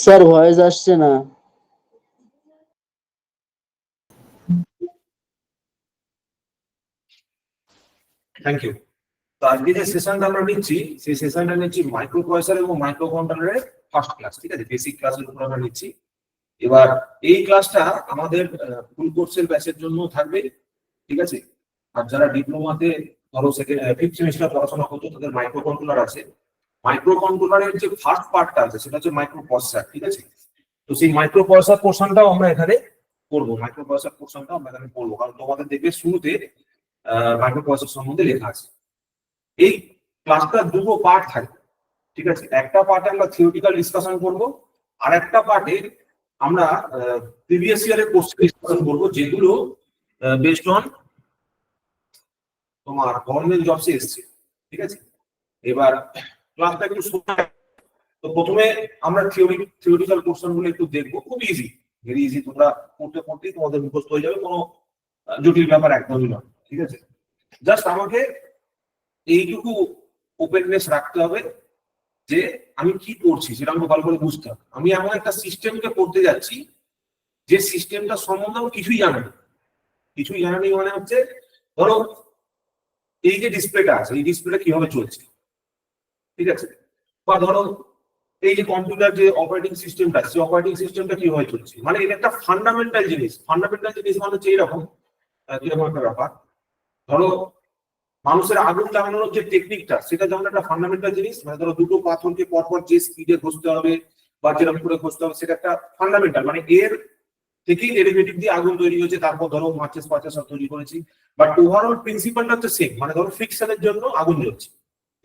Sir voice আসছে না। Thank you. তো আজকে যে সেশনটা আমরা নিচ্ছি সেই সেশনটা নিচ্ছি মাইক্রো প্রসেসর এবং মাইক্রো কন্ট্রোলারের ফার্স্ট ক্লাস, ঠিক আছে, বেসিক ক্লাসের উপর আমরা নিচ্ছি। এবার এই ক্লাসটা আমাদের ফুল কোর্সের ব্যাচের জন্য থাকবে, ঠিক আছে। আর যারা ডিপ্লোমাতে ধরো ফিফথ সেমিস্টার পড়াশোনা করতো তাদের মাইক্রো কন্ট্রোলার আছে। মাইক্রো কন্ট্রোলারের যে ফার্স্ট পার্টটা আছে সেটা হচ্ছে মাইক্রো প্রসেসর, ঠিক আছে। তো সেই মাইক্রো প্রসেসর পোর্শনটাও আমরা এখানে করবো, মাইক্রো প্রসেসর পোর্শনটাও আমরা এখানে করবো, কারণ তোমাদের দেখবে শুরুতে মাইক্রো প্রসেসর সম্বন্ধে লেখা আছে। এই ক্লাসটা দুটো পার্ট থাকবে, ঠিক আছে। একটা পার্টে আমরা থিওরিটিক্যাল ডিসকাশন করব, আর একটা পার্টে আমরা প্রিভিয়াস ইয়ারের কোশ্চেন ডিসকাশন করব, যেগুলো বেসড অন তোমার গভর্নমেন্ট জবসে এসেছে, ঠিক আছে। এবার ক্লাসটা একটু তো প্রথমে আমরা থিওরিটিক্যাল কোশ্চেন গুলো একটু দেখবো, খুব ইজি, ভেরি ইজি, তোমরা পড়তে পড়তেই তোমাদের মুখস্থ হয়ে যাবে, কোনো জটিল ব্যাপার একদমই নয়, ঠিক আছে। জাস্ট আমাকে এইটুকু ওপেননেস রাখতে হবে যে আমি কি করছি সেটা আমাকে ভালো করে বুঝতে হবে। আমি এমন একটা সিস্টেমকে পড়তে যাচ্ছি যে সিস্টেমটা সম্বন্ধে আমি কিছুই জানি না। কিছুই জানা নেই মানে হচ্ছে, ধরো এই যে ডিসপ্লেটা আছে, এই ডিসপ্লেটা কিভাবে চলছে, ঠিক আছে। বা ধরো এই যে কম্পিউটার যে অপারেটিং সিস্টেমটা, সেই অপারেটিং সিস্টেমটা কিভাবে চলছে, মানে এটা একটা ফান্ডামেন্টাল জিনিস। ফান্ডামেন্টাল জিনিস মানে হচ্ছে এইরকম কিরকম একটা ব্যাপার। ধরো মানুষের আগুন লাগানোর যে টেকনিকটা, সেটা যেমন একটা ফান্ডামেন্টাল জিনিস, মানে ধরো দুটো পাথরকে পরপর যে স্পিডে ঘষতে হবে বা যেরকম করে ঘষতে হবে, সেটা একটা ফান্ডামেন্টাল, মানে এর থেকেই ডেরিভেটিভ দিয়ে আগুন তৈরি হয়েছে, তারপর ধরো মাচেস পাচেস সব তৈরি করেছি। বাট ওভারঅল প্রিন্সিপালটা হচ্ছে সেম, মানে ধরো ফ্রিকশনের জন্য আগুন জ্বলছে,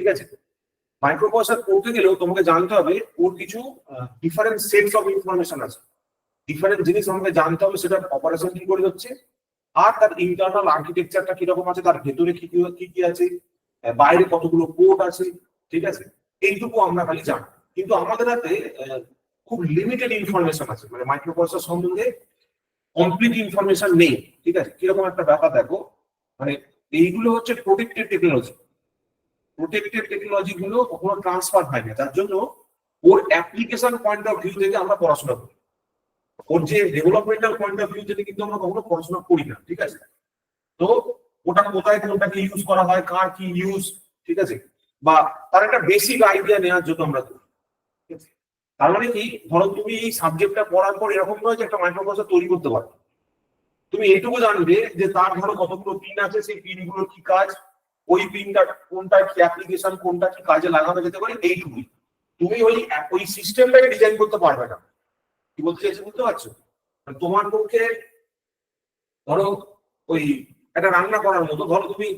ঠিক আছে। মাইক্রো প্রসেসর পড়তে গেলেও তোমাকে জানতে হবে ওর কিছু ডিফারেন্ট সেটস অফ ইনফরমেশন আছে, ডিফারেন্ট জিনিস আমাকে জানতে হবে, সেটা অপারেশন কি করে হচ্ছে, আর তার ইন্টারনাল আর্কিটেকচারটা কিরকম আছে, তার ভেতরে কি কি আছে, বাইরে কতগুলো পোর্ট আছে, ঠিক আছে। এইটুকু আমরা খালি জানি, কিন্তু আমাদের হাতে খুব লিমিটেড ইনফরমেশন আছে, মানে মাইক্রো প্রসেসর সম্বন্ধে কমপ্লিট ইনফরমেশন নেই, ঠিক আছে। কিরকম একটা ব্যাপার দেখো, মানে এইগুলো হচ্ছে প্রোটেক্টেড টেকনোলজি। প্রোটেক্টেড টেকনোলজি গুলো কখনো ট্রান্সফার হয় না, তার জন্য ওর অ্যাপ্লিকেশন পয়েন্ট অফ ভিউ থেকে আমরা পড়াশোনা করি, ওর যে ডেভেলপমেন্টাল পয়েন্ট অফ ভিউ থেকে কিন্তু আমরা কখনো পড়াশোনা করি না, ঠিক আছে। তো ওটা কোথায় কোনটাকে ইউজ করা হয়, কার কি ইউজ, ঠিক আছে, বা তার একটা বেসিক আইডিয়া নেওয়ার জন্য আমরা করি, ঠিক আছে। তার মানে কি, ধরো তুমি এই সাবজেক্টটা পড়ার পর এরকম নয় যে একটা মাইক্রো প্রসেসর তৈরি করতে পারো, তুমি এইটুকু জানবে যে তার ধরো কতগুলো পিন আছে, সেই পিনগুলোর কি কাজ, ওই পিনটা কোনটা কি অ্যাপ্লিকেশন, কোনটা কি কাজে লাগানো যেতে পারে, এইটুকুই। তুমি ওই সিস্টেমটাকে ডিজাইন করতে পারবে না। কি বলতে চাইছি বুঝতে পারছো? তোমার পক্ষে ধরো ওই একটা রান্না করার মতো, ধরো তুমি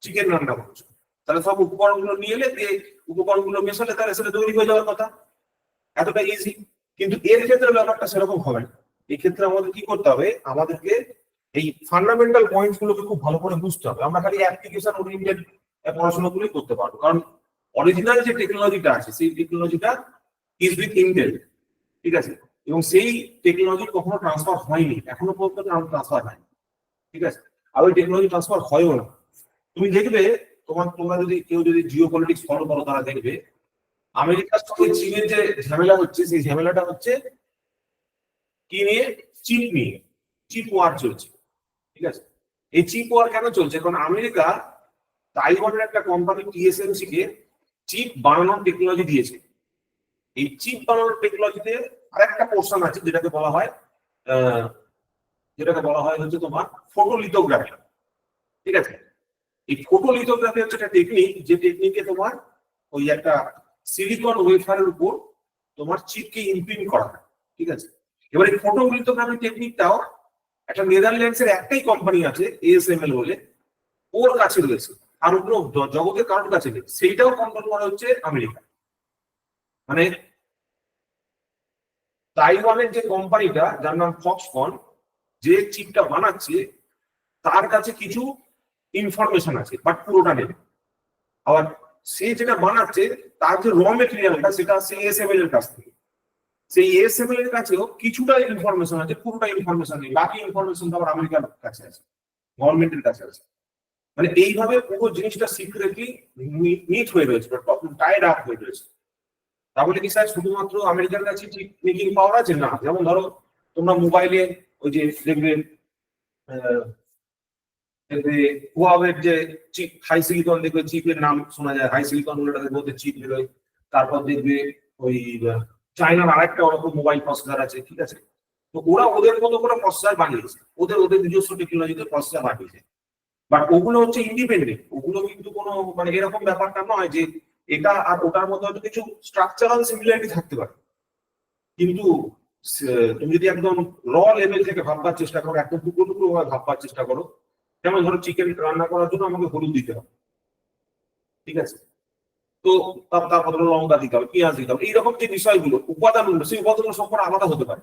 চিকেন রান্না করছো, তাহলে সব উপকরণগুলো নিয়ে এলে, দিয়ে উপকরণগুলো মেশালে তাহলে সেটা তৈরি হয়ে যাওয়ার কথা, এতটা ইজি। কিন্তু এর ক্ষেত্রে ব্যাপারটা সেরকম হবে না। এই ক্ষেত্রে আমাদের কি করতে হবে, আমাদেরকে এই ফান্ডামেন্টাল পয়েন্টস গুলোকে খুব ভালো করে বুঝতে হবে। আমরা খালি অ্যাপ্লিকেশন ওরিয়েন্টেড পড়াশোনাগুলোই করতে পারবো, কারণ অরিজিনাল যে টেকনোলজিটা আছে সেই টেকনোলজিটা ইজ উইথ ইন্টেল, ঠিক আছে। এবং সেই টেকনোলজি কখনো ট্রান্সফার হয়নি, এখনো পর্যন্ত ট্রান্সফার হয়নি, ঠিক আছে। আর ওই টেকনোলজি ট্রান্সফার হয়ও না। তুমি দেখবে, তোমরা যদি কেউ যদি জিও পলিটিক্স ফলো করো, তারা দেখবে আমেরিকার সঙ্গে চীনের যে ঝামেলা হচ্ছে, সেই ঝামেলাটা হচ্ছে কি নিয়ে, চিপ নিয়ে। চিপ ওয়ার চলছে, ঠিক আছে। এই চিপ ওয়ার কেন চলছে, কারণ আমেরিকা তাইওয়ানের একটা কোম্পানি টিএসএমসি কে চিপ বানানোর টেকনোলজি দিয়েছে। এই চিপ বানানোর টেকনোলজিতে আরেকটা পোর্শন আছে যেটাকে বলা হয় হচ্ছে তোমার ফটোলিথোগ্রাফি, ঠিক আছে। এই ফটোলিথোগ্রাফি হচ্ছে একটা টেকনিক, যে টেকনিকে তোমার ওই একটা সিলিকন ওয়েফারের উপর তোমার চিপকে ইমপ্রিন্ট করা হয়, ঠিক আছে। এবার এই ফটোলিথোগ্রাফি টেকনিকটাও একটা নেদারল্যান্ডসের একটাই কোম্পানি আছে, এএসএমএল বলে, ওর কাছে রয়েছে, আর কোনো জগতের কারোর কাছে নেই। সেইটাও কন্ট্রোল করা হচ্ছে আমেরিকা। মানে তাইওয়ানের যে কোম্পানিটা, যার নাম ফক্সকন, যে চিপটা বানাচ্ছে, তার কাছে কিছু ইনফরমেশন আছে, বাট পুরোটা নেই। আবার সে যেটা বানাচ্ছে তার যে র মেটেরিয়ালটা, সেটা আসছে এএসএমএল এর কাছ থেকে। সেই এএসএমএল এর কাছেও কিছুটা ইনফরমেশন আছে, পুরোটা ইনফরমেশন নেই। বাকি ইনফরমেশন তো আবার আমেরিকার কাছে আছে, গভর্নমেন্টের কাছে আছে। মানে এইভাবে পুরো জিনিসটা সিক্রেটলি নিট হয়ে রয়েছে, টাইড আপ হয়ে রয়েছে। তাহলে কি স্যার শুধুমাত্র আমেরিকার কাছে চিপ মেকিং পাওয়ার আছে? না, যেমন ধরো তোমরা মোবাইলে ওই যে দেখবে হুয়াওয়ের যে চিপ হাই সিলিকন, দেখবে চিপের নাম শোনা যায়, হাই সিলিকন ওটাদের মধ্যে চিপ বেরোয়। তারপর দেখবে ওই চায়নার আরেকটা ওরকম মোবাইল প্রসেসর আছে, ঠিক আছে? তো ওরা ওদের মতো করে প্রসেসর বানিয়েছে, ওদের ওদের নিজস্ব টেকনোলজিতে প্রসেসর বানিয়েছে। বাট ওগুলো হচ্ছে ইন্ডিপেন্ডেন্ট, ওগুলো কিন্তু কোনো মানে এরকম ব্যাপারটা নয় যে এটা আর ওটার মধ্যে হয়তো কিছু স্ট্রাকচারাল সিমিলারিটি থাকতে পারে, কিন্তু তুমি যদি একদম র লেভেল থেকে ভাববার চেষ্টা করো, একদম টুকরো টুকরো ভাবে ভাববার চেষ্টা করো, যেমন ধরো চিকেন রান্না করার জন্য আমাকে হলুদ দিতে হবে, ঠিক আছে? তো তারপর লঙ্কা দিতে হবে, পেঁয়াজ দিতে হবে, এইরকম যে বিষয়গুলো উপাদানগুলো, সেই উপাদানগুলো সম্পূর্ণ আলাদা হতে পারে,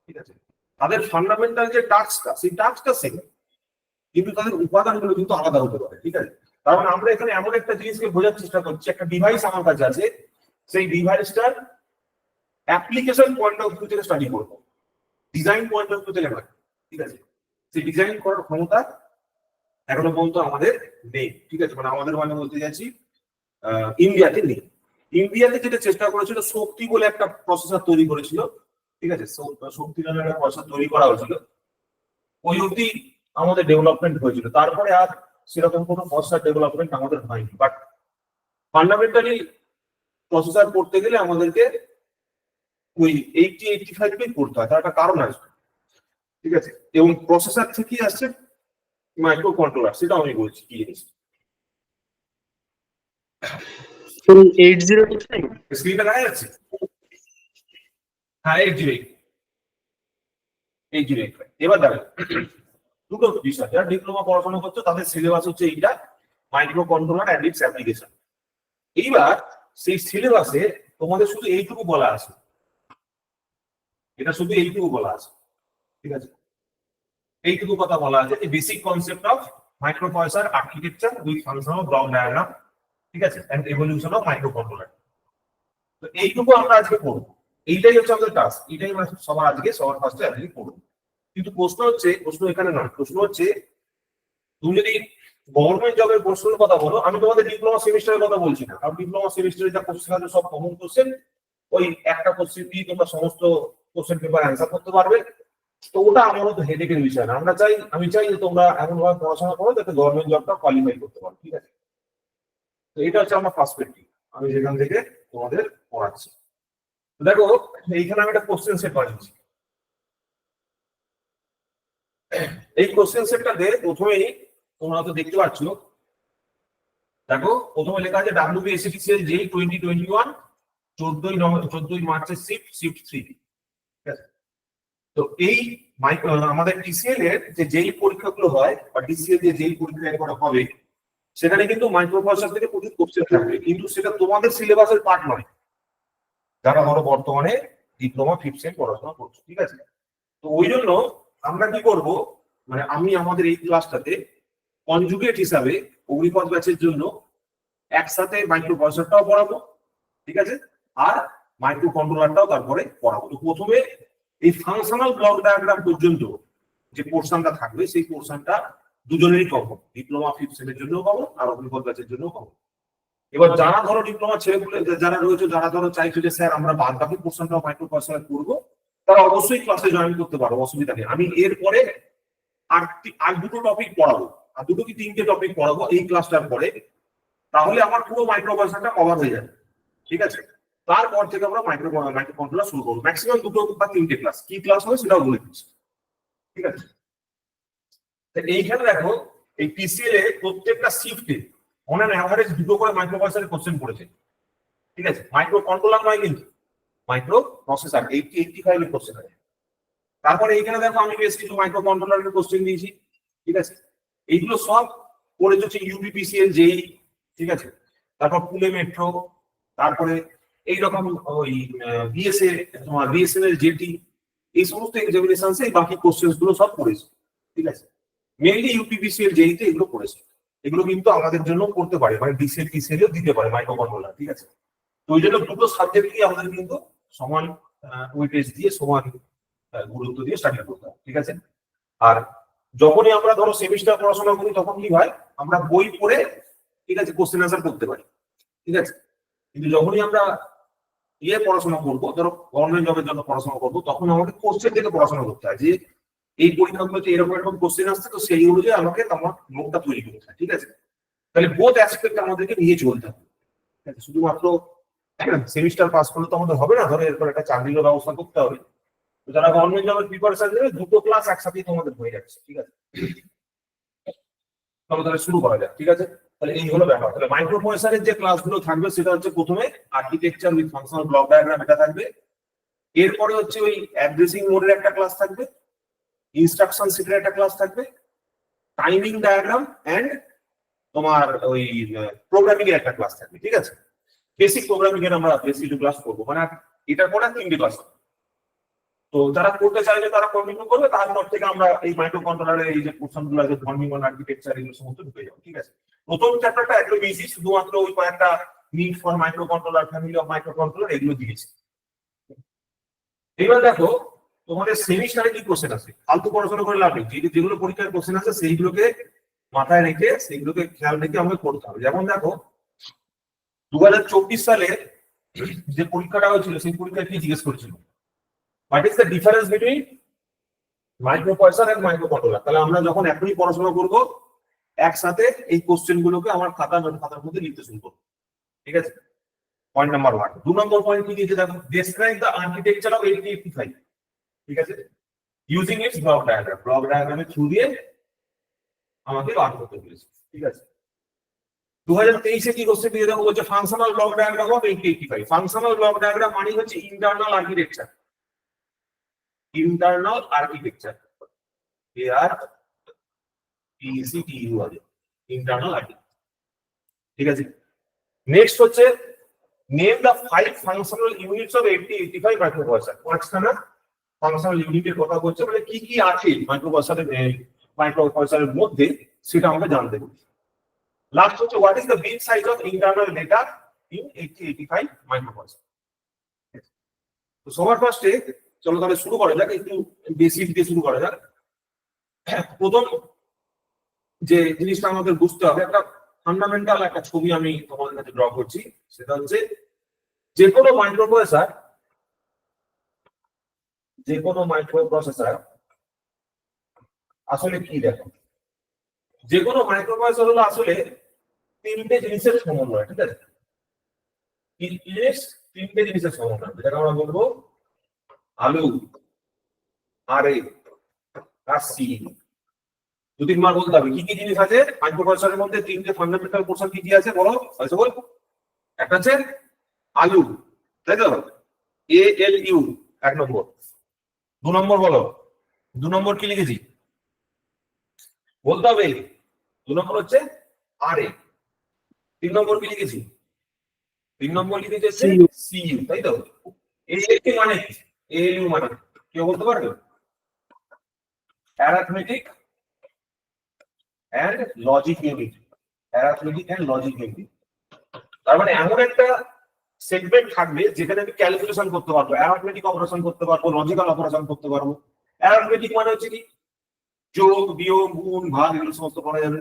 ঠিক আছে? তাদের ফান্ডামেন্টাল যে টাস্কটা, সেই টাস্কটা সেম, কিন্তু তাদের উপাদানগুলো কিন্তু আলাদা হতে পারে, ঠিক আছে? কারণ আমরা এখানে এমন একটা জিনিসকে বোঝার চেষ্টা করছি, একটা ডিভাইস আমার কাছে আছে, সেই ডিভাইসটার অ্যাপ্লিকেশন পয়েন্ট অফ ভিউ থেকে স্টাডি করবো, ডিজাইন পয়েন্ট অফ ভিউ থেকে নয়, ঠিক আছে? সেই ডিজাইন করার ক্ষমতা এখনো পর্যন্ত আমাদের নেই, ঠিক আছে? মানে আমাদের মানে বলতে যাচ্ছি ইন্ডিয়াতে নেই। ইন্ডিয়াতে যেটা চেষ্টা করেছিল, শক্তি বলে একটা প্রসেসর তৈরি করেছিল, ঠিক আছে? শক্তি নামে একটা প্রসেসর তৈরি করা হয়েছিল, ওই অবধি আমাদের ডেভেলপমেন্ট হয়েছিল, তারপরে আর সেরকম কোনো প্রসেসর ডেভেলপমেন্ট আমাদের হয়নি। বাট ফান্ডামেন্টালি প্রসেসর করতে গেলে আমাদেরকে ওই 80-85 করতে হয়, তার একটা কারণ আছে, ঠিক আছে? এবং প্রসেসর থেকেই আসছে মাইক্রো কন্ট্রোলার, সেটা আমি বলছি কি জিনিস। 8085 স্ক্রিনটা দেখা যাচ্ছে? হ্যাঁ, 8085। এবার দেখো, দুটো বিষয়, যারা ডিপ্লোমা পড়াশোনা করছে তাদের সিলেবাস হচ্ছে এইটা, microcontroller and it's application. এইবার সেই সিলেবাসে তোমাদের শুধু এইটুকু বলা আছে, এটা শুধু এইটুকু বলা আছে, ঠিক আছে? এইটুকু কথা বলা আছে, basic concept of microprocessor architecture with functional block diagram, ঠিক আছে, and evolution of microcontroller. তো এইটুকু আমরা আজকে পড়বো, এইটাই হচ্ছে আমাদের টাস্ক, এইটাই আমরা সবার ফার্স্টে আজকে পড়বো। কিন্তু প্রশ্ন এখানে নয়, প্রশ্ন হচ্ছে তুমি যদি গভর্নমেন্ট জবের প্রশ্নের কথা বলো, আমি তোমাদের ডিপ্লোমা সেমিস্টারের কথা বলছি না, কারণ ডিপ্লোমা সেমিস্টারে যা কোশ্চেন আছে সব কমন কোশ্চেন, ওই একটা কোশ্চেন দিয়ে তোমরা সমস্ত কোশ্চেন পেপার অ্যান্সার করতে পারবে। তো ওটা আমার তো হেডেকের বিষয় না, আমি চাই যে তোমরা এমন ভাবে পড়াশোনা করো যাতে গভর্নমেন্ট জবটা কোয়ালিফাই করতে পারো, ঠিক আছে? তো এটা হচ্ছে আমার পার্সপেক্টিভ, আমি যেখান থেকে তোমাদের পড়াচ্ছি। দেখো এইখানে আমি একটা কোশ্চেন সেট বানিয়েছি, এই কোশ্চেন সেটটাতে প্রথমেই তোমরা তো দেখতে পাচ্ছ, দেখো প্রথমে লেখা আছে WBSCTCL যেই 2021 14 মার্চের শিফট 3, ঠিক আছে? তো এই আমাদের টিসিএল এর যে যেই পরীক্ষাগুলো হয় বা টিসিএল যে যেই পরীক্ষা একবার হবে, সেখানে কিন্তু মাইক্রোপ্রসেসর থেকে প্রচুর কোশ্চেন থাকবে, কিন্তু সেটা তোমাদের সিলেবাসের পার্ট নয়, যারা ধরো বর্তমানে ডিপ্লোমা 5th সেম পড়াশোনা করছো, ঠিক আছে? তো ওই জন্য আমরা কি করব, মানে আমি আমাদের এই ক্লাসটাতে কনজুগেট হিসাবে অগ্নিপথ ব্যাচের জন্য একসাথে মাইক্রোপ্রসেসরটাও পড়াবো, ঠিক আছে, আর মাইক্রো কন্ট্রোলারটাও তারপরে পড়াবো। তো প্রথমে এই ফাংশনাল ব্লক ডায়াগ্রাম পর্যন্ত যে পোর্শনটা থাকবে, সেই পোর্শনটা দুজনেরই পাবো, ডিপ্লোমা 5th সেমের জন্য পাবো আর অগ্নিপথ ব্যাচের জন্য পাবো। এবার যারা ধরো ডিপ্লোমা ছেলেগুলো যারা রয়েছে, যারা ধরো চাইছো যে স্যার আমরা বাদ বাকি পোর্শনটাও মাইক্রোপ্রসেসর করবো, তারা অবশ্যই ক্লাসে জয়েন করতে পারো, অসুবিধা নেই। আমি এরপরে আর দুটো টপিক পড়াবো, আর দুটো কি 3টে টপিক পড়াবো এই ক্লাসটার পরে, তাহলে আমার পুরো মাইক্রোপ্রসেসরটা কভার হয়ে যাবে, ঠিক আছে? তারপর থেকে আমরা মাইক্রো কন্ট্রোলার শুরু করবো, ম্যাক্সিমাম 2 বা 3টে ক্লাস, কি ক্লাস হবে সেটাও বলে দিচ্ছি, ঠিক আছে? এইখানে দেখো এই টিসিএল এ প্রত্যেকটা শিফটে অন অ্যান অ্যাভারেজ 2 করে মাইক্রোপ্রসেসরের কোশ্চেন পড়েছে, ঠিক আছে? মাইক্রো কন্ট্রোলার নয়, কিন্তু মাইক্রো প্রসেসর 80-85 এর কোশ্চেন আছে। তারপরে এইখানে দেখো আমি বেশ কিছু মাইক্রো কন্ট্রোলারের কোশ্চেন দিয়েছি, ঠিক আছে? এইগুলো সব পড়েছে হচ্ছে ইউপিপিসিএল যেই, ঠিক আছে? তারপর পুলে মেট্রো, তারপরে এইরকম ওই বিএসএনএল জেটি, এই সমস্ত এক্সামিনেশনসে এই বাকি কোশ্চেন গুলো সব পড়েছে, ঠিক আছে? মেইনলি ইউপিপিসিএল যেইতে এগুলো পড়েছে, এগুলো কিন্তু আমাদের জন্য করতে পারে, মানে ডিসিএল টিসিএলও দিতে পারে মাইক্রো কন্ট্রোলার, ঠিক আছে? তো ওই জন্য দুটো সাবজেক্টই আমাদের কিন্তু সমান ওয়েটেজ দিয়ে সমান গুরুত্ব দিয়ে স্টাডি করতে হবে, ঠিক আছে? আর যখনই আমরা ধরো সেমিস্টার পড়াশোনা করি, তখন কি হয়, আমরা বই পড়ে, ঠিক আছে, কোশ্চেন আনসার করতে পারি, ঠিক আছে? কিন্তু যখনই আমরা পড়াশোনা করবো, ধরো গভর্নমেন্ট জবের জন্য পড়াশোনা করবো, তখন আমাকে কোশ্চেন থেকে পড়াশোনা করতে হয় যে এই পরীক্ষাগুলোতে এরকম এরকম কোশ্চেন আসছে, তো সেই অনুযায়ী আমাকে আমার নোটটা তৈরি করতে হয়। ঠিক আছে, তাহলে বোথ অ্যাসপেক্ট আমাদেরকে নিয়ে চলতে হবে। ঠিক আছে, শুধুমাত্র সেমিস্টার পাস করলে তো আমাদের হবে না, ধরো এরপর একটা চাকরির ব্যবস্থা করতে হবে। তো যারা গভর্নমেন্ট জবের প্রিপারেশন নেবে, দুটো ক্লাস একসাথেই তোমাদের হয়ে যাচ্ছে। ঠিক আছে, চলো তাহলে শুরু করা যাক। ঠিক আছে, তাহলে এই হলো ব্যাপার। তাহলে মাইক্রো প্রসেসরের যে ক্লাসগুলো থাকবে সেটা হচ্ছে প্রথমে architecture with functional block diagram, এটা থাকবে। এরপরে হচ্ছে ওই অ্যাড্রেসিং মোডের একটা ক্লাস থাকবে, ইনস্ট্রাকশন সেটের একটা ক্লাস থাকবে, টাইমিং ডায়াগ্রাম এন্ড তোমার ওই প্রোগ্রামিং এর একটা ক্লাস থাকবে। ঠিক আছে, বেসিক প্রোগ্রামিং এর আমরা বেশ কিছু ক্লাস করবো, মানে এটার পরে 3টে ক্লাস। তো যারা করতে চাইলে তারা কন্টিনিউ করবে, তারপর থেকে আমরা এই মাইক্রো কন্ট্রোলারের এই যে পোর্শন গুলো আছে, ফর্মিং অন আর্কিটেকচার, এগুলো সমস্ত ঢুকে যাবো। ঠিক আছে, প্রথম চ্যাপ্টারটা একদম ইজি, শুধুমাত্র ওই কয়েকটা need for micro controller, family of micro controller, এগুলো দিয়েছি। এবার দেখো তোমাদের সেমিস্টারে কি কোশ্চেন আছে, ফালতু পড়াশোনা করে লাভ নেই। যেগুলো পরীক্ষার কোশ্চেন আছে সেইগুলোকে মাথায় রেখে, সেইগুলোকে খেয়াল রেখে আমাকে করতে হবে। যেমন দেখো 2024 সালে যে পরীক্ষাটা হয়েছিল, সেই পরীক্ষায় কি জিজ্ঞেস করেছিল, what is the difference between microprocessor and microcontroller. তাহলে আমরা যখন এখনই পড়াশোনা করব, একসাথে এই কোশ্চেন গুলোকে আমার খাতার মধ্যে লিখতে শুরু করবো। ঠিক আছে, পয়েন্ট নাম্বার 1। 2 নম্বর পয়েন্ট কি দিয়েছে দেখো, ডেসক্রাইব দ্য আর্কিটেকচার অফ 8085। ঠিক আছে, using it's block diagram, block ডায়াগ্রামের থ্রু দিয়ে আমাকে বার করতে বলেছে। ঠিক আছে, 2023 কি কোশ্চেন দিয়ে দেখো, বলছে functional block diagram of 8085। Functional block diagram মানে হচ্ছে internal architecture, internal architecture, AR পিসিটিইউ আছে, ইন্টারনাল আর্কিটেকচার। ঠিক আছে, নেক্সট হচ্ছে name the 5 functional units of 8085 microprocessor. পাঁচখানা ফাংশনাল ইউনিটের কথা বলছে, মানে কি কি আছে মাইক্রোপ্রসেসরের মধ্যে, সেটা আমাকে জানতে হবে। লাস্ট হচ্ছে what is the bit size of internal data in 8085 microprocessor. তো সবার ফার্স্টে চলো তাহলে শুরু করা যাক, একটু বেসিক দিয়ে শুরু করা যাক। প্রথম যে জিনিসটা আমাদের বুঝতে হবে, একটা ফান্ডামেন্টাল একটা ছবি আমি তোমাদের কাছে ড্র করছি। সেটা হচ্ছে যে কোনো মাইক্রোপ্রসেসর আসলে কি, দেখো যে কোনো মাইক্রোপ্রসেসর হলো আসলে 3টে জিনিসের সমন্বয়। ঠিক আছে, তিনটে জিনিসের সমন্বয়, যেটাকে আমরা বলবো আলু, আরে আর সি। 2-3 বার বলতে হবে কি কি জিনিস আছে মাইক্রোপ্রসেসরের মধ্যে। 3টে ফান্ডামেন্টাল পোর্শন কি কি আছে বলো, হয়তো বল। একটা আছে আলু, তাই তো, ALU 1 নম্বর। 2 নম্বর বলো, 2 নম্বর কি লিখেছি বলতে হবে। 2 নম্বর হচ্ছে আরএ। 3 নম্বর কি লিখেছি, 3 নম্বর লিখেছি সিইউ, তাই তো। ALU মানে কি, ALU মানে কেউ বলতে পারবে? Arithmetic and logic unit, arithmetic and logic unit. তার মানে এমন একটা সেগমেন্ট থাকবে যেখানে আমি ক্যালকুলেশন করতে পারবো, অ্যারিথমেটিক অপারেশন করতে পারবো, লজিক্যাল অপারেশন করতে পারবো। অ্যারিথমেটিক মানে হচ্ছে কি, যোগ, বিয়োগ, গুণ, ভাগ, এগুলো সমস্ত করা যাবে।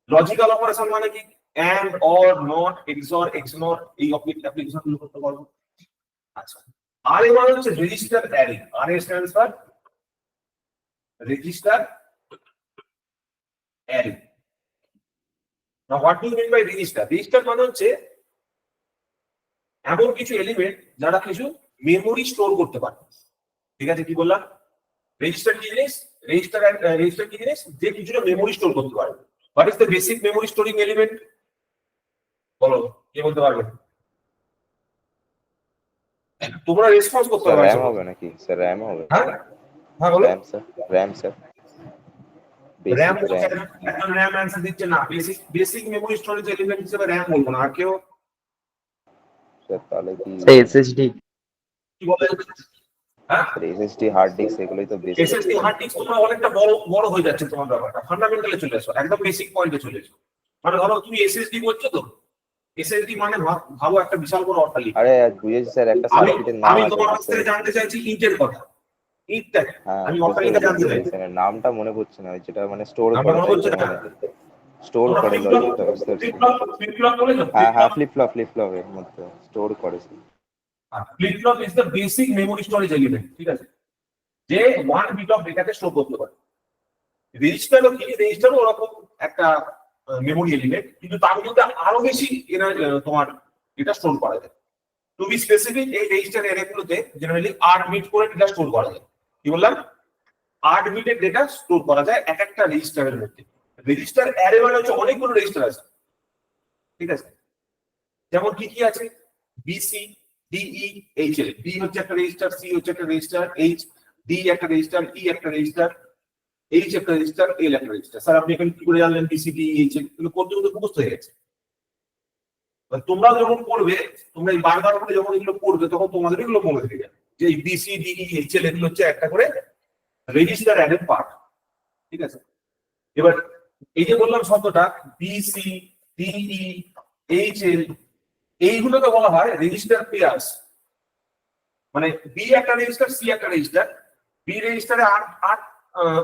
লজিক্যাল অপারেশন মানে কি, এন্ড, অর, নট, এক্সঅর, এক্সনর, এই অ্যাপ্লিকেশন গুলো করতে পারবো। আচ্ছা, আর এর মানে হচ্ছে রেজিস্টার অ্যারে। আর এর stands for register array. Now what do you mean by register? Register মানে হচ্ছে এমন কিছু এলিমেন্ট যারা কিছু মেমোরি স্টোর করতে পারে। ঠিক আছে, কি বললাম? রেজিস্টার কি জিনিস, রেজিস্টার কি জিনিস, যে কিছুটা মেমোরি স্টোর করতে পারে। What is the basic memory storing element বলো, কে বলতে পারবে? তোমরা রেসপন্স করতে স্যার পারবে। র‍্যাম হবে নাকি? স্যার র‍্যাম হবে? হ্যাঁ হ্যাঁ বলো। RAM sir RAM basic RAM. একদম র‍্যাম অ্যানসার দিচ্ছে না। বেসিক মেমোরি স্টোরেজ এলিমেন্ট হিসেবে র‍্যাম বলবো না। আর কেউ স্যার তাহলে কি এসএসডি কি বলে? হ্যাঁ, এসএসডি হার্ড ডিস্ক এগুলোই তো বেসিক। এসএসডি হার্ড ডিস্ক তোমরা অনেকটা বড় হয়ে যাচ্ছে তোমার ব্যাপারটা। ফান্ডামেন্টালে চলে এসো, একদম বেসিক পয়েন্টে চলে এসো। মানে ধরো তুমি এসএসডি বলছো, তো এসএসডি মানে ভাবো একটা বিশাল বড় অট্টালিকা। আরে বুঝেছি স্যার, একটা সার্কিটের নাম আমি আছে তোমার কাছ থেকে জানতে চাইছি ইটের কথা। ইটটা হ্যাঁ, আমি অট্টালিকা জানতে চাইছি। নামটা মনে পড়ছে না, যেটা মানে স্টোর নামটা করে, মনে পড়ছে না? স্টোর করে লজিকটা, বুঝতে পারছি। ফ্লিপ ফ্লপ বলেছো? হ্যাঁ হ্যাঁ, ফ্লিপ ফ্লপ এর মধ্যে স্টোর করে। আর flip flop is the basic memory storage element, ঠিক আছে, যে 1 বিট অফ ডেটাকে স্টোর করতে পারে। রেজিস্টারও কি, রেজিস্টারও ওরকম একটা মেমোরি এলিমেন্ট, কিন্তু তার মধ্যে আরো বেশি তোমার এটা স্টোর করা যায়। টু বি স্পেসিফিক, এই রেজিস্টার অ্যারেগুলোতে জেনারেলি 8 বিট করে ডেটা স্টোর করা যায়। কি বললাম? 8 বিটের ডেটা স্টোর করা যায় এক একটা রেজিস্টারের মধ্যে। রেজিস্টার অ্যারে মানে হচ্ছে অনেকগুলো রেজিস্টার আছে, ঠিক আছে। যেমন কি কি আছে? BC, DE, HL. বি হচ্ছে একটা রেজিস্টার, সি হচ্ছে একটা রেজিস্টার, এইচ, ডি একটা রেজিস্টার, ই একটা রেজিস্টার, এইচ একটা রেজিস্টার, এল একটা রেজিস্টার। স্যার আপনি এখানে কি করে জানলেন বিসি, ডি, এইচ? এগুলো করতে করতে মুখস্থ হয়ে গেছে। তোমরা যখন পড়বে, তোমরা এই বারবার করে যখন এগুলো পড়বে, তখন তোমাদের এগুলো মনে থেকে যাবে যে এই বিসি, ডি, এইচএল এগুলো হচ্ছে একটা করে রেজিস্টার অ্যারের পার্ট, ঠিক আছে। এবার এই যে বললাম শব্দটা বিসি, ডিই, এইচএল, এইগুলোকে বলা হয় রেজিস্টার পেয়ার্স। মানে বি একটা রেজিস্টার, সি একটা রেজিস্টার। বি রেজিস্টারে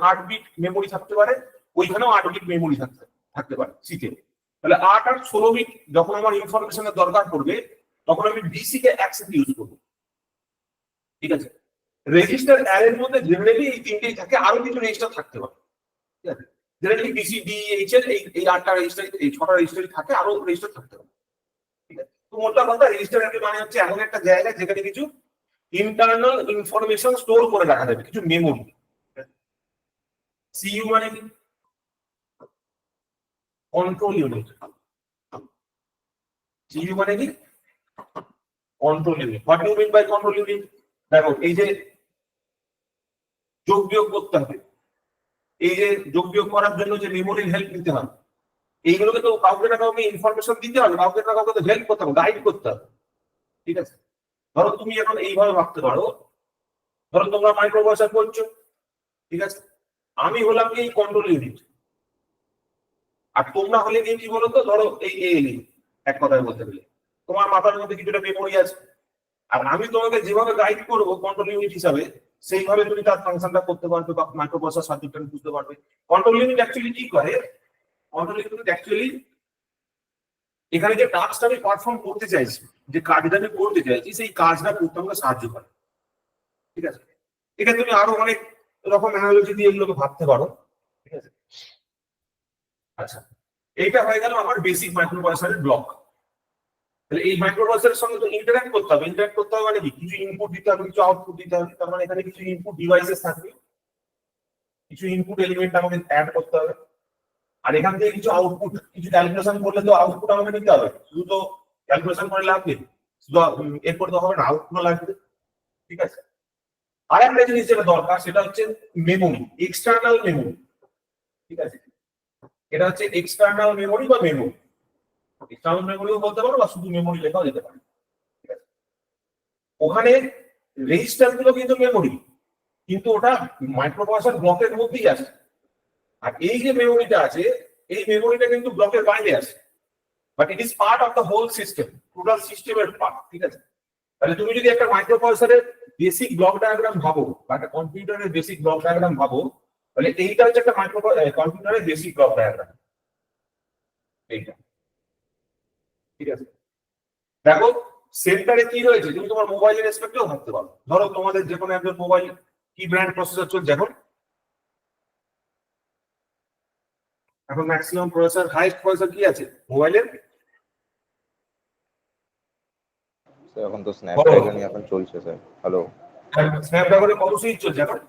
8 বিট মেমোরি থাকতে পারে, ওইখানেও 8 বিট মেমোরি থাকতে পারে সিতে। তাহলে 8 আর 16 বিট যখন আমার ইনফরমেশনের দরকার পড়বে, তখন আমি বিসি কে একসাথে ইউজ করব, ঠিক আছে। রেজিস্টার অ্যারের মধ্যে জেনারেলি এই তিনটেই থাকে, আরো কিছু রেজিস্টার থাকতে পারে, ঠিক আছে। জেনারেলি বিসি, ডি, এইচ এর এই 8টা রেজিস্টার, এই 6টা রেজিস্টারই থাকে, আরো রেজিস্টার থাকতে পারে, ঠিক আছে। তো মোটা কথা, রেজিস্টার অ্যারে মানে হচ্ছে এমন একটা জায়গা যেখানে কিছু ইন্টারনাল ইনফরমেশন স্টোর করে রাখা যাবে, কিছু মেমোরি। সিইউ মানে কি? Control unit. সিইউ মানে কি? Control unit. What do you mean by control unit? দেখো, এই যে যোগ বিয়োগ করতে হবে, এই যে যোগ বিয়োগ করার জন্য যে মেমোরির হেল্প নিতে হবে, এইগুলোকে তো কাউকে না কাউকে ইনফরমেশন দিতে হবে, কাউকে না কাউকে তো হেল্প করতে হবে, গাইড করতে হবে, ঠিক আছে। ধরো তুমি এখন এইভাবে ভাবতে পারো, ধরো তোমরা মাইক্রো প্রসেসর করছো, ঠিক আছে। আমি হলাম এই কন্ট্রোল ইউনিট, আর তোমরা হলে কি বলতো, ধরো এই এএলই। এক কথায় বলতে গেলে তোমার মাথার মধ্যে কিছুটা মেমোরি আছে, আর আমি তোমাকে যেভাবে গাইড করবো কন্ট্রোল ইউনিট হিসাবে, সেইভাবে তুমি তার ফাংশনটা করতে পারবে বা মাইক্রো প্রসেসর সার্কিটটা বুঝতে পারবে। কন্ট্রোল ইউনিট অ্যাকচুয়ালি কি করে? কন্ট্রোল ইউনিট অ্যাকচুয়ালি এখানে যে টাস্কটা আমি পারফর্ম করতে চাইছি, যে কাজটা আমি করতে চাইছি, সেই কাজটা করতে আমাকে সাহায্য করে, ঠিক আছে। এখানে তুমি আরো অনেক রকম অ্যানালজি দিয়ে এগুলোকে ভাবতে পারো, ঠিক আছে। আচ্ছা, এইটা হয়ে গেল আমার বেসিক মাইক্রো প্রসেসরের ব্লক। তাহলে এই মাইক্রো প্রসেসরের সঙ্গে তো ইন্টারঅ্যাক্ট করতে হবে। ইন্টারঅ্যাক্ট করতে হবে মানে কি? কিছু ইনপুট দিতে হবে, কিছু আউটপুট দিতে হবে। তার মানে এখানে কিছু ইনপুট ডিভাইসেস থাকবে, কিছু ইনপুট এলিমেন্ট আমাকে অ্যাড করতে হবে, আর এখান থেকে কিছু আউটপুট, কিছু ক্যালকুলেশন করলে তো আউটপুট আমাকে নিতে হবে। শুধু তো ক্যালকুলেশন করে লাগবে, শুধু এরপর তো হবে না, আউটপুট লাগবে, ঠিক আছে। আর একটা জিনিস যেটা দরকার, সেটা হচ্ছে মেমোরি, এক্সটার্নাল মেমোরি, ঠিক আছে। এটা হচ্ছে এক্সটার্নাল মেমোরি বা মেমোরি। এক্সটার্নাল মেমোরিও বলতে পারো বা শুধু মেমোরি লেখাও যেতে পারে, ঠিক আছে। ওখানে রেজিস্টার গুলো কিন্তু মেমোরি, কিন্তু ওটা মাইক্রোপ্রসেসর ব্লকের মধ্যেই আছে। আর এই যে মেমোরিটা আছে, এই মেমোরিটা কিন্তু ব্লকের বাইরে আছে, but it is part of the whole system, total সিস্টেমের পার্ট, ঠিক আছে। তাহলে তুমি যদি একটা মাইক্রোপ্রসেসরের বেসিক ব্লক ডায়াগ্রাম ভাবো বা একটা কম্পিউটারের বেসিক ব্লক ডায়াগ্রাম ভাবো, তাহলে এইটা হচ্ছে একটা কম্পিউটারের বেসিক ব্লক ডায়াগ্রাম, এইটা, ঠিক আছে। দেখো, সেন্টারে কি রয়েছে, তুমি তোমার মোবাইলের রেসপেক্টেও ভাবতে পারো। ধরো তোমাদের যে কোনো একজন মোবাইল, কি ব্র্যান্ড প্রসেসর চলছে এখন? এখন ম্যাক্সিমাম প্রসেসর, হাইস্ট প্রসেসর কি আছে মোবাইলের? এখন তো স্ন্যাপড্রাগনই এখন চলছে স্যার। হ্যালো, স্ন্যাপড্রাগনে কত সিরিজ চলছে এখন?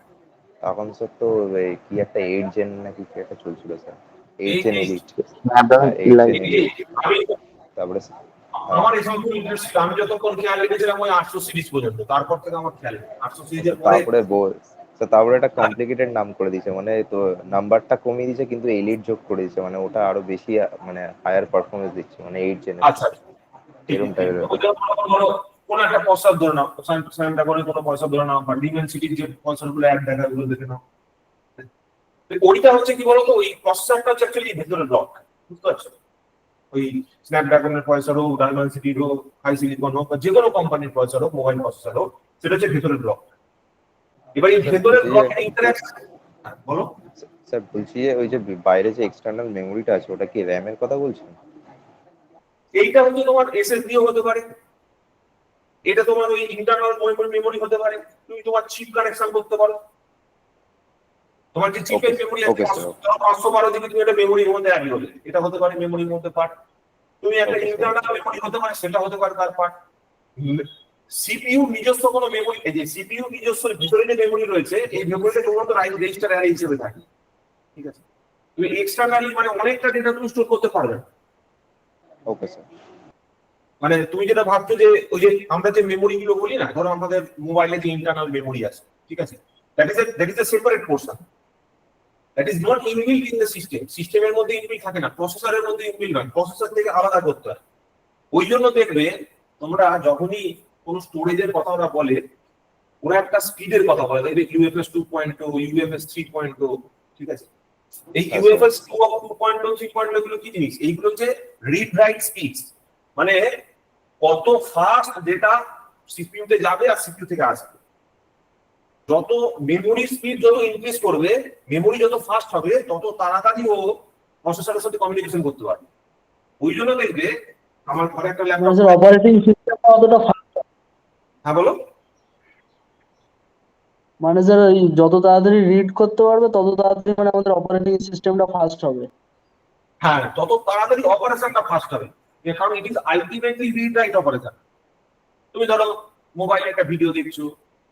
এখন স্যার তো এই কি একটা 8 জেন নাকি কি একটা চলছিল sir, 8 gen elite. Snapdragon 8 gen elite. আমি তারপরে আমার এই সমস্ত ইন্টারেস্ট ছিল, আমি যতক্ষণ খেয়াল রেখেছিলাম ওই 800 সিরিজ পর্যন্ত, তারপর থেকে আমার খেয়াল নেই 800 সিরিজের পরে। তারপরে তারপরে একটা কমপ্লিকেটেড নাম করে দিয়েছে, মানে তো নাম্বারটা কমিয়ে দিয়েছে কিন্তু এলিট যোগ করে দিয়েছে, মানে ওটা আরো বেশি মানে হায়ার পারফরমেন্স দিচ্ছে, মানে 8 জেন। আচ্ছা, এরকম টাইপের কোন একটা প্রসেসর ধরে নাও, স্ন্যাপড্রাগনের কোনো প্রসেসর ধরে নাও, বা ডিমেনসিটির যে প্রসেসর গুলো এক দেখা গুলো দেখে নাও। ওইটা হচ্ছে কি বলতো, ওই প্রসেসরটা হচ্ছে অ্যাকচুয়ালি ভেতরে ব্লক, বুঝতে পারছো? ওই স্ন্যাপড্রাগনের প্রসেসর হোক, ডায়মেনসিটির হোক, হাই সিলিকন হোক, বা যে কোনো কোম্পানির প্রসেসর হোক, মোবাইল প্রসেসর হোক, সেটা হচ্ছে ভেতরের ব্লক। এবার এই ভেতরের ব্লকের ইন্টারঅ্যাক্ট, বলো স্যার। বলছি যে ওই যে বাইরে যে এক্সটার্নাল মেমোরিটা আছে, ওটা কি র্যাম এর কথা বলছেন? এইটা হচ্ছে তোমার এসএসডিও হতে পারে, এটা তোমার ওই ইন্টারনাল মেমোরি হতে পারে, তুমি তোমার চিপ কানেকশন করতে পারো। তোমার যে চিপের মেমোরি আছে 512 জিবি, তুমি এটা মেমোরির মধ্যে অ্যাড করলে, এটা হতে পারে মেমোরির মধ্যে পার্ট। তুমি একটা ইন্টারনাল মেমোরি হতে পারে, সেটা হতে পারে তার পার্ট। সিপিইউ নিজস্ব কোনো মেমোরি, এই যে সিপিইউ নিজস্ব ভিতরে যে মেমোরি রয়েছে, এই মেমোরিটা তোমার তো রেজিস্টার অ্যারে হিসেবে থাকে, ঠিক আছে। তুমি এক্সটারনালি মানে অনেকটা ডেটা তুমি স্টোর করতে পারবে। Okay sir. মানে তুমি যেটা ভাবছো যে ওই যে আমরা যে মেমোরি গুলো বলি না, ধরো আমাদের মোবাইলে যে ইন্টারনাল মেমোরি আছে, ঠিক আছে, that is a separate portion, that is not inbuilt in the system. সিস্টেমের মধ্যে ইনবিল্ট থাকে না, প্রসেসরের মধ্যে ইনবিল্ট নয়, প্রসেসর থেকে আলাদা করতে হয়। ওই জন্য দেখবে তোমরা যখনই কোনো স্টোরেজের কথা ওরা বলে, ওরা একটা স্পিডের কথা বলে, ইউএফএস 2.0, ইউএফএস 3.0, ঠিক আছে। এই ইউএফএস 2.0, 3.0 গুলো কি জিনিস? এইগুলো হচ্ছে রিড রাইট স্পিডস, মানে কত ফাস্ট ডেটা সিপিইউ তে যাবে আর সিপিইউ থেকে আসবে। যত মেমোরি স্পিড যত ইনক্রিজ করবে, মেমোরি যত ফাস্ট হবে, তত তাড়াতাড়ি ও প্রসেসরের সাথে কমিউনিকেশন করতে পারবে। ওই জন্য দেখবে আমার ঘরে একটা ল্যাপটপ, অপারেটিং সিস্টেমটা অতটা ফাস্ট। হ্যাঁ বলো। মানে স্যার যত তাড়াতাড়ি রিড করতে পারবে তত তাড়াতাড়ি মানে আমাদের অপারেটিং সিস্টেমটা ফাস্ট হবে। হ্যাঁ, তত তাড়াতাড়ি অপারেশনটা ফাস্ট হবে, কারণ it is ultimately read write operation. তুমি ধরো মোবাইলে একটা ভিডিও দেখছো,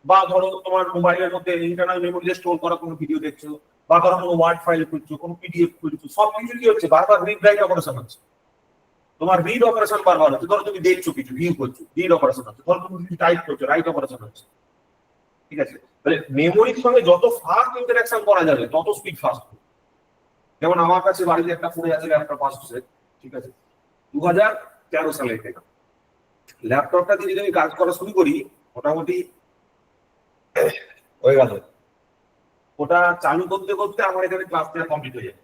বা ধরো তোমার মোবাইলের মধ্যে ইন্টারনাল মেমোরিতে স্টোর করা কোনো ভিডিও দেখছো, বা ধরো কোনো ওয়ার্ড ফাইল খুলছো, কোনো পিডিএফ খুলছো, সব কিছু কি হচ্ছে? বারবার রিড রাইট অপারেশন হচ্ছে। তোমার রিড অপারেশন বারবার হচ্ছে। ধরো তুমি দেখছো কিছু, ভিউ করছো, রিড অপারেশন হচ্ছে। ধরো তুমি কিছু টাইপ করছো, রাইট অপারেশন হচ্ছে, ঠিক আছে। তাহলে মেমোরির সঙ্গে যত ফাস্ট ইন্টারঅ্যাকশন করা যাবে, তত স্পিড ফাস্ট হবে। যেমন আমার কাছে বাড়িতে একটা পড়ে আছে ল্যাপটপ আসছে, ঠিক আছে, 2013 সালে থেকে। ল্যাপটপটা দিয়ে যদি আমি কাজ করা শুরু করি, মোটামুটি হয়ে গেল, ওটা চালু করতে করতে আমার এখানে ক্লাসটা কমপ্লিট হয়ে যাবে,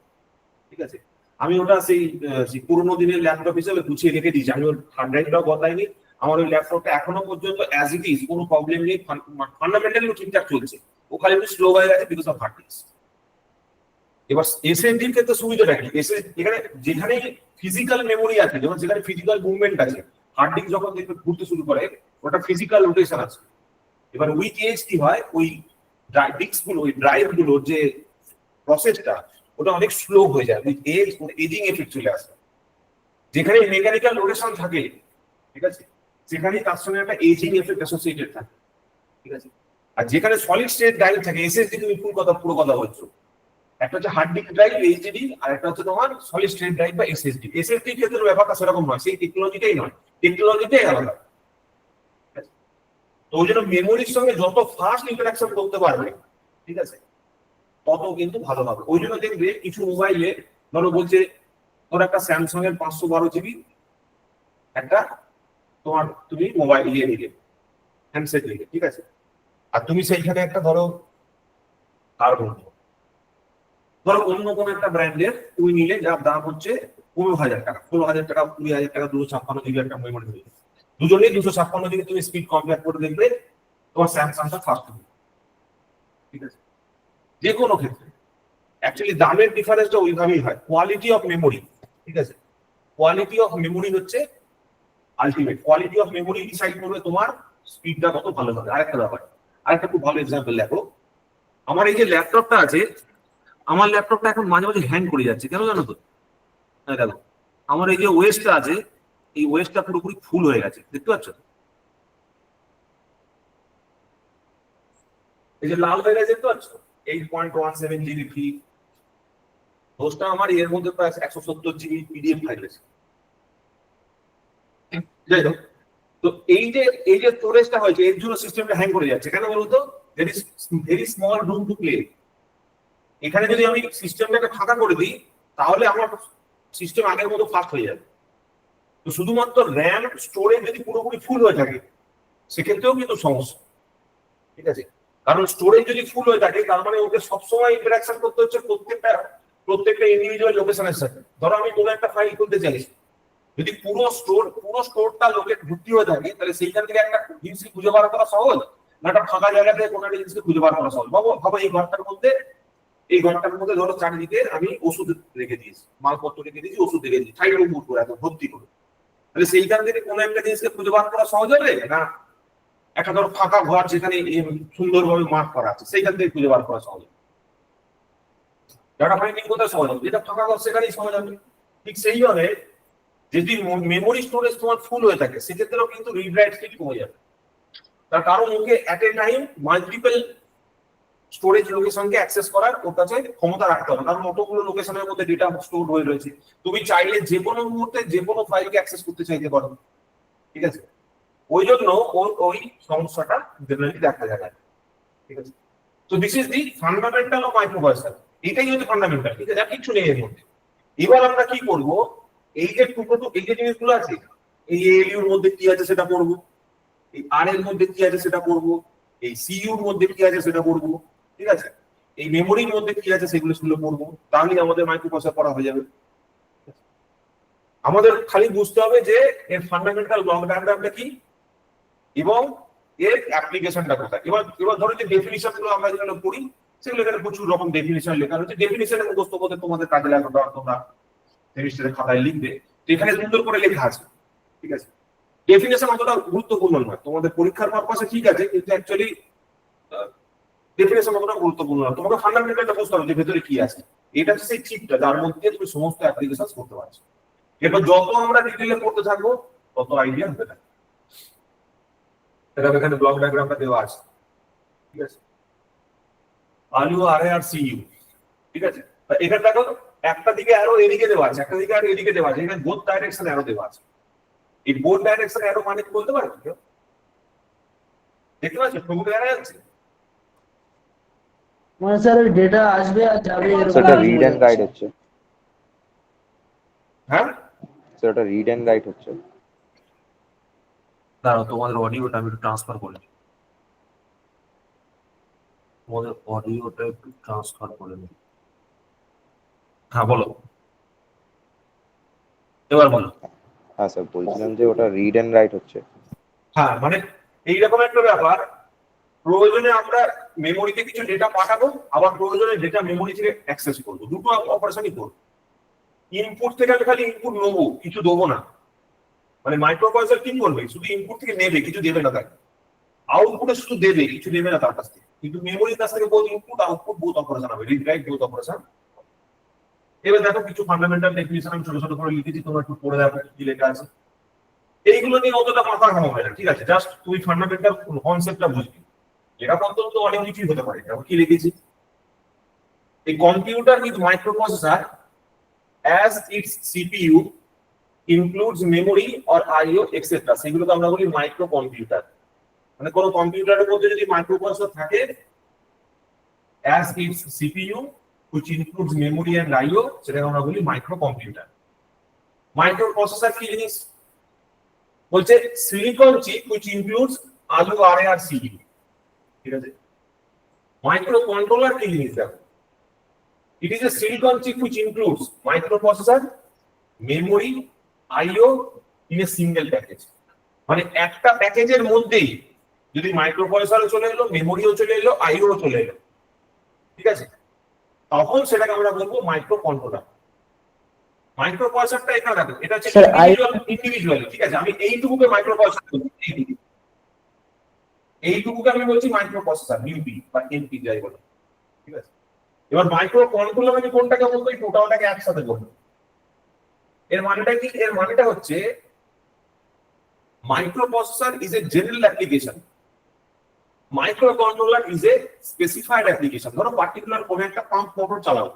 ঠিক আছে। আমি ওটা সেই পুরোনো দিনের ল্যাপটপ হিসেবে গুছিয়ে রেখে দিয়েছি, আমি ওর হার্ড ড্রাইভটাও বদলাইনি। আমার ওই ল্যাপটপটা এখনো পর্যন্ত অ্যাজ ইট ইজ, কোনো প্রবলেম নেই, ফান্ডামেন্টালি ঠিকঠাক চলছে। ওখানে একটু স্লো হয়ে গেছে বিকজ অফ হার্ড ডিস্ক। এবার এসএসডির ক্ষেত্রে সুবিধাটা কি? এখানে যেখানে ফিজিক্যাল মেমোরি আছে, যেমন যেখানে ফিজিক্যাল মুভমেন্ট আছে, হার্ড ডিস্ক যখন দেখবে ঘুরতে শুরু করে, ওটা ফিজিক্যাল রোটেশন আছে। এবার উইথ এজ কি হয়, ওই ডিস্ক গুলো, ওই ড্রাইভ গুলোর যে প্রসেসটা, ওটা অনেক স্লো হয়ে যায়। উইথ এজ এজিং এফেক্ট চলে আসে। যেখানে মেকানিক্যাল রোটেশন থাকে, ঠিক আছে, সেখানে তার সঙ্গে একটা এজিং এফেক্ট অ্যাসোসিয়েটেড থাকে, ঠিক আছে। আর যেখানে সলিড স্টেট ড্রাইভ থাকে, এসএসডি, তুমি পুরো কথা বলছো, একটা হচ্ছে হার্ড ডিস্ক ড্রাইভ এইচডিডি, আর একটা হচ্ছে তোমার সলিড স্টেট ড্রাইভ বা এসএসডি। এসএসডি ক্ষেত্রে ব্যাপারটা সেরকম নয়, সেই টেকনোলজিটাই নয়, টেকনোলজিটাই আলাদা। তো ওই জন্য মেমোরির সঙ্গে যত ফাস্ট ইন্টারাকশন করতে পারবে, ঠিক আছে, তত কিন্তু ভালো হবে। ওই জন্য দেখবে কিছু মোবাইলে ধরো বলছে, ধরো একটা স্যামসাং এর 512 জিবি একটা তোমার তুমি মোবাইল নিয়ে নিলে, হ্যান্ডসেট নিলে, ঠিক আছে, আর তুমি সেইখানে একটা ধরো কার বলবো, ধরো অন্য কোনো একটা ব্র্যান্ডের তুমি নিলে, যার দাম হচ্ছে 15,000 টাকা, 16,000 টাকা, 20,000 টাকা, 256 জিবি একটা মেমোরি হয়ে যাবে। দুজনেই 256 জিবি তুমি স্পিড কম্পেয়ার করে দেখবে তোমার স্যামসাংটা ফাস্ট হবে, ঠিক আছে। যে কোনো ক্ষেত্রে অ্যাকচুয়ালি দামের ডিফারেন্সটা ওইভাবেই হয়, কোয়ালিটি অফ মেমোরি, ঠিক আছে। কোয়ালিটি অফ মেমোরি হচ্ছে ultimate, quality of memory decide করবে তোমার স্পিডটা কত ভালো হবে। আরেকটা ব্যাপার, আরেকটা খুব ভালো এক্সাম্পল দেখো, আমার এই যে ল্যাপটপটা আছে, আমার ল্যাপটপটা এখন মাঝে মাঝে হ্যাং করে যাচ্ছে, কেন জানো তো? হ্যাঁ দেখো, আমার এই যে ওয়েস্টটা আছে, এই ওয়েস্টটা পুরোপুরি ফুল হয়ে গেছে, দেখতে পাচ্ছ? এই যে লাল হয়ে গেছে, দেখতে পাচ্ছ? 8.17 জিবি ফ্রি, দোষটা আমার এর মধ্যে প্রায় 170 জিবি পিডিএফ ফাইল আছে। যাই হোক, তো এই যে স্টোরেজটা হয়েছে, এর জন্য সিস্টেমটা হ্যাং করে যাচ্ছে, কেন বলতো? There is very small room to play. এখানে যদি আমি সিস্টেমটাকে ফাঁকা করে দিই, তাহলে আমার সিস্টেম আগের মতো ফাস্ট হয়ে যাবে। তো শুধুমাত্র র্যাম স্টোরেজ যদি পুরোপুরি ফুল হয়ে থাকে, সেক্ষেত্রেও কিন্তু সমস্যা, ঠিক আছে। কারণ স্টোরেজ যদি ফুল হয়ে থাকে, তার মানে ওকে সবসময় ইন্টারাকশন করতে হচ্ছে প্রত্যেকটা ইন্ডিভিজুয়াল লোকেশনের সাথে। ধরো আমি কোনো একটা ফাইল খুলতে চাইছি, যদি পুরো স্টোরটা লোকে ভর্তি হয়ে থাকে, তাহলে সেইখান থেকে একটা জিনিসকে খুঁজে বার করা সহজ, না একটা ফাঁকা জায়গা থেকে কোনো একটা জিনিসকে খুঁজে বার করা সহজ। ভাবো এই ঘরটার মধ্যে ধরো চারিদিকে আমি ওষুধ রেখে দিয়েছি, মালপত্র রেখে দিয়েছি, ওষুধ রেখে দিয়েছি, সাইড মুভ করে একদম ভর্তি করে, তাহলে সেইখান থেকে কোনো একটা জিনিসকে খুঁজে বার করা সহজ হবে না? একটা ধরো ফাঁকা ঘর যেখানে সুন্দরভাবে মার্ক করা আছে, সেইখান থেকে খুঁজে বার করা সহজ। ডাটা ফাইন্ডিং কোথায় সহজ হবে? যেটা ফাঁকা ঘর সেখানেই সহজ হবে। ঠিক সেইভাবে যদি মেমোরি স্টোরেজ তোমার ফুল হয়ে থাকে, সেক্ষেত্রেও কিন্তু রিড রাইট স্পিড কমে যাবে। তার কারণ okay at a time multiple storage লোকেশনকে অ্যাক্সেস করার ওর কাছে ক্ষমতা রাখতে হবে, কারণ অতগুলো লোকেশনের মধ্যে ডেটা স্টোর হয়ে রয়েছে। তুমি চাইলে যে কোনো মুহূর্তে যে কোনো ফাইলকে অ্যাক্সেস করতে চাইতে পারো, ঠিক আছে? ওই জন্য ওই সমস্যাটা জেনারেলি দেখা যায়, ঠিক আছে? তো this is the fundamental of microprocessor. এটাই হচ্ছে ফান্ডামেন্টাল, ঠিক আছে? আর কিছু নেই এর মধ্যে। এবার আমরা কি করব, এই যে এই যে জিনিসগুলো আছে, এই এএলইউর মধ্যে কি আছে সেটা পড়বো, এই আর এর মধ্যে কি আছে সেটা পড়বো, এই সিইউর মধ্যে কি আছে সেটা পড়বো, ঠিক আছে? এই মেমোরির মধ্যে কি আছে সেগুলো পড়বো, তাহলেই আমাদের মাইক্রোপ্রসেসর পড়া হয়ে যাবে। আমাদের খালি বুঝতে হবে যে এর ফান্ডামেন্টাল ব্লক ডায়াগ্রামটা কি এবং এর অ্যাপ্লিকেশনটা কোথায়। এবার ধরো যে ডেফিনিশন গুলো আমরা যেগুলো পড়ি, সেগুলো এখানে প্রচুর রকম ডেফিনিশন লেখা রয়েছে। ডেফিনিশনের মুখস্থ করতে তোমাদের কাজে লাগবে, তোমরা সেমিস্টারের খাতায় লিখবে, এখানে সুন্দর করে লেখা আছে, ঠিক আছে? ডেফিনিশন অতটা গুরুত্বপূর্ণ নয়, তোমাদের পরীক্ষার পারপাসে ঠিক আছে, কিন্তু অ্যাকচুয়ালি ডেফিনিশন অতটা গুরুত্বপূর্ণ নয়। তোমাকে ফান্ডামেন্টালটা বুঝতে হবে যে ভেতরে কি আছে। এটা হচ্ছে সেই চিপটা যার মধ্যে তুমি সমস্ত অ্যাপ্লিকেশন করতে পারছো। এরপর যত আমরা ডিটেইলে পড়তে থাকবো তত আইডিয়া হতে থাকবে। এটা এখানে ব্লক ডায়াগ্রামটা দেওয়া আছে, ঠিক আছে? আলু আর আর সিইউ, ঠিক আছে? এখানে দেখো একটা দিকে অ্যারো এদিকে দেওয়া আছে, একটা দিকে অ্যারো এদিকে দেওয়া আছে, এখানে বোথ ডাইরেকশন অ্যারো দেওয়া আছে। এই বোথ ডাইরেকশন অ্যারো মানে কি বলতে পারবে কেউ? দেখতে পাচ্ছ ছবিতে দেখা যাচ্ছে? মানে স্যার ওই ডেটা আসবে আর যাবে সেটা রিড এন্ড রাইট হচ্ছে। হ্যাঁ, সেটা রিড এন্ড রাইট হচ্ছে। দাঁড়াও, তোমাদের অডিওটা আমি একটু ট্রান্সফার করে নিই। তোমাদের অডিওটা একটু ট্রান্সফার করে নিই। হ্যাঁ বলো, এবার বলো। হ্যাঁ স্যার, বলছিলাম যে ওটা রিড এন্ড রাইট হচ্ছে। হ্যাঁ, মানে এইরকম একটা ব্যাপার, প্রয়োজনে আমরা মেমোরিতে কিছু ডেটা পাঠাবো, আবার প্রয়োজনে ডেটা মেমোরি থেকে অ্যাক্সেস করবো, দুটো অপারেশনই করবো। ইনপুট থেকে আমি খালি ইনপুট নেবো, কিছু দেবো না। মানে মাইক্রোপ্রসেসর কি করবে, শুধু ইনপুট থেকে নেবে, কিছু দেবে না তাকে। আউটপুটে শুধু দেবে, কিছু দেবে না তার কাছ থেকে। কিন্তু মেমোরির কাছ থেকে বোধ ইনপুট আউটপুট বোধ অপারেশন হবে, রিড রাইট বোধ অপারেশন। এবার দেখো কিছু ফান্ডামেন্টাল ডেফিনিশন আমি ছোট ছোট করে লিখেছি, তোমরা একটু পড়ে দেখো কি লেখা আছে। এইগুলো নিয়ে অতটা মাথা ঘামাবে না, ঠিক আছে? জাস্ট তুই ফান্ডামেন্টাল কনসেপ্টটা বুঝবি। এটা পর্যন্ত অনেক কিছুই হতে পারে। আমি কি লিখেছি, a computer with microprocessor as its CPU includes memory or IO etc. সেগুলোকে আমরা বলি মাইক্রো কম্পিউটার। মানে কোন কম্পিউটারের মধ্যে যদি মাইক্রোপ্রসেসর থাকে as its CPU which includes memory and IO, সেটাকে আমরা বলি মাইক্রো কম্পিউটার। মাইক্রোপ্রসেসর কি জিনিস বলছে, সিলিকন চিপ which includes আলু আর CPU, ঠিক আছে? মাইক্রো কন্ট্রোলার কি জিনিস দেখো, it is a silicon chip which includes microprocessor, memory, IO in a single package. মানে একটা প্যাকেজের মধ্যেই যদি মাইক্রোপ্রসেসরও চলে এলো, মেমোরিও চলে এলো, আইও চলে এলো, ঠিক আছে? তখন সেটাকে আমরা বলবো মাইক্রো কন্ট্রোলার। মাইক্রোপ্রসেসরটা এখানে দেখো, এটা হচ্ছে ইন্ডিভিজুয়াল, ঠিক আছে? আমি এইটুকুকে মাইক্রোপ্রসেসর বলছি, এইটুকুকে আমি বলছি মাইক্রোপ্রসেসর, ইউপি বা এমপি যাই বলো, ঠিক আছে? এবার মাইক্রো কন্ট্রোলার আমি কোনটাকে বলবো, এই টোটালটাকে একসাথে বলবো। এর মানেটা কি? এর মানেটা হচ্ছে microprocessor is a general application, micro controller is a specified application. ধরো পার্টিকুলার কোন একটা পাম্প মোটর চালাও,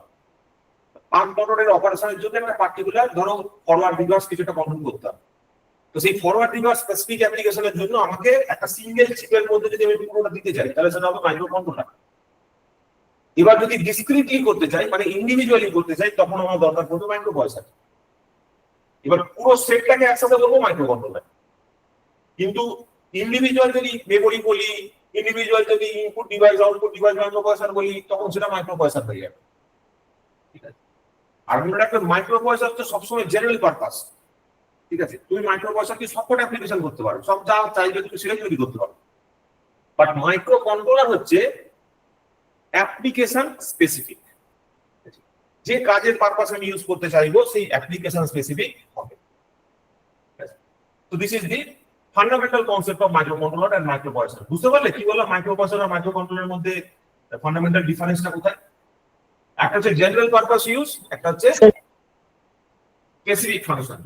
পাম্প মোটরের অপারেশনের জন্য একটা পার্টিকুলার ধরো ফরওয়ার্ড রিভার্স কিছুটা কন্ট্রোল করতে হবে। তো সেই ফরওয়ার্ড রিভার্স স্পেসিফিক অ্যাপ্লিকেশনের জন্য আমাকে একটা সিঙ্গেল চিপের মধ্যে যদি আমি পুরোটা দিতে চাই, তাহলে সেটা হবে মাইক্রো কন্ট্রোলার। এবার যদি ডিসক্রিটলি করতে চাই, মানে ইন্ডিভিজুয়ালি করতে চাই, তখন আমার দরকার পড়বে মাইক্রোপ্রসেসর। এবার পুরো সেটটাকে একসাথে বলবো মাইক্রো কন্ট্রোলার। কিন্তু ইন্ডিভিজুয়াল যদি মেমোরি বলি, ইন্ডিভিজুয়াল যদি input device output device microprocessor বলি, তখন সেটা মাইক্রোপ্রসেসর হয়ে যাবে, ঠিক আছে? আর মনে রাখবে মাইক্রোপ্রসেসর তো সবসময় জেনারেল পারপাস, ঠিক আছে? তুমি মাইক্রোপ্রসেসর কি সবকটা অ্যাপ্লিকেশন করতে পারো, সব যা চাইলে তুমি সেটাই তৈরি করতে পারো। বাট মাইক্রো কন্ট্রোলার হচ্ছে অ্যাপ্লিকেশন স্পেসিফিক, যে কাজের পারপাস আমি ইউজ করতে চাইবো সেই অ্যাপ্লিকেশন স্পেসিফিক হবে। তো this is the fundamental concept of microcontroller and microprocessor. বুঝতে পারলে কি বললাম মাইক্রো প্রসেসর আর মাইক্রো কন্ট্রোলারের মধ্যে ফান্ডামেন্টাল ডিফারেন্সটা কোথায়? একটা হচ্ছে জেনারেল পারপাস ইউজ, একটা হচ্ছে স্পেসিফিক ফাংশন।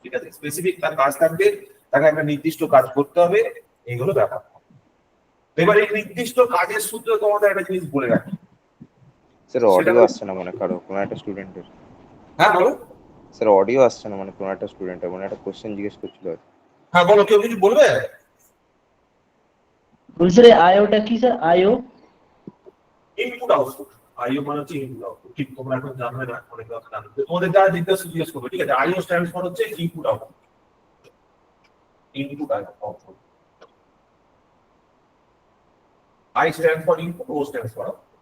ঠিক আছে, স্পেসিফিক তার কাজ থাকবে, তাকে একটা নির্দিষ্ট কাজ করতে হবে, এইগুলো ব্যাপার। এবার এই নির্দিষ্ট কাজের সূত্রে তোমাদের একটা জিনিস বলে রাখি। স্যার অডিও আসছে না মানে কারো কোনো একটা স্টুডেন্টের। হ্যাঁ বলো। স্যার অডিও আসছে না মানে কোনো একটা স্টুডেন্টের মানে একটা কোশ্চেন জিজ্ঞেস করছিল। হ্যাঁ বলো, কেউ কিছু বলবে? বলছি আইওটা কি স্যার? আইও ইনপুট আউটপুট। আইও মানে হচ্ছে ইনপুট আউটপুট। ঠিক তোমরা এখন জানবে না, অনেক কথা জানবে। তোমাদের যা জিজ্ঞাসা জিজ্ঞেস করবে, ঠিক আছে? আইও স্ট্যান্ডস ফর হচ্ছে input output. Input output. I stands for input, O stands for output.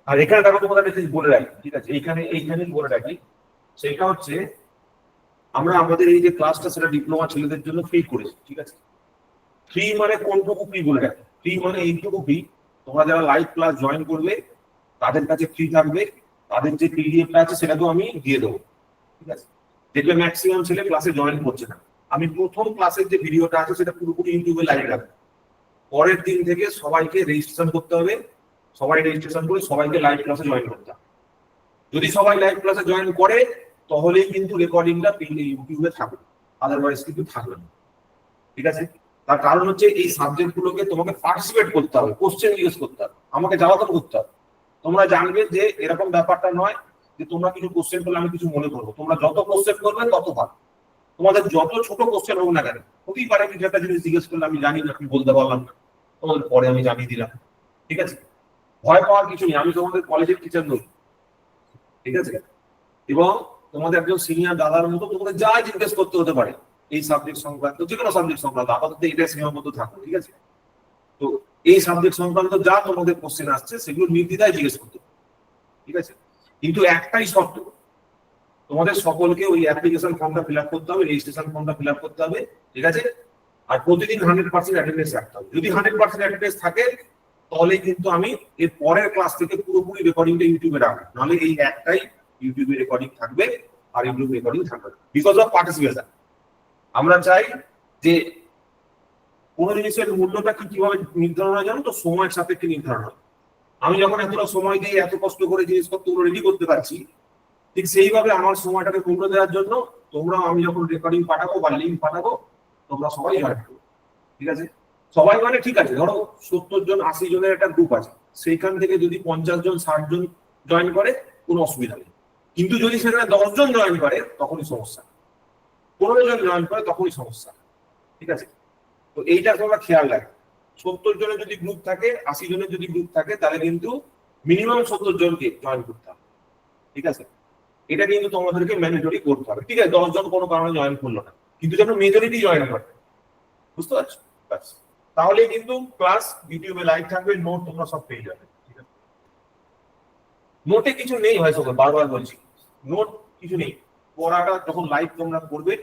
আর এখানে দেখো তোমাদের একটা জিনিস বলে রাখি, ঠিক আছে? এইখানে বলে রাখি, সেটা হচ্ছে আমরা আমাদের এই যে ক্লাসটা সেটা ডিপ্লোমা ছেলেদের জন্য ফ্রি করেছি, ঠিক আছে? ফ্রি মানে কোনটুকু ফ্রি বলে রাখি? ফ্রি মানে এইটুকু ফ্রি, তোমরা যারা লাইভ ক্লাস জয়েন করবে তাদের কাছে ফ্রি থাকবে, তাদের যে পিডিএফটা আছে সেটাকেও আমি দিয়ে দেবো, ঠিক আছে? দেখবে ম্যাক্সিমাম ছেলে ক্লাসে জয়েন করছে না। আমি প্রথম ক্লাসের যে ভিডিওটা আছে সেটা পুরোপুরি ইউটিউবে লাইভ রাখবো। পরের দিন থেকে সবাইকে রেজিস্ট্রেশন করতে হবে, সবাই রেজিস্ট্রেশন করে সবাইকে লাইভ ক্লাসে জয়েন করতে হবে। যদি সবাই লাইভ ক্লাসে জয়েন করে তাহলেই কিন্তু রেকর্ডিংটা ইউটিউবে থাকবে, আদারওয়াইজ কিন্তু থাকবে না, ঠিক আছে? তার কারণ হচ্ছে এই সাবজেক্ট গুলোকে তোমাকে পার্টিসিপেট করতে হবে, কোশ্চেন জিজ্ঞেস করতে হবে, আমাকে জ্বালাতন করতে হবে। তোমরা জানবে যে এরকম ব্যাপারটা নয় যে তোমরা কিছু কোশ্চেন করলে আমি কিছু মনে করবো। তোমরা যত কোশ্চেন করবে তত ভালো, তোমাদের যত ছোট কোশ্চেন হোক না কেন। হতেই পারে কিছু একটা জিনিস জিজ্ঞেস করলে আমি জানি না, আমি বলতে পারলাম না, তোমাদের পরে আমি জানিয়ে দিলাম, ঠিক আছে? ভয় পাওয়ার কিছু নেই, আমি তোমাদের কলেজের টিচার নই, ঠিক আছে? এবং তোমাদের একজন সিনিয়র দাদার মতো তোমাদের যা জিজ্ঞেস করতে হতে পারে এই সাবজেক্ট সংক্রান্ত, যে কোনো সাবজেক্ট সংক্রান্ত, আপাতত এটা সীমাবদ্ধ থাকো, ঠিক আছে? তো এই সাবজেক্ট সংক্রান্ত যা তোমাদের কোশ্চেন আসছে সেগুলো নির্দ্বিধায় জিজ্ঞেস করতে হবে, ঠিক আছে? কিন্তু একটাই শর্ত, তোমাদের সকলকে ওই অ্যাপ্লিকেশন ফর্মটা ফিল আপ করতে হবে, রেজিস্ট্রেশন ফর্মটা ফিল আপ করতে হবে, ঠিক আছে? আর প্রতিদিন 100% অ্যাটেন্ডেন্স রাখতে হবে। যদি 100% অ্যাটেন্ডেন্স থাকে তাহলে কিন্তু আমি এর পরের ক্লাস থেকে পুরোপুরি রেকর্ডিংটা ইউটিউবে রাখবো, নাহলে এই একটাই ইউটিউবে রেকর্ডিং থাকবে আর ইউটিউব রেকর্ডিং থাকবে না, বিকজ অফ পার্টিসিপেশন। আমরা চাই যে কোনো জিনিসের মূল্যটা কিভাবে নির্ধারণ হয় জানো তো? সময়ের সাপেক্ষে নির্ধারণ হয়। আমি যখন এতটা সময় দিয়ে এত কষ্ট করে জিনিসপত্রগুলো রেডি করতে পারছি, ঠিক সেইভাবে আমার সময়টাকে মূল্য দেওয়ার জন্য তোমরা, আমি যখন রেকর্ডিং পাঠাবো বা লিঙ্ক পাঠাবো, তোমরা সবাই জয়েন করো, ঠিক আছে? সবাই মানে ঠিক আছে, ধরো 70 জন 80 জনের একটা গ্রুপ আছে, সেইখান থেকে যদি 50 জন 60 জন জয়েন করে কোনো অসুবিধা নেই। কিন্তু যদি সেখানে 10 জন জয়েন করে তখনই সমস্যা, 15 জন জয়েন করে তখনই সমস্যা, ঠিক আছে? তো এইটা তোমরা খেয়াল রাখো। 70 জনের যদি গ্রুপ থাকে, 80 জনের যদি গ্রুপ থাকে, তাহলে কিন্তু মিনিমাম 70 জনকে জয়েন করতে হবে, ঠিক আছে? এটা কিন্তু তোমাদেরকে ম্যান্ডেটরি করতে হবে, ঠিক আছে? 10 জন কোনো কারণে জয়েন করলো না, কিন্তু যেন মেজরিটি জয়েন করে, বুঝতে পারছো? ব্যাস, তাহলে কিন্তু ক্লাস ইউটিউবে লাইভ থাকবে, নোট তোমরা সব পেয়ে যাবে, ঠিক আছে? নোটে কিছু নেই ভাই, সকল বারবার বলছি, নোট কিছু নেই। পড়াটা যখন লাইভ তোমরা করবে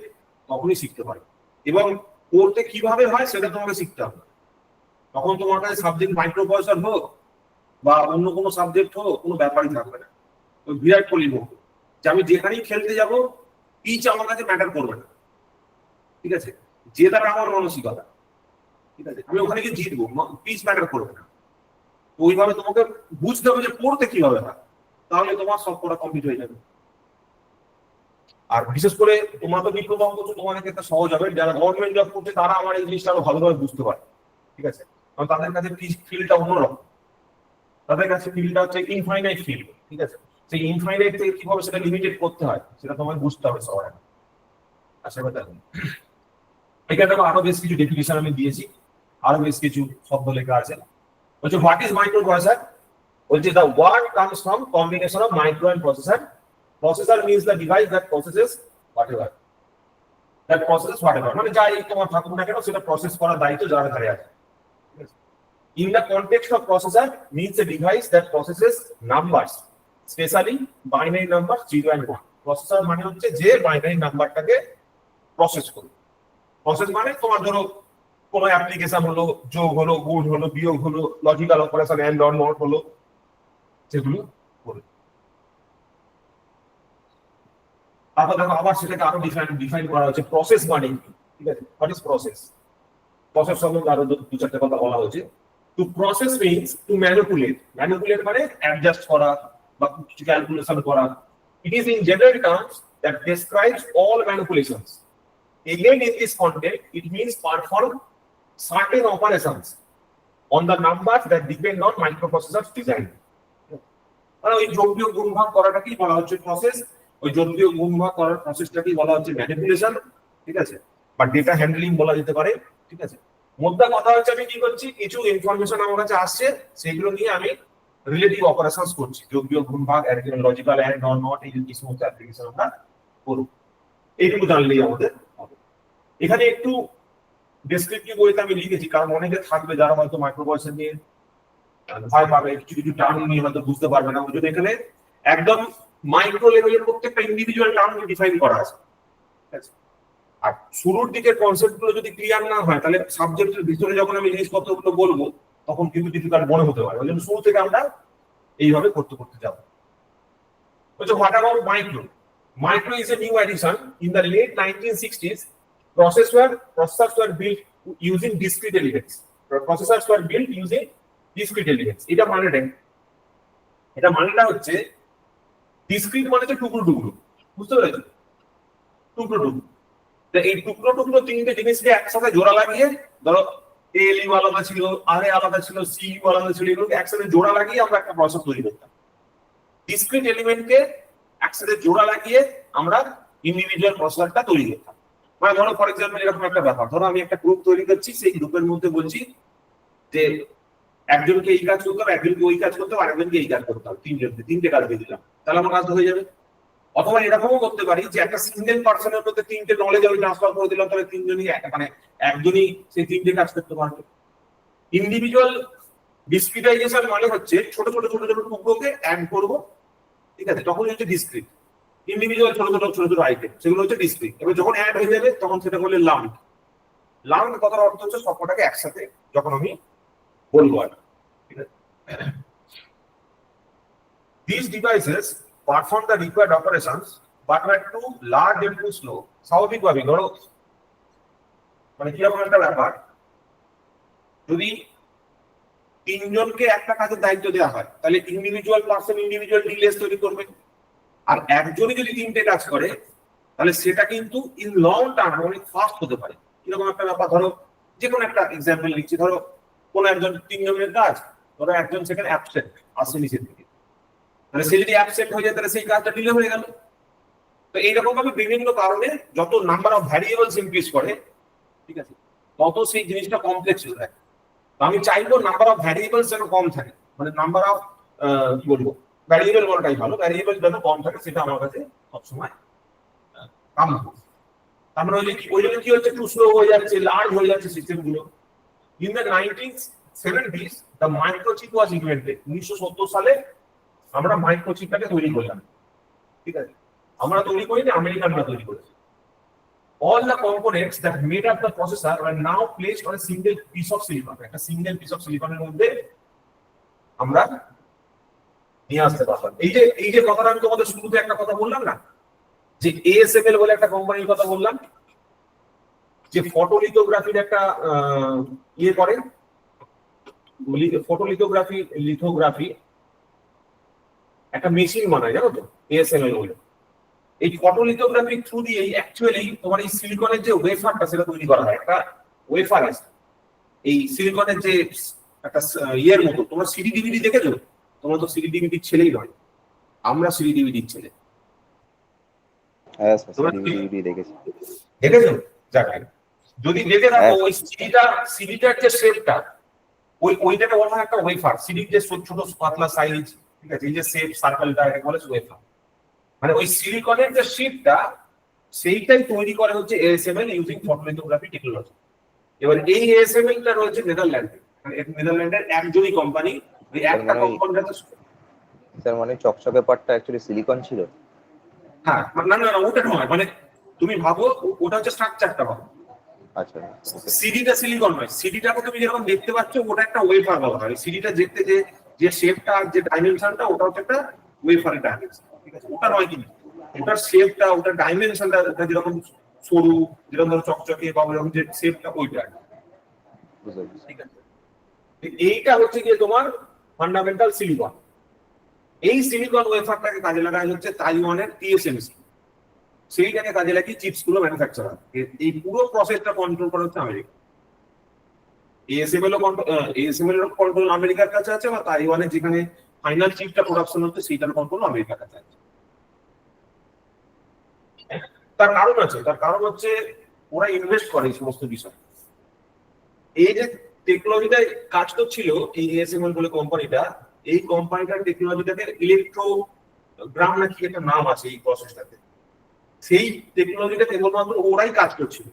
তখনই শিখতে পারবে, এবং পড়তে কিভাবে হয় সেটা তোমাকে শিখতে হবে। তখন তোমার কাছে সাবজেক্ট মাইক্রো প্রসেসর হোক বা অন্য কোনো সাবজেক্ট হোক, কোনো ব্যাপারই থাকবে না। ওই বিরাট কোহলি হোক, যে আমি যেখানেই খেলতে যাব পিচ আমার কাছে ম্যাটার করবে না, ঠিক আছে? জেতাটা আমার মানসিকতা, ঠিক আছে? আমি ওখানে গিয়ে জিতবো, পিচ ম্যাটার করবে না। তো ওইভাবে তোমাকে বুঝতে হবে যে পড়তে কিভাবে হয়, তাহলে তোমার সব পড়া কমপ্লিট হয়ে যাবে। আর বিশেষ করে তোমরা তো ডিপ্লোমা করছো, তোমাদের ক্ষেত্রে সহজ হবে। যারা গভর্নমেন্ট জব করছে তারা আমার এই জিনিসটা আরো ভালোভাবে বুঝতে পারে, ঠিক আছে? কারণ তাদের কাছে ফিল্ডটা অন্যরকম, তাদের কাছে ফিল্ডটা হচ্ছে ইনফাইনাইট ফিল্ড, ঠিক আছে? সেই ইনফাইনাইট থেকে কিভাবে সেটা লিমিটেড করতে হয় সেটা তোমায় বুঝতে হবে সবাই। আশা করি এখানে দেখো আরো বেশ কিছু ডেফিনিশন আমি দিয়েছি, আরো বেশ কিছু শব্দ লেখা আছে। বলছে হোয়াট ইজ মাইক্রো প্রসেসর? বলছে the word comes from combination of micro and processor. Processor means the device that processes whatever. মানে যাই তোমার থাকুক না কেন সেটা প্রসেস করার দায়িত্ব যার ধারে আছে। In the context of processor means a device that processes numbers, especially binary numbers 0 and 1. Processor মানে হচ্ছে যে বাইনারি নাম্বারটাকে প্রসেস করে। প্রসেস মানে তোমার ধরো কোনো অ্যাপ্লিকেশন হলো, যোগ হলো, গুণ হলো, বিয়োগ হলো, logical operation and or not হলো, সেগুলো করে। তারপর দেখো আবার সেটাকে আরো ডিফাইন করা হচ্ছে প্রসেস মানে কি, ঠিক আছে, হোয়াট ইজ প্রসেস, প্রসেস সম্বন্ধে আরো দু চারটে কথা বলা হয়েছে। To process means to manipulate মানে অ্যাডজাস্ট করা বা কিছু ক্যালকুলেশন করা। It is in general terms that describes all manipulations. Again, in this context, it means perform certain operations on the numbers that depend on microprocessors design. মানে ওই যোগ বিয়োগ গুণ ভাগ করাটাকেই বলা হচ্ছে প্রসেস, ওই যোগ বিয়োগ গুণ ভাগ করার প্রসেসটাকেই বলা হচ্ছে ম্যানিপুলেশন, ঠিক আছে, বা ডেটা হ্যান্ডলিং বলা যেতে পারে, ঠিক আছে। মোদ্দা কথা হচ্ছে আমি কি করছি, কিছু ইনফরমেশন আমার কাছে আসছে, সেগুলো নিয়ে আমি রিলেটিভ অপারেশনস করছি, যোগ বিয়োগ গুণ ভাগ, লজিক্যাল অ্যান্ড অর নট, এই সমস্ত অ্যাপ্লিকেশন আমরা করব। এইটুকু জানলেই আমাদের হবে। এখানে একটু ডেসক্রিপটিভ ওয়েতে আমি লিখেছি, কারণ অনেকে থাকবে যারা হয়তো মাইক্রোপ্রসেসর নিয়ে ভয় পাবে, কিছু টার্ম নিয়ে হয়তো বুঝতে পারবে না। ওই জন্য এখানে একদম মাইক্রো লেভেলের প্রত্যেকটা ইন্ডিভিজুয়াল টার্ম ডিফাইন করা আছে, ঠিক আছে। আর শুরুর দিকের কনসেপ্ট গুলো যদি ক্লিয়ার না হয়, তাহলে সাবজেক্টের ভিতরে যখন আমি জিনিসপত্রগুলো বলবো তখন কিন্তু ডিফিকাল্ট মনে হতে পারে। ওই জন্য শুরু থেকে আমরা এইভাবে করতে যাবো। বলছে what about micro? Micro is a new addition. In the late 1960s, processors were built using discrete elements. Processors were built using discrete elements. এটা মানেটা হচ্ছে discrete মানে হচ্ছে টুকরো টুকরো, বুঝতে পেরেছো? টুকরো টুকরো। তো এই টুকরো টুকরো তিনটে জিনিসকে একসাথে জোড়া লাগিয়ে, ধরো ALU আলাদা ছিল, RA আলাদা ছিল, CU আলাদা ছিল, এগুলোকে একসাথে জোড়া লাগিয়ে আমরা একটা প্রসেস তৈরি করতাম। ডিসক্রিট এলিমেন্টকে একসাথে জোড়া লাগিয়ে আমরা ইন্ডিভিজুয়াল প্রসেসরটা তৈরি করতাম। মানে ধরো ফর এক্সাম্পল এরকম একটা ব্যাপার, ধরো আমি একটা গ্রুপ তৈরি করছি, সেই গ্রুপের মধ্যে বলছি যে একজনকে এই কাজ করতে হবে, একজনকে ওই কাজ করতে হবে, আরেকজনকে এই কাজ করতে হবে, তিনটে কাজ দিয়ে দিলাম, তাহলে আমার কাজটা হয়ে যাবে। অথবা এরকমও করতে পারি যে একটা সিঙ্গেল পার্সনের মধ্যে তিনটে নলেজ আমি ট্রান্সফার করে দিলাম, তাহলে তিনজনই মানে একজনই সেই তিনটে কাজ করতে পারবে। ইন্ডিভিজুয়াল ডিসক্রিটাইজেশন মানে হচ্ছে ছোট ছোট টুকরোকে অ্যাড করবো, ঠিক আছে, তখন হচ্ছে ডিসক্রিট। ইন্ডিভিজুয়াল ছোট ছোট আইটেম, সেগুলো হচ্ছে ডিসক্রিট। এবার যখন অ্যাড হয়ে যাবে তখন সেটা বলে লাম্পড কথার অর্থ হচ্ছে সবকটাকে একসাথে যখন আমি বলবো আর, ঠিক আছে। These devices perform the required operations but were too large and too slow. স্বাভাবিকভাবে ধরো মানে কিরকম একটা ব্যাপার, যদি তিনজনকে একটা কাজের দায়িত্ব দেওয়া হয়, তাহলে ইন্ডিভিজুয়াল পার্সন ইন্ডিভিজুয়াল ডিটেইলস তৈরি করবে। আর একজনই যদি তিনটে কাজ করে, তাহলে সেটা কিন্তু ইন লং টার্ম অনেক ফাস্ট হতে পারে। কিরকম একটা ব্যাপার, ধরো যে কোনো একটা এক্সাম্পল লিখছি, ধরো কোনো একজন তিনজনের কাজ, ধরো একজন সেখানে অ্যাবসেন্ট আসে নিচের দিকে, তাহলে সে যদি অ্যাবসেন্ট হয়ে যায় তাহলে সেই কাজটা ডিলে হয়ে গেল। তো এইরকম ভাবে বিভিন্ন কারণে যত নাম্বার অফ ভ্যারিয়েবলস ইনক্রিজ করে, ঠিক আছে, তত সেই জিনিসটা কমপ্লেক্স হয়ে যায়। আমি চাইবো নাম্বার অফ ভ্যারিয়েবলস যেন কম থাকে, মানে নাম্বার অফ কি বলবো ভ্যারিয়েবল বলাটাই ভালো, ভ্যারিয়েবল যেন কম থাকে, সেটা আমার কাছে সবসময় কাম্য। তারপরে ওই জন্য কি হচ্ছে, টু স্লো হয়ে যাচ্ছে, লার্জ হয়ে যাচ্ছে সিস্টেম গুলো। In the 1970s the microchip was invented. 1970 সালে আমরা মাইক্রোচিপটাকে তৈরি করলাম, ঠিক আছে। আমরা তৈরি করিনি, আমেরিকানরা তৈরি করেছে। All the components that made up the processor were now placed on a single piece of silicon. একটা সিঙ্গেল পিস অফ সিলিকনের মধ্যে আমরা নিয়ে আসতে পারলাম। এই যে কথাটা আমি তোমাদের শুরুতে একটা কথা বললাম না, যে ASML বলে একটা কোম্পানির কথা বললাম, যে ফটোলিথোগ্রাফির একটা ইয়ে করে, লিথোগ্রাফি একটা মেশিন বানায়, জানো তো, ASML বলে। এই ফটোলিথোগ্রাফির থ্রু দিয়ে অ্যাকচুয়ালি তোমার এই সিলিকনের যে ওয়েফারটা সেটা তৈরি করা হয়। একটা ওয়েফার আছে এই সিলিকনের যে একটা ইয়ের মতো, তোমরা সিডি ডিভিডি দেখেছো? তোমরা তো সিডি ডিভিডির ছেলেই নয়, আমরা সিডি ডিভিডির ছেলে। দেখেছো? যাক, যদি দেখে থাকো ওই সিডিটার যে শেপটা, ওইটাকে বলা হয় একটা ওয়েফার। সিডির যে ছোট পাতলা সাইজ, ঠিক আছে, এই যে শেপ সার্কেলটা, এটা বলে ওয়েফার। মানে ওই সিলিকনের যে শীটটা, সেইটাই তৈরি করা হচ্ছে ASML ইউজিং ফটোলিথোগ্রাফি টেকনোলজি। এবার এই ASML টা রয়েছে নেদারল্যান্ডে, মানে নেদারল্যান্ডের একজনই কোম্পানি, ওই একটা কোম্পানিটাতে। স্যার মানে চকচকে পার্টটা অ্যাকচুয়ালি সিলিকন ছিল? হ্যাঁ, না ওটা নয়, মানে তুমি ভাবো ওটা হচ্ছে স্ট্রাকচারটা ভাবো। আচ্ছা, সিডিটা সিলিকন নয়, সিডিটাকে তুমি যেরকম দেখতে পাচ্ছ ওটা একটা ওয়েফার বলা হয়। সিডিটা দেখতে যে শেপটা, যে ডাইমেনশনটা, ওটা হচ্ছে একটা ওয়েফারের ডাইমেনশন, ঠিক আছে, ওটা নয় কিন্তু। ওটার শেপটা, ওটার ডাইমেনশনটা, ওটা যেরকম সরু, যেরকম ধরো চকচকে বা ওরকম যে শেপটা, ওইটা। বুঝতে পেরেছি। ঠিক আছে, এইটা হচ্ছে গিয়ে তোমার ফান্ডামেন্টাল সিলিকন। এই সিলিকন ওয়েফারটাকে কাজে লাগায় হচ্ছে তাইওয়ানের টিএসএমসি, সেইটাকে কাজে লাগিয়ে চিপস গুলো ম্যানুফ্যাকচার হয়। এই পুরো প্রসেসটা কন্ট্রোল করা হচ্ছে আমেরিকা। এএসএমএল এর কন্ট্রোল আমেরিকার কাছে আছে, বা তাইওয়ানে যেখানে ফাইনাল চিপটা প্রোডাকশন হচ্ছে সেইটার কন্ট্রোল আমেরিকার কাছে আছে। তার কারণ আছে, তার কারণ হচ্ছে ওরা ইনভেস্ট করে এই সমস্ত বিষয়। এই যে টেকনোলজিটাই কাজ করছিল এই এএসএমএল বলে কোম্পানিটা, এই কোম্পানিটার টেকনোলজিটাকে ইলেকট্রোগ্রাম নাকি একটা নাম আছে এই প্রসেসটাতে, সেই টেকনোলজিটা কেবলমাত্র ওরাই কাজ করছিল।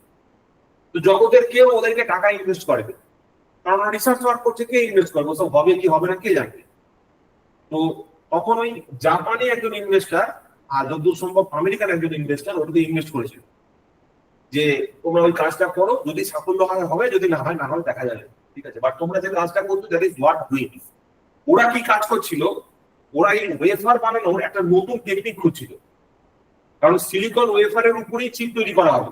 তো জগতের কেউ ওদেরকে টাকা ইনভেস্ট করে, কারণ রিসার্চ ওয়ার্ক করছে, কে ইনভেস্ট করবে, সব হবে কি হবে না কে জানবে। তো তখন ওই জাপানি একজন ইনভেস্টার আর যতদূর সম্ভব আমেরিকার একজন ইনভেস্টার ওটাতে ইনভেস্ট করেছিল, যে তোমরা ওই কাজটা করো, যদি সাফল্য হয় হবে, যদি না হয় না হয় দেখা যাবে, ঠিক আছে, বাট তোমরা যে কাজটা করছো দ্যাট ইজ হোয়াট ডুইং। ওরা কি কাজ করছিল, ওরা এই ওয়েফার বানানোর একটা নতুন টেকনিক খুঁজছিল, কারণ সিলিকন ওয়েফারের উপরেই চিপ তৈরি করা হবে।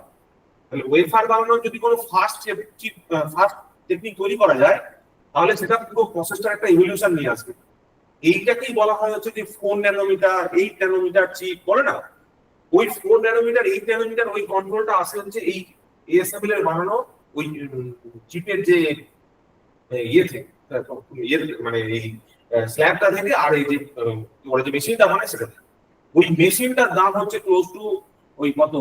তাহলে ওয়েফার বানানোর যদি কোনো ফাস্ট টেকনিক তৈরি করা যায়, তাহলে সেটা পুরো প্রসেসটার একটা ইভলিউশন নিয়ে আসবে। এইটাকেই বলা হয় হচ্ছে যে 4 ন্যানোমিটার 8 ন্যানোমিটার চিপ বলে না, ওই 4 ন্যানোমিটার 8 ন্যানোমিটার ওই কন্ট্রোলটা আসে হচ্ছে এই এএসএমএল এর বানানো ওই চিপের যে ইয়ে মানে এই স্ল্যাবটা থেকে, আর এই যে ওরা যে মেশিনটা বানায় সেটা, ওই মেশিনটার দাম হচ্ছে ক্লোজ টু ওই কত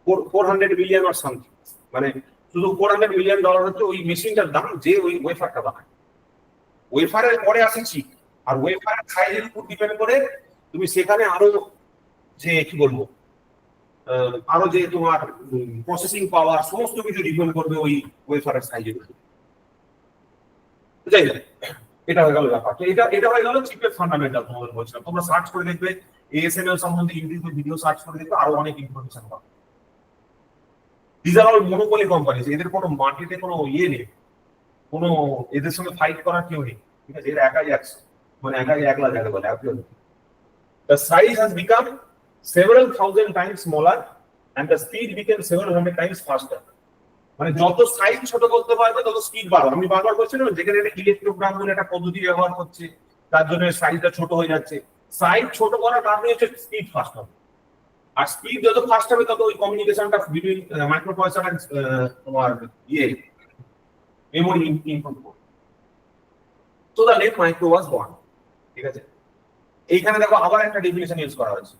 400 বিলিয়ন আর সামথিং, মানে শুধু $400 মিলিয়ন হচ্ছে ওই মেশিনটার দাম, যে ওই ওয়েফারটা বানায়। ওয়েফারের পরে আসে চিপ, আর ওয়েফারের সাইজের উপর ডিপেন্ড করে তুমি সেখানে আরো যে কি বলবো আরো যে তোমার প্রসেসিং পাওয়ার সমস্ত কিছু ডিপেন্ড করবে ওই ওয়েফারের সাইজের উপর। যাই হোক, এটা হয়ে গেল ব্যাপার। তো এটা হয়ে গেল চিপের ফান্ডামেন্টাল। তোমাদের বলছিলাম, তোমরা সার্চ করে দেখবে এএসএমএল সম্বন্ধে, ইউটিউবে ভিডিও সার্চ করে দেখবে, আরো অনেক ইনফরমেশন পাবে। This are all monopoly companies, এদের কোনো মার্কেটে কোনো ইয়ে নেই, কোনো এদের সঙ্গে ফাইট করার কেউ নেই, ঠিক আছে, এরা একাই একশো, মানে একাই একলা জায়গা বলে। The size has become several thousand times smaller and the speed became several hundred times faster. মানে যত সাইজ ছোট করতে পারবে তত স্পিড বাড়বে। আমি বারবার বলছিলাম, যেখানে এটা ইলেকট্রোগ্রাম বলে একটা পদ্ধতি ব্যবহার করছে, তার জন্য সাইজটা ছোট হয়ে যাচ্ছে। সাইজ ছোট করার কারণে হচ্ছে স্পিড ফাস্ট হবে, আর স্পিড যত ফাস্ট হবে তত ওই কমিউনিকেশনটা বিটুইন মাইক্রোপ্রসেসর এন্ড তোমার মেমোরি ইনপুট করবে। So the name micro was born, ঠিক আছে। এইখানে দেখো আবার একটা ডেফিনিশন ইউজ করা হয়েছে।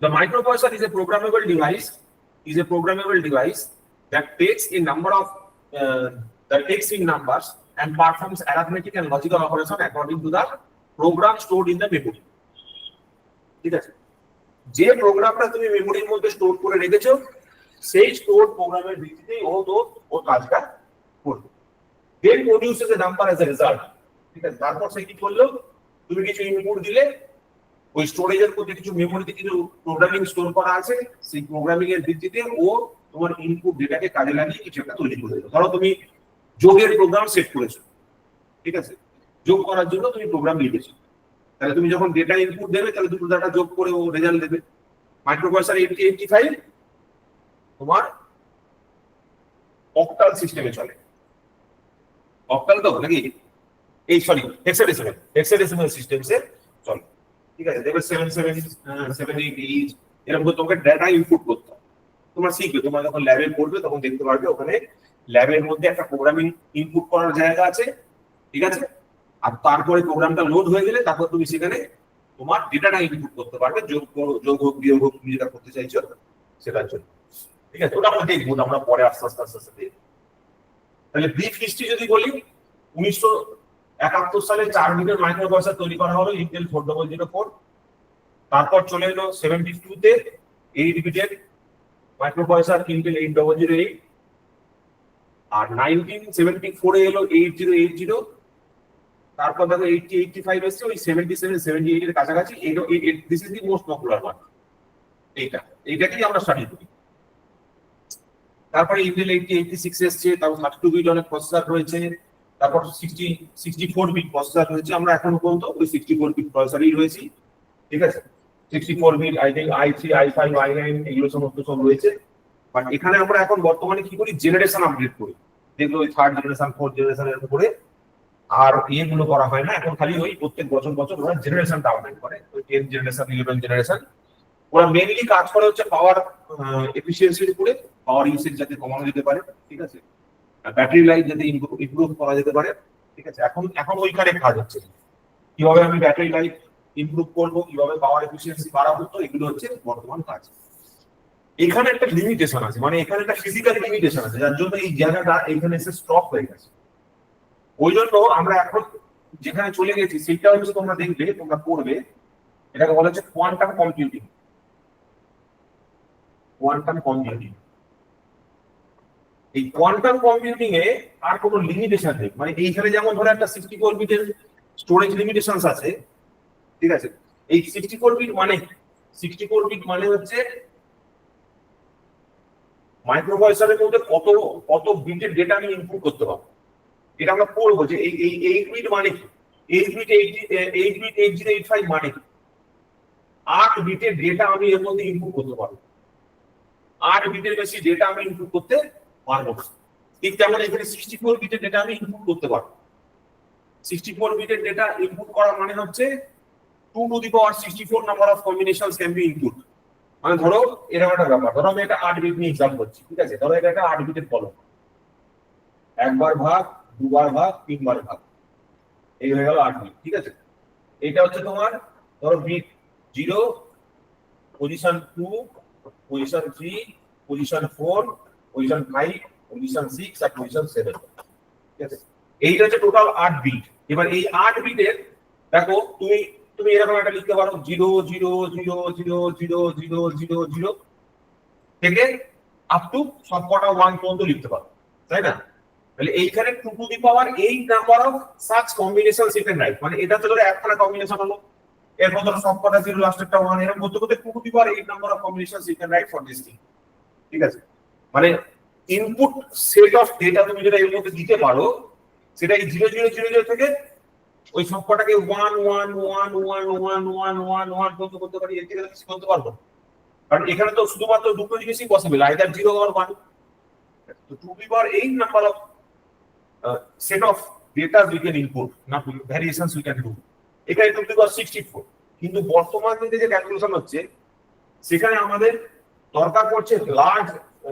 The microprocessor is a programmable device that takes in numbers and performs arithmetic and logical operation according to the program stored in the memory. ঠিক আছে, যে প্রোগ্রামটা তুমি মেমোরির মধ্যে স্টোর করে রেখেছো, সেই স্টোর প্রোগ্রামের ভিত্তিতেই ও কাজটা করবে। Then produces a number as a result. ঠিক আছে, তারপর সে কি করলো, তুমি কিছু ইনপুট দিলে, ওই স্টোরেজের মধ্যে কিছু মেমোরিতে কিছু প্রোগ্রামিং স্টোর করা আছে, সেই প্রোগ্রামিং এর ভিত্তিতে ও তোমার ইনপুট ডেটাকে কাজে লাগিয়ে কিছু একটা তৈরি করে দিল। ধরো তুমি যোগের প্রোগ্রাম সেট করেছো, ঠিক আছে, যোগ করার জন্য তুমি প্রোগ্রাম লিখেছো, তাহলে তুমি যখন ডেটা ইনপুট দেবে, তাহলে দুটো ডাটা যোগ করে ও রেজাল্ট দেবে। মাইক্রোপ্রসেসর 8085 তোমার অক্টাল সিস্টেমে চলে। অক্টাল তো নাকি হেক্সাডেসিমাল সিস্টেমসে চলে, ঠিক আছে। দেখবে 77778 এরকম করে তোমাকে ডেটা ইনপুট করতে হবে। তোমরা শিখবে, তোমরা যখন ল্যাবে পড়বে তখন দেখতে পারবে ওখানে ল্যাবের মধ্যে একটা প্রোগ্রামিং ইনপুট করার জায়গা আছে, ঠিক আছে। আর তারপরে প্রোগ্রামটা লোড হয়ে গেলে তারপর তুমি সেখানে তোমার ডেটাটা ইনপুট করতে পারবে, যোগ হোক বিয়োগ হোক, তুমি যেটা করতে চাইছো সেটার জন্য, ঠিক আছে। ওটা আমরা দেখবো, আমরা পরে আস্তে আস্তে দেখবো। তাহলে ব্রিফ হিস্ট্রি যদি বলি, 1971 সালে 4 বিটের মাইক্রোপ্রসেসর তৈরি করা হলো, ইন্টেল 4004। তারপর চলে এলো 72 তে 8 বিটের মাইক্রোপ্রসেসর, ইন্টেল 8008। আর 1974 এ এলো 8080। তারপর দেখো 8085 এসছে, ওই 77 78 এর কাছাকাছি। This is the most popular one, এইটাকেই আমরা স্টাডি করি। তারপরে ইন্টেল 8086 এসছে, তারপর 32 বিট অনেক প্রসেসর রয়েছে, তারপর 64 বিট প্রসেসর রয়েছে। আমরা এখন পর্যন্ত ওই 64 বিট প্রসেসরই রয়েছি। ঠিক আছে 64 bit I think i3 i5 i9 এগুলো সমস্ত সব রয়েছে। বাট এখানে আমরা এখন বর্তমানে কি করি, জেনারেশন আপডেট করি, যেগুলো ওই 3rd জেনারেশন 4th জেনারেশনের উপরে আর ইয়েগুলো করা হয় না। এখন খালি ওই প্রত্যেক বছর বছর ওরা জেনারেশনটা আপডেট করে, ওই 10th জেনারেশন 11th জেনারেশন। ওরা মেইনলি কাজ করে হচ্ছে পাওয়ার এফিসিয়েন্সির উপরে, পাওয়ার ইউসেজ যাতে কমানো যেতে পারে, ঠিক আছে, ব্যাটারি লাইফ যাতে ইমপ্রুভ করা যেতে পারে, ঠিক আছে। এখন ওইখানে কাজ হচ্ছে, কিভাবে আমি ব্যাটারি লাইফ ইমপ্রুভ করবো, কিভাবে পাওয়ার এফিসিয়েন্সি বাড়াবো, তো এগুলো হচ্ছে বর্তমান কাজ। এখানে একটা লিমিটেশন আছে, মানে এখানে একটা ফিজিক্যাল লিমিটেশন আছে, যার জন্য এই জায়গাটা এখানে এসে স্টপ হয়ে গেছে। ওই জন্য আমরা এখন যেখানে চলে গেছি সেটা হচ্ছে, তোমরা দেখবে, তোমরা পড়বে, এটাকে বলা হচ্ছে কোয়ান্টাম কম্পিউটিং। কোয়ান্টাম কম্পিউটিং, এই কোয়ান্টাম কম্পিউটিং এ আর কোনো লিমিটেশন নেই। মানে এইখানে যেমন ধরো একটা 64 বিটের স্টোরেজ লিমিটেশনস আছে, ঠিক আছে। এই 64 বিট মানে 64 বিট মানে হচ্ছে মাইক্রোপ্রসেসরের মধ্যে কত কত বিটের ডেটা আমি ইনপুট করতে পারবো। এটা আমরা পড়বো যে এই 8 বিট মানে কি, 8 বিট 8085 মানে কি, 8 বিটের ডেটা আমি এর মধ্যে ইনপুট করতে পারবো, 8 বিটের বেশি ডেটা আমি ইনপুট করতে পারবো না। ঠিক তেমন এখানে 64 বিটের ডেটা আমি ইনপুট করতে পারবো। 64 বিটের ডেটা ইনপুট করা মানে হচ্ছে 2 to the power 64 number of combinations can be input. মানে ধরো এরকম একটা ব্যাপার, ধরো আমি একটা 8 বিট নিয়ে এক্সাম করছি, ঠিক আছে। ধরো এটা একটা 8 বিটের কলম, একবার ভাগ, দুবার ভাগ, তিনবার ভাগ, এই হয়ে গেল 8 বিট, ঠিক আছে। এটা হচ্ছে তোমার ধরো bit 0, position 2, position 3, position 4, position 5, position 6 আর পজিশন 7, ঠিক আছে। এইটা হচ্ছে টোটাল 8 বিট। এবার এই 8 বিটের দেখো তুমি এরকম একটা লিখতে পারো 0 0 0 0 0 0 0 0 থেকে আপ টু সবকটা 1 পর্যন্ত লিখতে পারো, তাই না? তাহলে এইখানে 2 to the power 8 number of such combinations you can write. মানে এটা তো ধরো একটা কম্বিনেশন হলো, এরপর ধরো সবকটা 0 লাস্টেরটা 1, এরকম করতে করতে 2 to the power 8 number of combinations you can write for this thing, ঠিক আছে। মানে ইনপুট সেট অফ ডেটা তুমি যেটা এর মধ্যে দিতে পারো, সেটা এই 0 0 0 0 থেকে ওই সবকটাকে 1 1 1 1 1 1 1 1 করতে পারি, এর থেকে বেশি করতে পারবো। কারণ এখানে তো শুধুমাত্র দুটো জিনিসই পসিবল, আইদার 0 or 1। তো 2 to the power 8 number of set of data we can input, not variations we can do। এখানে 2 to the power 64। কিন্তু বর্তমানে যে ক্যালকুলেশন হচ্ছে সেখানে আমাদের দরকার পড়ছে লার্জ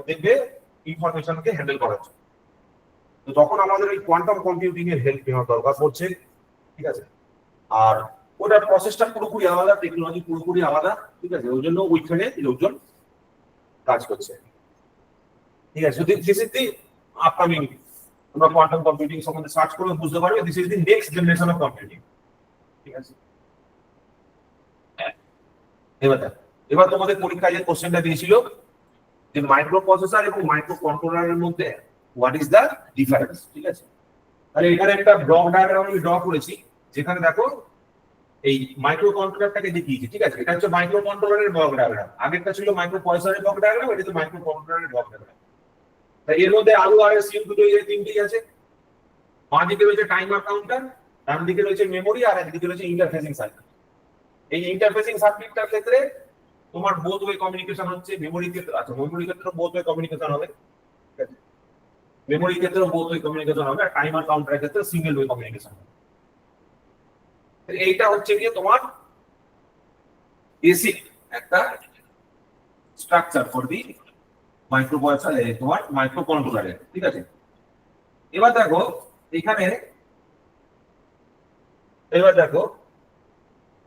দেখবে ইনফরমেশনকে হ্যান্ডেল করার জন্য। তো তখন আমাদের এই কোয়ান্টাম কম্পিউটিং এর হেল্প নেওয়ার দরকার পড়ছে, ঠিক আছে। আর ওটার প্রসেসটা পুরোপুরি আলাদা, টেকনোলজি পুরোপুরি আলাদা, ঠিক আছে। ওই জন্য ওইখানে লোকজন কাজ করছে, ঠিক আছে। যদি দিস ইজ দি আপকামিং, তোমরা কোয়ান্টাম কম্পিউটিং সম্বন্ধে সার্চ করে বুঝতে পারবে this is the next generation of computing, ঠিক আছে। এবার তোমাদের পরীক্ষায় যে কোশ্চেনটা দিয়েছিল যে মাইক্রো প্রসেসর এবং মাইক্রো কন্ট্রোলারের মধ্যে হোয়াট ইজ দ্য ডিফারেন্স, ঠিক আছে। তাহলে এখানে একটা ব্লক ডায়াগ্রাম আমি ড্র করেছি, যেখানে দেখো এই মাইক্রো কন্ট্রোলারটাকে দেখিয়েছি, ঠিক আছে। এটা হচ্ছে মাইক্রো কন্ট্রোলারের ব্লক ডায়াগ্রাম, আগেরটা ছিল মাইক্রো প্রসেসরের ব্লক ডায়াগ্রাম, এটা হচ্ছে মাইক্রো কন্ট্রোলারের ব্লক ডায়াগ্রাম। তাই এর মধ্যে আলু আর সিউ দুটো এই তিনটেই আছে। বাঁ দিকে রয়েছে টাইমার কাউন্টার, ডান দিকে রয়েছে মেমোরি, আর একদিকে রয়েছে ইন্টারফেসিং সার্কিট। এই ইন্টারফেসিং সার্কিটটার ক্ষেত্রে তোমার বোথ ওয়ে কমিউনিকেশন হচ্ছে, মেমোরি ক্ষেত্রে আছে, মেমোরি ক্ষেত্রে বোথ ওয়ে কমিউনিকেশন হবে, ঠিক আছে। মেমোরি ক্ষেত্রে বোথ ওয়ে কমিউনিকেশন হবে, আর টাইমার কাউন্টারের ক্ষেত্রে সিঙ্গেল ওয়ে কমিউনিকেশন হবে। এইটা হচ্ছে গিয়ে তোমার বেসিক একটা স্ট্রাকচার ফর দি মাইক্রোপ্রসেসর, তোমার মাইক্রো কন্ট্রোলারের, ঠিক আছে। এবার দেখো এখানে,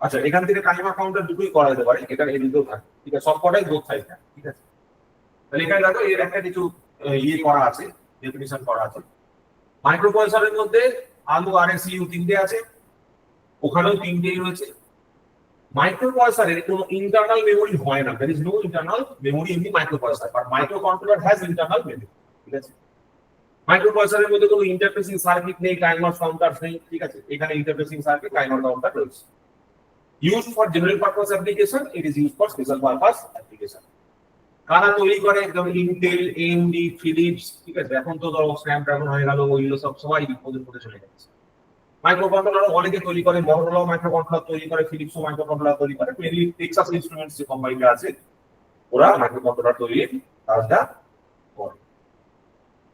আচ্ছা এখান থেকে টাইমার কাউন্টার দুটোই করা যেতে পারে, এটা এই দুটো থাকে, ঠিক আছে। সবকটাই বোথ সাইড থাকে, ঠিক আছে। তাহলে এখানে দেখো এর একটা কিছু ইয়ে করা আছে, ডেফিনিশন করা আছে। মাইক্রোপ্রসেসরের মধ্যে আলু আর সিইউ তিনটে আছে, ওখানেও তিনটেই রয়েছে। মাইক্রোপ্রসেসরের কোনো ইন্টারনাল মেমোরি হয় না, there is no internal memory in the microprocessor, but microcontroller has internal memory, ঠিক আছে। মাইক্রোপ্রসেসরের মধ্যে কোনো ইন্টারফেসিং সার্কিট নেই, টাইমার কাউন্টার নেই, ঠিক আছে। এখানে ইন্টারফেসিং সার্কিট, টাইমার কাউন্টার রয়েছে। Used for general purpose application, it is used for special purpose application। কারা তৈরি করে? একদম ইন্টেল, এএমডি, ফিলিপস, ঠিক আছে। এখন তো ধরো স্ন্যাপড্রাগন হয়ে গেল, ওইগুলো সব সবাই বিপদের মধ্যে চলে যাচ্ছে। মাইক্রোকন্ট্রোলার অনেকে তৈরি করে, মটোরোলা মাইক্রোকন্ট্রোলার তৈরি করে, ফিলিপস মাইক্রোকন্ট্রোলার তৈরি করে, মেনলি টেক্সাস ইনস্ট্রুমেন্টস যে কোম্পানিটা আছে ওরা মাইক্রোকন্ট্রোলার তৈরির কাজটা করে।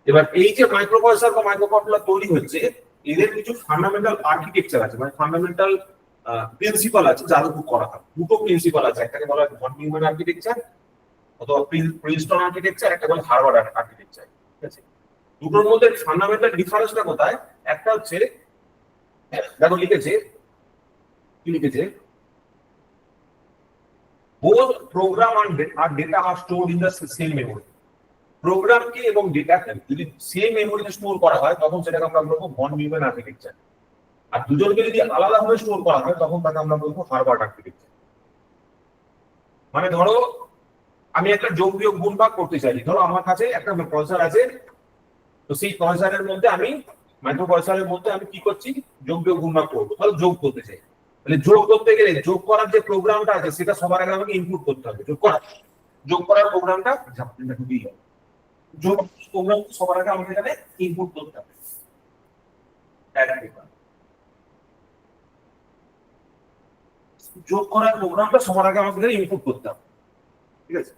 এবার এই যে মাইক্রোপ্রসেসর বা মাইক্রোকন্ট্রোলার তৈরি হচ্ছে, এদের কিছু ফান্ডামেন্টাল আর্কিটেকচার আছে, মানে ফান্ডামেন্টাল প্রিন্সিপাল আছে যার উপর করা হয়। দুটো প্রিন্সিপাল আছে, একটাকে বলা হয় ভন নিউম্যান আর্কিটেকচার অথবা প্রিন্সটন আর্কিটেকচার, একটা বলে হার্ভার্ড আর্কিটেকচার। ঠিক আছে, দুটোর মধ্যে ফান্ডামেন্টাল ডিফারেন্সটা কোথায়? একটা হচ্ছে দেখো লিখেছে, কি লিখেছে, both program and data are stored in the same memory. প্রোগ্রামকে এবং ডেটাকে যদি সেম মেমোরিতে স্টোর করা হয় তখন সেটাকে আমরা বলবো ভন নিউম্যান আর্কিটেকচার, আর দুজনকে যদি আলাদাভাবে স্টোর করা হয় তখন তাকে আমরা বলবো হার্ভার্ড আর্কিটেকচার। মানে ধরো আমি একটা যোগ বিয়োগ গুণ ভাগ করতে চাই, ধরো আমার কাছে একটা প্রসেসর আছে, তো সেই প্রসেসরের মধ্যে আমি মাইক্রো প্রসেসরের মধ্যে আমি কি করছি, যোগ বিয়োগ গুণ ভাগ করবো, তাহলে যোগ করতে চাই। তাহলে যোগ করতে গেলে যোগ করার যে প্রোগ্রামটা আছে সেটা সবার আগে আমাকে ইনপুট করতে হবে। যোগ করার প্রোগ্রামটা ঢুকিয়ে যাবে, যোগ প্রোগ্রাম সবার আগে আমাকে এখানে ইনপুট করতে হবে। যোগ করার প্রোগ্রামটা সবার আগে আমাকে এখানে ইনপুট করতে হবে, ঠিক আছে।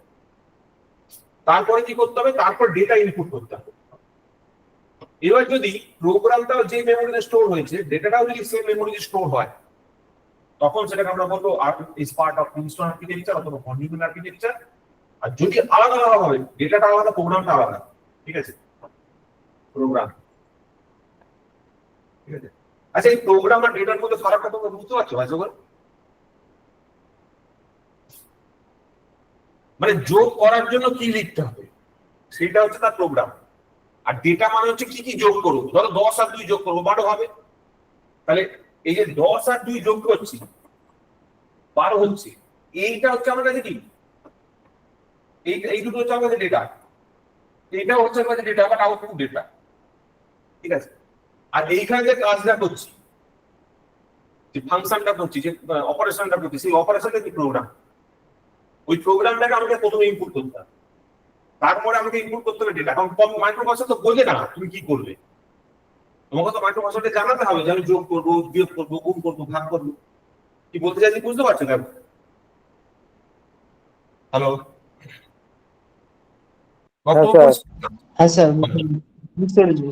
তারপরে কি করতে হবে? তারপর ডেটা ইনপুট করতে হবে। এবার যদি প্রোগ্রামটা যে মেমোরিতে স্টোর হয়েছে, ডেটাটাও যদি সেম মেমোরিতে স্টোর হয়, তখন সেটাকে আমরা বলবো is part of Princeton architecture অথবা ভন নিউম্যান আর্কিটেকচার। আর যদি আলাদা আলাদা হবে, ডেটাটা আলাদা, প্রোগ্রামটা আলাদা, ঠিক আছে, প্রোগ্রাম, ঠিক আছে। আচ্ছা, এই প্রোগ্রাম আর ডেটার মধ্যে ফারাকটা তোমরা বুঝতে পারছো ভাই? মানে যোগ করার জন্য কি লিখতে হবে সেটা হচ্ছে তার প্রোগ্রাম, আর ডেটা মানে হচ্ছে কি কি যোগ করবো। ধরো 10 আর 2 যোগ করবো 12 হবে, তাহলে এই যে 10 আর 2 যোগ করছি 12 হচ্ছে, এইটা হচ্ছে আমার কাছে কি, এই দুটো হচ্ছে আমার কাছে ডেটা, এইটা হচ্ছে আমার কাছে ডেটা, বাট আউটপুট ডেটা, ঠিক আছে। আর এইখানে যে কাজটা করছি, যে ফাংশনটা করছি, যে অপারেশনটা করছি, সেই অপারেশনটা কি প্রোগ্রাম। ওই প্রোগ্রামটাকে আমাকে প্রথমে ইনপুট করতে হবে, তারপরে আমাকে ইনপুট করতে হবে ডেটা। কারণ মাইক্রোপ্রসেসর তো বোঝে না তুমি কি করবে, তোমাকে তো মাইক্রোপ্রসেসরকে জানাতে হবে যে আমি যোগ করবো, বিয়োগ করবো, গুণ করবো, ভাগ করবো। কি বলতে চাইছি বুঝতে পারছো? দেখো, হ্যালো, হ্যাঁ স্যার, বুঝতে পেরেছি।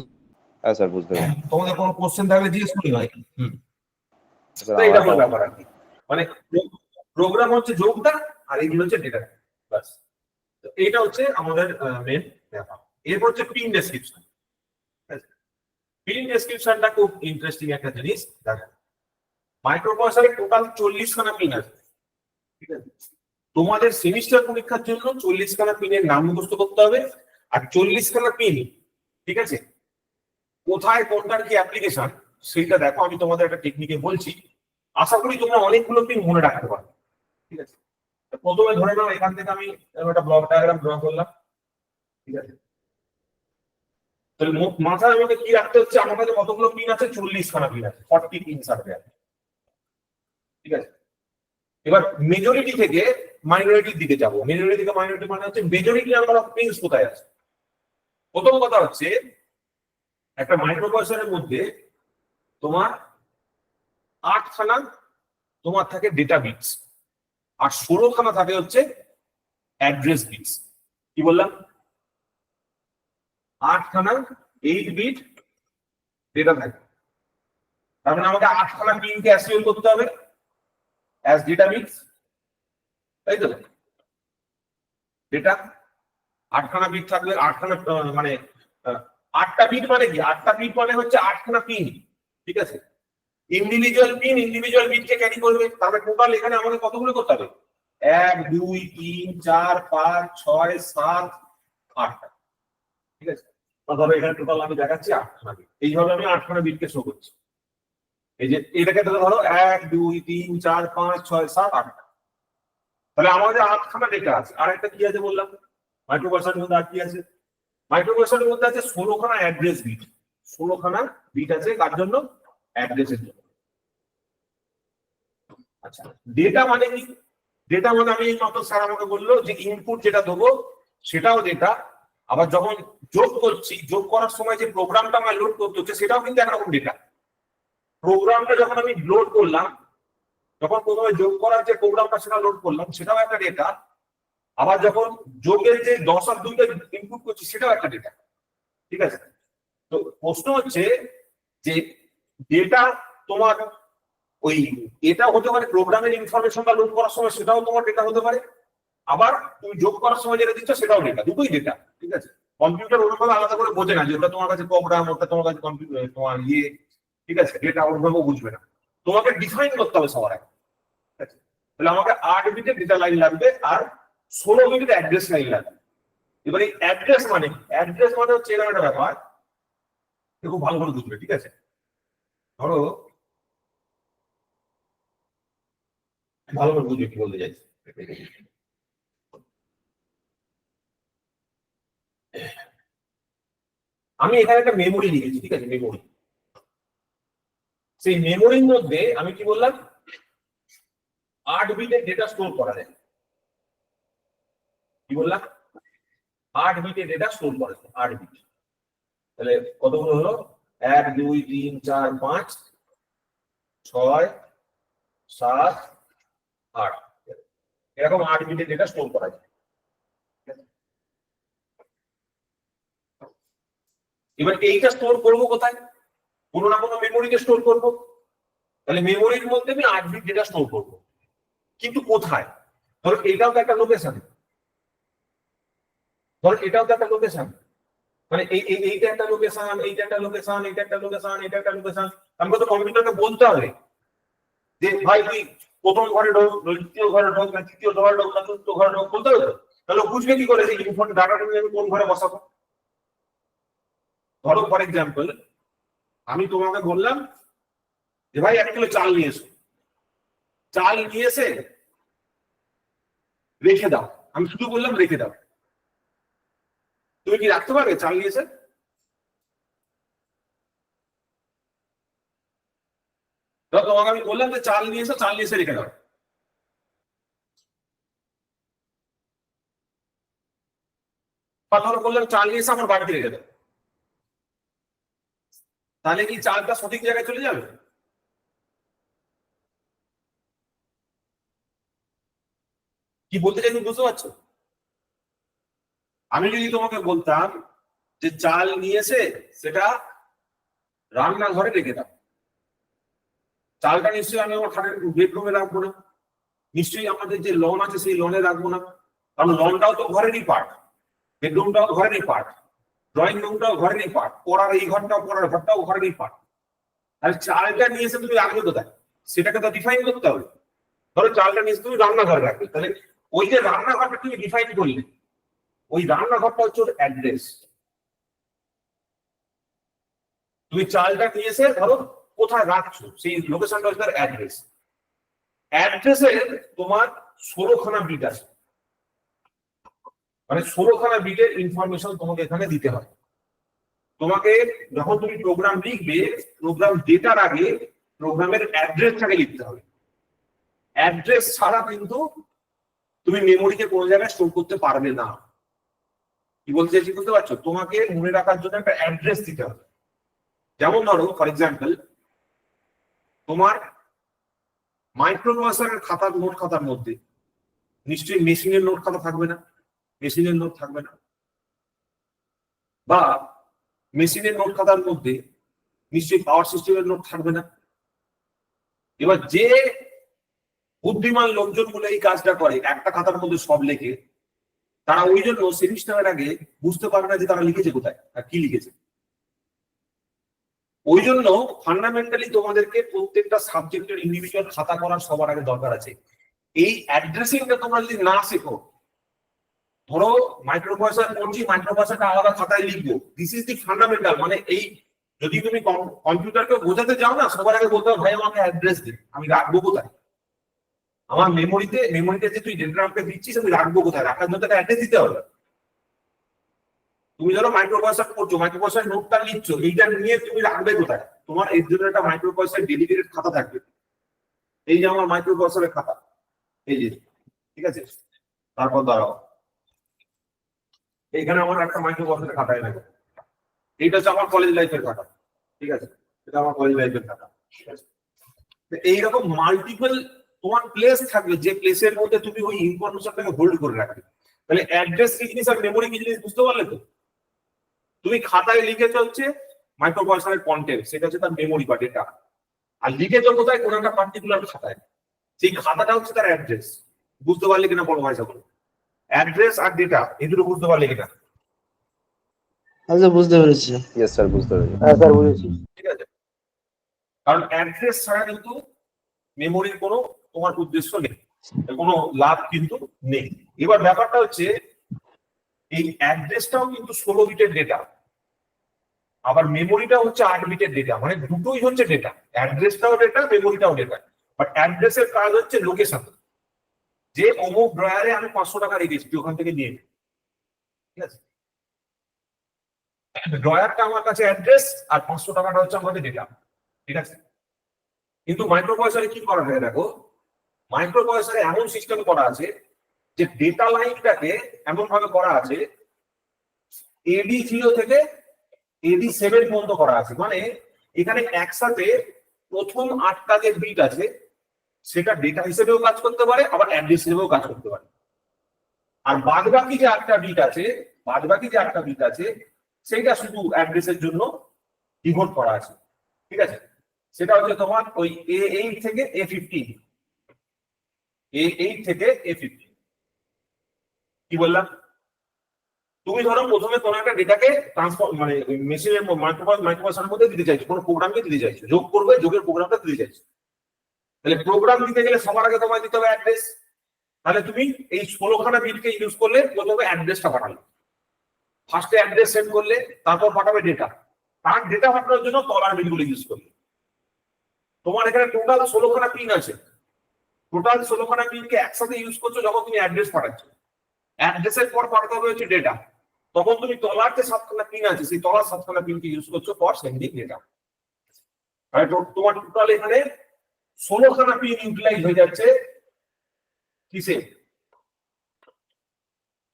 হ্যাঁ স্যার, বুঝতে পেরেছি। তোমাদের কোনো কোশ্চেন থাকলে জিজ্ঞেস করি ভাই। স্যার, এইটা আমার কোনো ব্যাপার আর কি, মানে প্রোগ্রাম হচ্ছে যোগটা আর এইগুলো হচ্ছে ডেটা, বাস। তো এইটা হচ্ছে আমাদের মেন ব্যাপার। এরপর হচ্ছে পিন ডেসক্রিপশন। পিন ডেসক্রিপশনটা খুব ইন্টারেস্টিং একটা জিনিস। দেখো, মাইক্রোপ্রসেসরে টোটাল 40 খানা পিন আছে, ঠিক আছে। তোমাদের সেমিস্টার পরীক্ষার জন্য 40 খানা পিনের নাম মুখস্থ করতে হবে, আর 40 খানা পিন, ঠিক আছে, কোথায় কোনটার কি অ্যাপ্লিকেশন সেটা দেখো। আমি তোমাদের একটা টেকনিকে বলছি, আশা করি তোমরা অনেকগুলো পিন মনে রাখতে পারবে, ঠিক আছে। প্রথমে ধরে নাও এখান থেকে আমি একটা ব্লক ডায়াগ্রাম ড্র করলাম, ঠিক আছে। তাহলে মাথায় আমাকে কি রাখতে হচ্ছে, আমার কাছে কতগুলো পিন আছে? 40 খানা পিন আছে, 40 পিনস আছে, ঠিক আছে। এবার মেজরিটি থেকে মাইনরিটির দিকে যাবো। মেজরিটি থেকে মাইনরিটি মানে হচ্ছে মেজরিটি নাম্বার অফ পিনস কোথায় আছে। প্রথম কথা হচ্ছে, একটা মাইক্রোপ্রসেসরের মধ্যে তোমার 8 খানা তোমার থাকে ডেটা বিটস, আর 16 খানা থাকে হচ্ছে অ্যাড্রেস বিটস। কি বললাম? 8 খানা 8 বিট ডেটা থাকে, তার মানে আমাকে 8 খানা পিনকে অ্যাসিউম করতে হবে অ্যাজ ডেটা বিটস, তাই তো। ডেটা 8 খানা বিট থাকবে, 8 খানা মানে 8টা বিট মানে কি? 8টা বিট মানে হচ্ছে 8 খানা পিন, ঠিক আছে। ইন্ডিভিজুয়াল পিন ইন্ডিভিজুয়াল বিটকে ক্যারি করবে, তাহলে টোটাল এখানে আমাকে কতগুলো করতে হবে? 1 2 3 4 5 6 7 8টা, ঠিক আছে। ধরো এখানে টোটাল আমি দেখাচ্ছি 8 খানা বিট, এইভাবে আমি 8 খানা বিটকে শো করছি। এই যে এটাকে ধরো 1 2 3 4 5 6 7 8টা, তাহলে আমাদের 8 খানা ডেটা আছে। আর একটা কি আছে বললাম, মাইক্রোপ্রসেসরের মধ্যে আর কি আছে? মাইক্রোপ্রসেসরের মধ্যে আছে 16 খানা অ্যাড্রেস বিট। 16 খানা বিট আছে কার জন্য? অ্যাড্রেসের জন্য। আচ্ছা, ডেটা মানে কি? ডেটা মানে আমি মাত্র স্যার আমাকে বললো যে ইনপুট যেটা দেবো সেটাও ডেটা, আবার যখন যোগ করছি, যোগ করার সময় যে প্রোগ্রামটা আমার লোড করতে হচ্ছে সেটাও কিন্তু একরকম ডেটা। প্রোগ্রামটা যখন আমি লোড করলাম, যখন প্রথমে যোগ করার যে প্রোগ্রামটা সেটা লোড করলাম, সেটাও একটা ডেটা। আবার যখন যোগের যে 10 আর 2টা ইনপুট করছি সেটাও একটা ডেটা। ঠিক আছে, তো প্রশ্ন হচ্ছে যে ডেটা তোমার ওই এটা হতে পারে প্রোগ্রামের ইনফরমেশনটা লোড করার সময়, সেটাও তোমার ডেটা হতে পারে। আবার তুমি যোগ করার সময় যেটা দিচ্ছ সেটাও ডেটা, দুটোই ডেটা। ঠিক আছে, কম্পিউটার ওরকম আলাদা করে বোঝে না যে ওটা তোমার কাছে প্রোগ্রাম, ওটা তোমার কাছে কম্পিউটার তোমার ইয়ে। ঠিক আছে, ডেটা ওরকম বুঝবে না, তোমাকে ডিফাইন করতে হবে সবার আগে। ঠিক আছে, তাহলে আমাকে 8 বিটের ডেটা লাইন লাগবে আর 16 বিটের অ্যাড্রেস লাইন লাগবে। এবার এই অ্যাড্রেস মানে হচ্ছে এরকম একটা ব্যাপার, খুব ভালো করে বুঝবে। ঠিক আছে, ধরো ভালো করে বুঝবে কি বলতে চাইছি। আমি এখানে একটা মেমোরি লিখেছি। ঠিক আছে, মেমোরি, সেই মেমোরির মধ্যে আমি কি বললাম 8 বিটের ডেটা স্টোর করা যায়। কি বললাম 8 বিটের ডেটা স্টোর করা যায়, 8 বিট। তাহলে কতগুলো হলো 1 2 3 4 5 6 7 8, এরকম 8 বিটের ডেটা স্টোর করা যায়। এবার এইটা স্টোর করবো কোথায়? কোনো না কোনো মেমোরিতে স্টোর করবো। তাহলে মেমোরির মধ্যে আমি 8 বিট ডেটা স্টোর করবো, কিন্তু কোথায়? ধরো এটাও তো একটা লোকেশন, ধরো এটাও তো একটা লোকেশন, মানে এইটা একটা লোকেশন, এইটা একটা লোকেশন, এইটা একটা লোকেশন, এটা একটা লোকেশন। আমাকে তো কম্পিউটারকে বলতে হবে যে ভাই তুই প্রথম ঘরে ঢোক, দ্বিতীয় ঘরে ঢোক, না তৃতীয় ঘরে ঢোক, না চতুর্থ ঘরে ঢোক, বলতে হবে। তাহলে বুঝবে কি করে যে ইনফর্ম ডাটাটা আমি কোন ঘরে বসাবো? ধরো ফর এক্সাম্পল আমি তোমাকে বললাম যে ভাই 1 কিলো চাল নিয়ে এসো, চাল নিয়ে এসে রেখে দাও। আমি শুধু বললাম রেখে দাও, তুমি কি রাখতে পারবে চাল নিয়ে এসে? তোমাকে আমি বললাম যে চাল নিয়ে এসে, চাল নিয়ে এসে রেখে দাও, বা ধরো বললাম চাল নিয়ে এসে আমার বাড়িতে রেখে দাও, তাহলে কি চালটা সঠিক জায়গায় চলে যাবে? কি বলতে চাই তুমি বুঝতে পারছো? আমি যদি তোমাকে বলতাম যে চাল নিয়ে এসে সেটা রান্নাঘরে রেখে দাও, চালটা নিশ্চয়ই আমি আমার খাটের বেডরুমে রাখবো না, নিশ্চয়ই আমাদের যে লন আছে সেই লনে রাখবো না, কারণ লনটাও তো ঘরেরই পার্ট, বেডরুমটাও ঘরেরই পার্ট, ড্রয়িং রুমটাও ঘরেরই পার্ট, পড়ার এই ঘরটাও, পড়ার ঘরটাও ঘরেরই পার্ট। তাহলে চালটা নিয়ে এসে তুমি রাখবে কোথায়? সেটাকে তো ডিফাইন করতে হবে। ধরো চালটা নিয়ে এসে তুমি রান্নাঘরে রাখবে, তাহলে ওই যে রান্নাঘরটা তুমি ডিফাইন করলে, ওই রান্নাঘরটা হচ্ছে ওর অ্যাড্রেস। তুমি চালটা নিয়ে এসে ধরো কোথায় রাখছো সেই লোকেশনটা হচ্ছে তার অ্যাড্রেস। অ্যাড্রেসে তোমার 16 খানা বিট আছে, মানে 16 খানা বিটের ইনফরমেশন তোমাকে এখানে দিতে হয়। তোমাকে যখন তুমি প্রোগ্রাম লিখবে, প্রোগ্রাম ডেটার আগে প্রোগ্রামের অ্যাড্রেসটাকে লিখতে হবে। অ্যাড্রেস ছাড়া কিন্তু তুমি মেমোরিতে কোনো জায়গায় স্টোর করতে পারবে না। কি বলতে চাইছি বুঝতে পারছো? তোমাকে মনে রাখার জন্য একটা অ্যাড্রেস দিতে হবে। যেমন ধরো ফর এক্সাম্পল তোমার মাইক্রোপ্রসেসরের খাতার নোট খাতার মধ্যে নিশ্চয়ই মেশিনের নোট খাতা থাকবে না, মেশিনের নোট থাকবে না, বা মেশিনের নোট খাতার মধ্যে নিশ্চয়ই পাওয়ার সিস্টেমের নোট থাকবে না। এবার যে বুদ্ধিমান লোকজন গুলো এই কাজটা করে একটা খাতার মধ্যে সব লেখে, তারা ওই জন্য সেমিস্টারের আগে বুঝতে পারে না যে তারা লিখেছে কোথায় আর কি লিখেছে। ওই জন্য ফান্ডামেন্টালি তোমাদেরকে প্রত্যেকটা সাবজেক্টের ইন্ডিভিজুয়াল খাতা করার সবার আগে দরকার আছে। এই অ্যাড্রেসিংটা তোমরা যদি না শেখো, ধরো মাইক্রোপ্রসেসর পড়ছি, মাইক্রোপ্রসেসরটা আলাদা খাতায় লিখবো, দিস ইজ দি ফান্ডামেন্টাল। মানে এই যদি তুমি কম্পিউটারকে বোঝাতে যাও না, সবার আগে বলতে হবে ভাই আমাকে অ্যাড্রেস দে, আমি রাখবো কোথায় আমার মেমোরিতে যে তুই ডেটা আমাকে দিচ্ছিস আমি রাখবো কোথায়, রাখার জন্য একটা অ্যাড্রেস দিতে হবে। তুমি ধরো মাইক্রোপ্রসেসর পড়ছো, মাইক্রোপ্রসেসর নোটটা নিচ্ছ, এইটা নিয়ে তুমি রাখবে কোথায়? তোমার এর জন্য একটা মাইক্রোপ্রসেসর ডেডিকেটেড খাতা থাকবে। এই যে আমার মাইক্রোপ্রসেসরের খাতা, এই যে, ঠিক আছে। তারপর দাঁড়াও, এইখানে আমার একটা মাইক্রোপ্রসেসরের খাতা এনেছে, এইটা হচ্ছে আমার কলেজ লাইফের খাতা। ঠিক আছে, এটা আমার কলেজ লাইফের খাতা। এইরকম মাল্টিপল তোমার প্লেস থাকবে, যে প্লেসের মধ্যে তুমি ওই ইনফরমেশনটাকে হোল্ড করে রাখবে। তাহলে অ্যাড্রেস কি জিনিস আর মেমোরি কি জিনিস বুঝতে পারলে তো? তুমি খাতায় লিখেছো হচ্ছে মাইক্রোপ্রসেসরের কন্টেন্ট, সেটা হচ্ছে তার মেমোরি বা ডেটা, আর লিখেছো কোথায় কোনো একটা পার্টিকুলার খাতায়, সেই খাতাটা হচ্ছে তার অ্যাড্রেস। বুঝতে পারলে কিনা বড় ভাই সকল? অ্যাড্রেস আর ডেটা এই দুটো বুঝতে পারলে কিনা? আচ্ছা, বুঝতে পেরেছি। ইয়েস স্যার, বুঝতে পেরেছি। হ্যাঁ স্যার, বুঝেছি। ঠিক আছে, কারণ অ্যাড্রেস ছাড়া কিন্তু মেমোরির কোনো তোমার উদ্দেশ্য নেই, কোনো লাভ কিন্তু নেই। এবার ব্যাপারটা হচ্ছে এই অ্যাড্রেসটাও কিন্তু 16 বিটের ডেটা, আবার মেমোরিটা হচ্ছে 8 বিটের ডেটা, মানে দুটোই হচ্ছে ডেটা, অ্যাড্রেসটাও ডেটা, মেমোরিটাও ডেটা। বাট অ্যাড্রেসের কাজ হচ্ছে লোকেশন, যে অমুক ড্রয়ারে আমি 500 টাকা রেখেছি, তুই ওখান থেকে নিয়ে নে। ঠিক আছে, ড্রয়ারটা আমার কাছে অ্যাড্রেস আর 500 টাকাটা হচ্ছে আমাদের ডেটা। ঠিক আছে, কিন্তু মাইক্রোপ্রসেসরে কি করা যায় দেখো, মাইক্রোপ্রসেসরে এমন সিস্টেম করা আছে যে ডেটা লাইনটাকে এমন ভাবে করা আছে AD0 থেকে AD7 পর্যন্ত করা আছে। মানে এখানে একসাথে প্রথম 8টা যে বিট আছে সেটা ডেটা হিসেবেও কাজ করতে পারে, আবার অ্যাড্রেস হিসেবেও কাজ করতে পারে। আর বাদবাকি যে 8টা বিট আছে সেইটা শুধু অ্যাড্রেসের জন্য ডিভোট করা আছে। ঠিক আছে, সেটা হচ্ছে তোমার ওই A8 থেকে A15, A8 থেকে A15। কি বললাম? তুমি ধরো প্রথমে কোনো একটা ডেটাকে ট্রান্সফার মানে মেশিনের মাইক্রোপ্রসেসরের মধ্যে দিতে চাইছো, কোনো প্রোগ্রামকে দিতে চাইছো, যোগ করবে, যোগের প্রোগ্রামটা দিতে চাইছো। তাহলে প্রোগ্রাম দিতে গেলে সবার আগে তোমায় দিতে হবে অ্যাড্রেস। তাহলে তুমি এই 16খানা বিটকে ইউজ করলে প্রথমে অ্যাড্রেসটা পাঠালে, ফার্স্টে অ্যাড্রেস সেন্ড করলে, তারপর পাঠাবে ডেটা, তার ডেটা পাঠানোর জন্য তলার বিটগুলো ইউজ করলে। তোমার এখানে টোটাল 16খানা পিন আছে, টোটাল 16খানা পিনকে একসাথে ইউজ করছো যখন তুমি অ্যাড্রেস পাঠাচ্ছ। অ্যাড্রেসের পর পাঠাতে হবে হচ্ছে ডেটা, তখন তুমি তলার যে 7খানা পিন আছে সেই তলার 7খানা পিনকে ইউজ করছো ফর সেন্ডিং ডেটা। তোমার টোটাল এখানে 16খানা পিন ইউটিলাইজ হয়ে যাচ্ছে কিসে?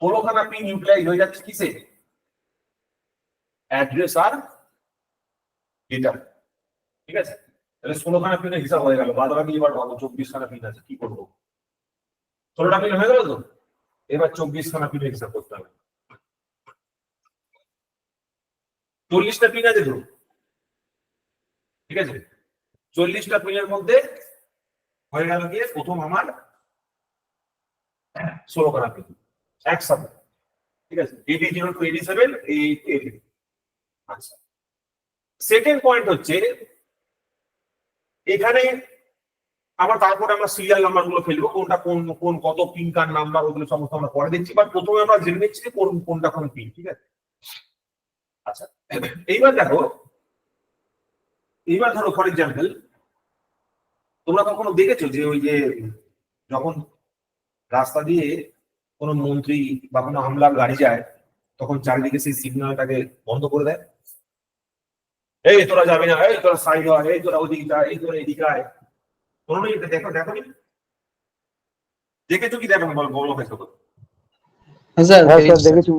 16খানা পিন ইউটিলাইজ হয়ে যাচ্ছে কিসে? অ্যাড্রেস আর ডেটা। ঠিক আছে, তাহলে 16খানা পিনের হিসাব হয়ে গেল। বাদবাকি এবার ভাবো 24খানা পিন আছে, কি করবো? 16টা পিন হয়ে গেল তো, এবার 24খানা পিনের হিসাব করতে হবে। 40টা পিন আছে তো, ঠিক আছে, 40টা পিনের মধ্যে হয়ে গেল গিয়ে প্রথম আমার 16খানা পিন একসাথে। ঠিক আছে, AD0 to AD7, AD। আচ্ছা, সেকেন্ড পয়েন্ট হচ্ছে এখানে আবার তারপরে আমরা সিরিয়াল নাম্বার গুলো ফেলবো, কোনটা কোন কোন কত পিন কার নাম্বার, ওগুলো সমস্ত আমরা পরে দেখছি। বাট প্রথমে আমরা জেনে নিচ্ছি কোনটা কোন পিন। ঠিক আছে, আচ্ছা এইবার দেখো, এইবার ধরো ফর এক্সাম্পল তোমরা কখনো দেখেছো যে ওই যে যখন রাস্তা দিয়ে কোনো মন্ত্রী বা কোনো আমলার গাড়ি যায় তখন চারিদিকে সেই সিগন্যালটাকে বন্ধ করে দেয়, এই তোরা যাবি না, এই তোরা সাইড হয়, এই তোরা ওদিকে যায়, এই তোরা এদিকে আয়। কোনো এটা দেখো, দেখো নি? দেখেছো কি দেখো না, বলো হয়েছে তো? হ্যাঁ স্যার, দেখেছি।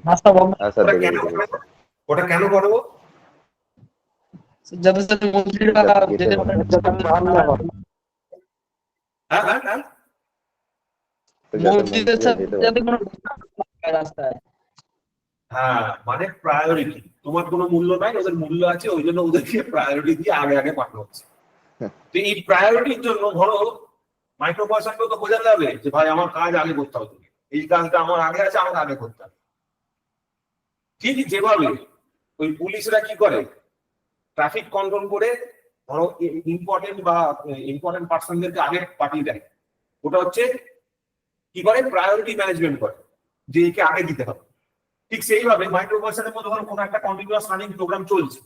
রাস্তা বন্ধ হ্যাঁ স্যার, ওটা কেন দেখেছি। করবো? ওটা কেন করবো? যাতে স্যার মন্ত্রীরা যেতে পারে, হ্যাঁ হ্যাঁ হ্যাঁ, মন্ত্রীদের সাথে যাতে কোনো রাস্তায়। হ্যাঁ মানে প্রায়োরিটি, তোমার কোনো মূল্য নাই, ওদের মূল্য আছে, ওই জন্য ওদেরকে প্রায়োরিটি দিয়ে আগে আগে পাঠানো হচ্ছে। তো এই প্রায়োরিটির জন্য ধরো মাইক্রোপ্রসেসরকে তো বোঝাতে হবে যে ভাই আমার কাজ আগে করতে হবে, এই কাজটা আমার আগে আছে, আমাকে আগে করতে হবে। ঠিক যেভাবে ওই পুলিশরা কি করে, ট্রাফিক কন্ট্রোল করে ধরো ইম্পর্টেন্ট পার্সনদেরকে আগে পাঠিয়ে দেয়, ওটা হচ্ছে কি করে, প্রায়োরিটি ম্যানেজমেন্ট করে, যে একে আগে দিতে হবে। ঠিক সেইভাবে মাইক্রোপ্রসেসরের মধ্যে ধরো কোনো একটা কন্টিনিউয়াস রানিং প্রোগ্রাম চলছে,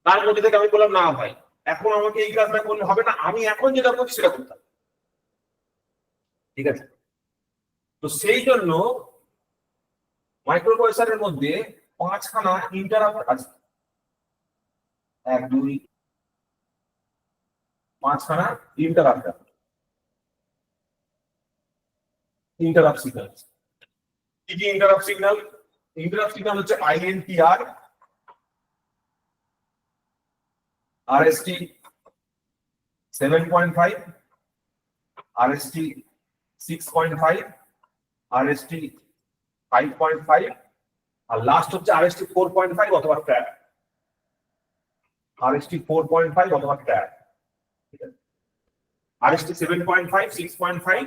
তার মধ্যে থেকে আমি বললাম না ভাই এখন আমাকে এই কাজটা করলে হবে না, আমি এখন যেটা করছি সেটা করতে হবে। ঠিক আছে, তো সেই জন্য মাইক্রোপ্রসেসরের মধ্যে 5খানা ইন্টারাপ্ট আছে, 1 2 5খানা ইন্টারাপ্ট সিগন্যাল। কি কি ইন্টারাপ্ট সিগন্যাল? ইন্টারাপ্ট সিগন্যাল হচ্ছে INTR, RST, 7.5, RST 6.5, RST 5.5, আর লাস্ট হচ্ছে RST 4.5 অথবা ট্র্যাপ। RST 4.5 অথবা ট্র্যাপ, ঠিক আছে। RST 7.5, 6.5,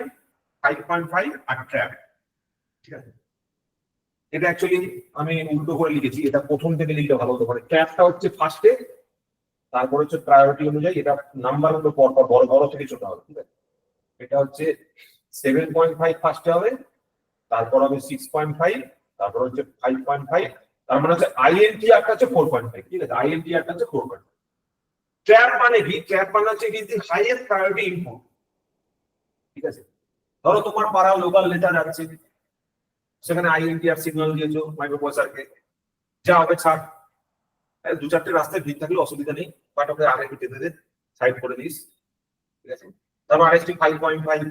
5.5 আর ট্র্যাপ, ঠিক আছে। এটা অ্যাকচুয়ালি আমি উল্টো করে লিখেছি, এটা প্রথম থেকে লিখলে ভালো হতে পারে। ট্র্যাপটা হচ্ছে ফার্স্টে, তারপর হচ্ছে প্রায়োরিটি অনুযায়ী এটা নাম্বার হলো পর পর বড় বড় থেকে ছোট হবে, ঠিক আছে। এটা হচ্ছে 7.5 ফার্স্টে হবে, তারপর হবে 6.5, তারপর হচ্ছে 5.5, তার মানে হচ্ছে INT একটা হচ্ছে 4.5, ঠিক আছে। INT একটা হচ্ছে 4.5। ট্র্যাপ মানে কি? ট্র্যাপ মানে হচ্ছে কিন্তু হাইয়েস্ট প্রায়োরিটি ইনপুট, ঠিক আছে। ধরো তোমার পাড়া লোকাল নেতা যাচ্ছে, সেখানে INT আর সিগন্যাল দিয়েছো মাইক্রোপ্রসেসরকে, যা হবে ছাড়, দু চারটে রাস্তায় ভিড় থাকলে অসুবিধা নেই, বাট ওকে আগে কেটে দে, সাইড করে দিস, ঠিক আছে। তারপর RST 5.5,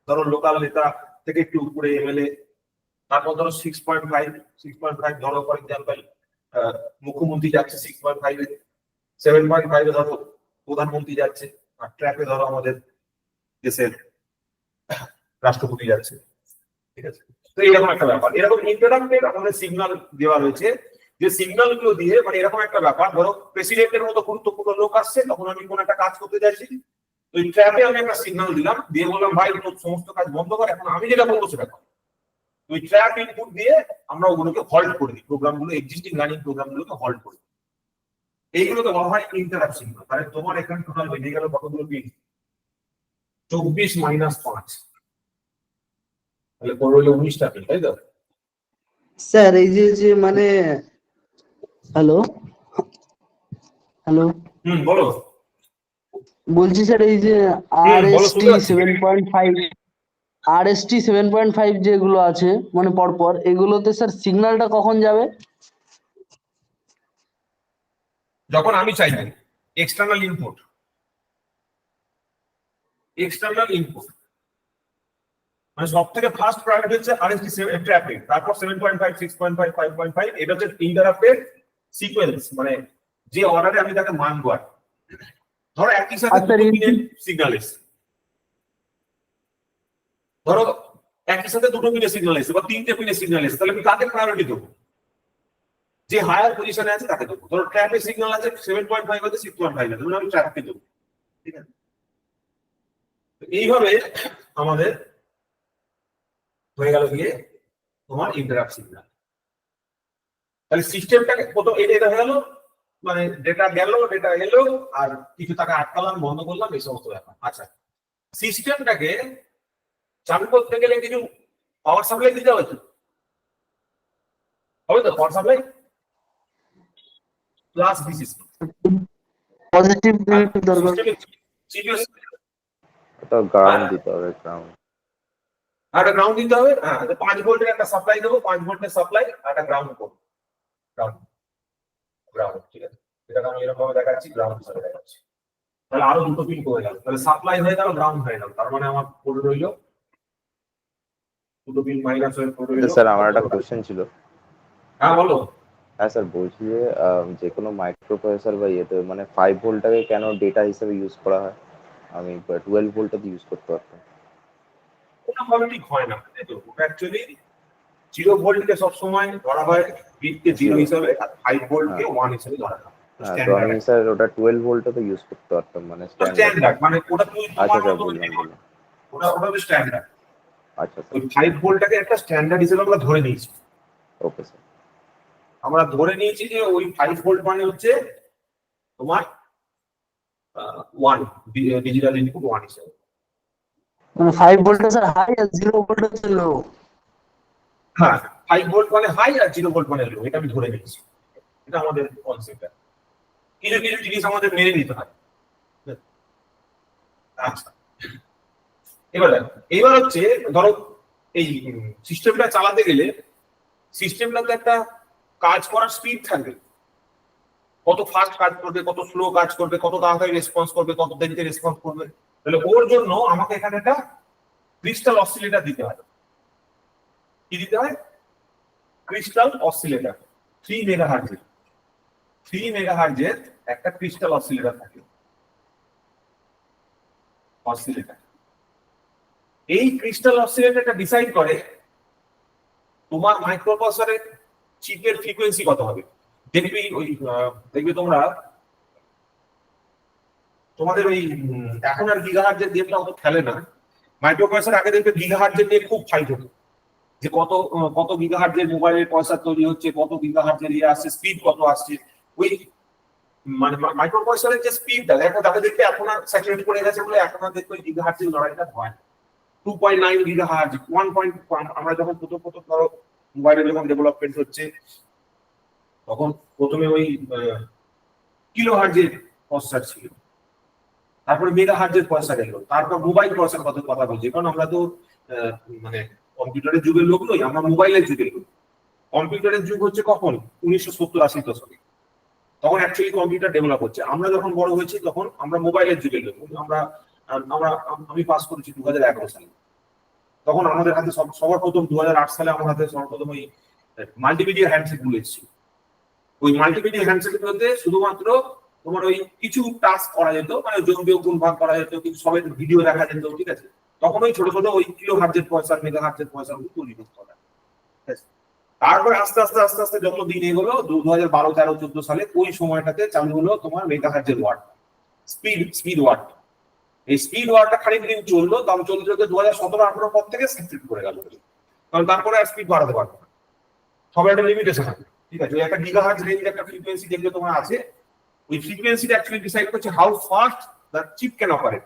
ধরো লোকাল নেতা থেকে একটু উপরে MLA, তারপর ধরো 6.5 ধরো ফর এক্সাম্পল মুখ্যমন্ত্রী যাচ্ছে 6.5 এ, 7.5 এ ধরো প্রধানমন্ত্রী যাচ্ছে, আর ট্র্যাপে ধরো আমাদের দেশের রাষ্ট্রপতি যাচ্ছে, ঠিক আছে। তো এরকম একটা ব্যাপার, এরকম ইন্টারাক্টেড আমাদের সিগন্যাল দেওয়া রয়েছে, যে সিগন্যাল গুলো দিয়ে মানে এরকম একটা ব্যাপার, ধরো প্রেসিডেন্টের মতো গুরুত্বপূর্ণ লোক আসছে, তখন আমি কোন একটা কাজ করতে যাচ্ছি, তো এই ট্র্যাপে আমি একটা সিগন্যাল দিলাম, দিয়ে বললাম ভাই তোর সমস্ত কাজ বন্ধ কর, এখন আমি যেটা বলবো সেটা কর। ওই ট্র্যাপ ইনপুট দিয়ে আমরা ওগুলোকে হল্ট করে দিই, প্রোগ্রামগুলো এক্সিস্টিং রানিং প্রোগ্রামগুলোকে হল্ট করে দিই। এইগুলোকে বলা হয় ইন্টারাপ্ট সিগন্যাল। তাহলে তোমার এখানে টোটাল হয়ে গেল কতগুলো বিট? 24 - 5, তাহলে পড়ে হলো 19টা বিট, তাই তো? স্যার এই যে মানে হ্যালো হ্যালো বলো। বলছি স্যার, এই যে বলো, RST শুনতে পাচ্ছি। 7.5, RST 7.5 যেগুলো আছে মানে পরপর, এগুলোতে স্যার সিগন্যালটা কখন যাবে? যখন আমি চাইবো এক্সটার্নাল ইনপুট, মানে সব থেকে ফার্স্ট প্রায়োরিটি হচ্ছে RST ট্র্যাপিং, তারপর 7.5, 6.5, 5.5, এটা হচ্ছে ইন্টারাপ্টের সিকোয়েন্স, মানে যে অর্ডারে আমি তাকে মানবো। আর ধরো একই সাথে আচ্ছা, দুটো পিনের সিগন্যাল এসে, ধরো একই সাথে দুটো পিনের সিগন্যাল এসে বা তিনটে পিনের সিগন্যাল এসে, তাহলে আমি কাকে প্রায়োরিটি দেবো? যে হায়ার পজিশনে আছে তাকে দেবো। ধরো ট্র্যাপের সিগন্যাল আছে 7.5 আছে, 6.5 আছে, আমি ট্র্যাপকে দেবো, ঠিক আছে। এইভাবে আমাদের হয়ে গেল গিয়ে তোমার ইন্টারাপ্ট সিগন্যাল। তাহলে সিস্টেমটাকে প্রথম এটা হয়ে গেল, মানে ডেটা গেল, ডেটা এলো, আর কিছু টাকা আটকালাম, বন্ধ করলাম, এই সমস্ত ব্যাপার। আচ্ছা, সিস্টেমটাকে চালু করতে গেলে কিছু পাওয়ার সাপ্লাই দিতে হবে তো, হবে তো? Power supply plus VCC, positive দরকার। সিস্টেমে সিপিইউ তো গ্রাউন্ড দিতে হবে, গ্রাউন্ড। একটা গ্রাউন্ড দিতে হবে। হ্যাঁ, 5 ভোল্টের একটা সাপ্লাই দেবো, 5 ভোল্টের সাপ্লাই, একটা গ্রাউন্ড করবো, গ্রাউন্ড, ঠিক আছে। এটাকে আমি এরকম ভাবে দেখাচ্ছি, গ্রাউন্ড হিসেবে দেখাচ্ছি। তাহলে আরো দুটো পিন হয়ে গেল, তাহলে সাপ্লাই হয়ে গেল, গ্রাউন্ড হয়ে গেল, তার মানে আমার পড়ে রইল দুটো পিন মাইনাস হয়ে পড়ে রইল। স্যার আমার একটা কোশ্চেন ছিল। হ্যাঁ বলো। হ্যাঁ স্যার, বলছি যে কোনো মাইক্রোপ্রসেসর বা ইয়েতে মানে 5 ভোল্টটাকে কেন ডেটা হিসেবে ইউজ করা হয়? আমি 12 ভোল্টটা ইউজ করতে পারতাম। ওটা ভাবে ঠিক হয় না, তাই তো? ওটা অ্যাকচুয়ালি 0 ভোল্টকে সবসময় ধরা হয় বিটকে 0 হিসাবে, আর 5 ভোল্টকে 1 হিসাবে ধরা হয়। হ্যাঁ, তো আমি স্যার ওটা 12 ভোল্টটা তো ইউজ করতে পারতাম, মানে স্ট্যান্ডার্ড, মানে ওটা তুই আচ্ছা তোমার স্যার, মতো বললাম। ওটা স্ট্যান্ডার্ড। আচ্ছা ওই স্যার, 5 ভোল্টটাকে একটা স্ট্যান্ডার্ড হিসেবে আমরা ধরে নিয়েছি। Okay sir. আমরা ধরে নিয়েছি যে ওই 5 ভোল্ট মানে হচ্ছে তোমার 1 ডিজিটাল ইনপুট 1 হিসেবে। মানে 5 ভোল্ট স্যার হাই আর 0 ভোল্ট হচ্ছে লো। হ্যাঁ, 5 ভোল্ট মানে হাই আর 0 ভোল্ট মানে লো, এটা আমি ধরে নিয়েছি। এটা আমাদের কনসেপ্ট। কিছু কিছু জিনিস আমাদের মেনে নিতে হয়। আচ্ছা, এবার হচ্ছে ধরো এই সিস্টেমটা চালাতে গেলে সিস্টেমটাতে একটা কাজ করার স্পিড থাকবে, কত ফাস্ট কাজ করবে, কত স্লো কাজ করবে, কত তাড়াতাড়ি রেসপন্স করবে, কত দেরিতে রেসপন্স করবে। তাহলে ওর জন্য আমাকে এখানে একটা ক্রিস্টাল অসিলেটর দিতে হয়। কি দিতে হয়? Crystal oscillator. 3 মেগাহার্জের একটা ক্রিস্টাল অসিলেটর থাকে। অসিলেটর। এই ক্রিস্টাল অসিলেটরটা ডিসাইড করে তোমার মাইক্রোপ্রসেসরের চিপের ফ্রিকোয়েন্সি কত হবে। দেখবে তোমরা তোমাদের ওই এখন আর গিগাহার্টজের গেমটা অত খেলে না, মাইক্রোপ্রসেসর আগে দেখবে গিগাহার্টজের নিয়ে খুব ফাইট হতো, যে কত গিগাহার্টজের মোবাইলের প্রসেসর তৈরি হচ্ছে, কত গিগাহার্টজের আসছে, স্পিড কত আসছে। ওই মানে মাইক্রোপ্রসেসরের যে স্পিডটা দেখো, তাকে দেখবে এখন আর স্যাচুরেট করে গেছে বলে এখন আর দেখবে গিগাহার্টজের লড়াইটা হয়। 2.9 গিগাহার্টজ, 1. আমরা যখন প্রথম ধরো মোবাইলের যখন ডেভেলপমেন্ট হচ্ছে তখন প্রথমে ওই কিলোহার্টজের প্রসেসর ছিল, তারপরে মেগাহার্টজের প্রসেসর এলো, তারপর মোবাইল প্রসেসর কথা বলছি, কারণ আমরা তো মানে কম্পিউটারের যুগের লোক নই, আমরা মোবাইলের যুগের লোক। কম্পিউটারের যুগ হচ্ছে কখন 1970-80 দশকে, তখন অ্যাকচুয়ালি কম্পিউটার ডেভেলপ হচ্ছে। আমরা যখন বড় হয়েছি তখন আমরা মোবাইলের যুগের লোক। আমি পাস করেছি 2011 সালে, তখন আমাদের হাতে সবার প্রথম 2008 সালে আমার হাতে সর্বপ্রথম ওই মাল্টিমিডিয়া হ্যান্ডসেট গুলো এসেছিল। ওই মাল্টিমিডিয়া হ্যান্ডসেট গুলোতে শুধুমাত্র তোমার ওই কিছু টাস্ক করা যেত, মানে যোগ বিয়োগ গুণ ভাগ করা যেত, কিন্তু সবাই ভিডিও দেখা যেত, ঠিক আছে। তখন ওই ছোট ওই কিলো হার্টজের পয়সা, মেগা হার্টজের পয়সা গুলো তৈরি করতে হবে। তারপরে আস্তে আস্তে যত দিন এগোলো 2012-13-14 সালে ওই সময়টাতে চালু হলো তোমার মেগা হার্টজের ওয়াট, স্পিড ওয়াট। এই স্পিড ওয়াটটা খানিক দিন চললো, তবে চলতে 2017-18 পর থেকে স্যাচুরেট করে গেল, কারণ তারপরে আর স্পিড বাড়াতে পারবে না, সবার একটা লিমিটেশন আছে, ঠিক আছে। ওই একটা গিগাহার্টজ রেঞ্জের একটা ফ্রিকোয়েন্সি যেগুলো তোমার আছে, ওই ফ্রিকোয়েন্সিটা অ্যাকচুয়ালি ডিসাইড করছে how fast the chip can operate,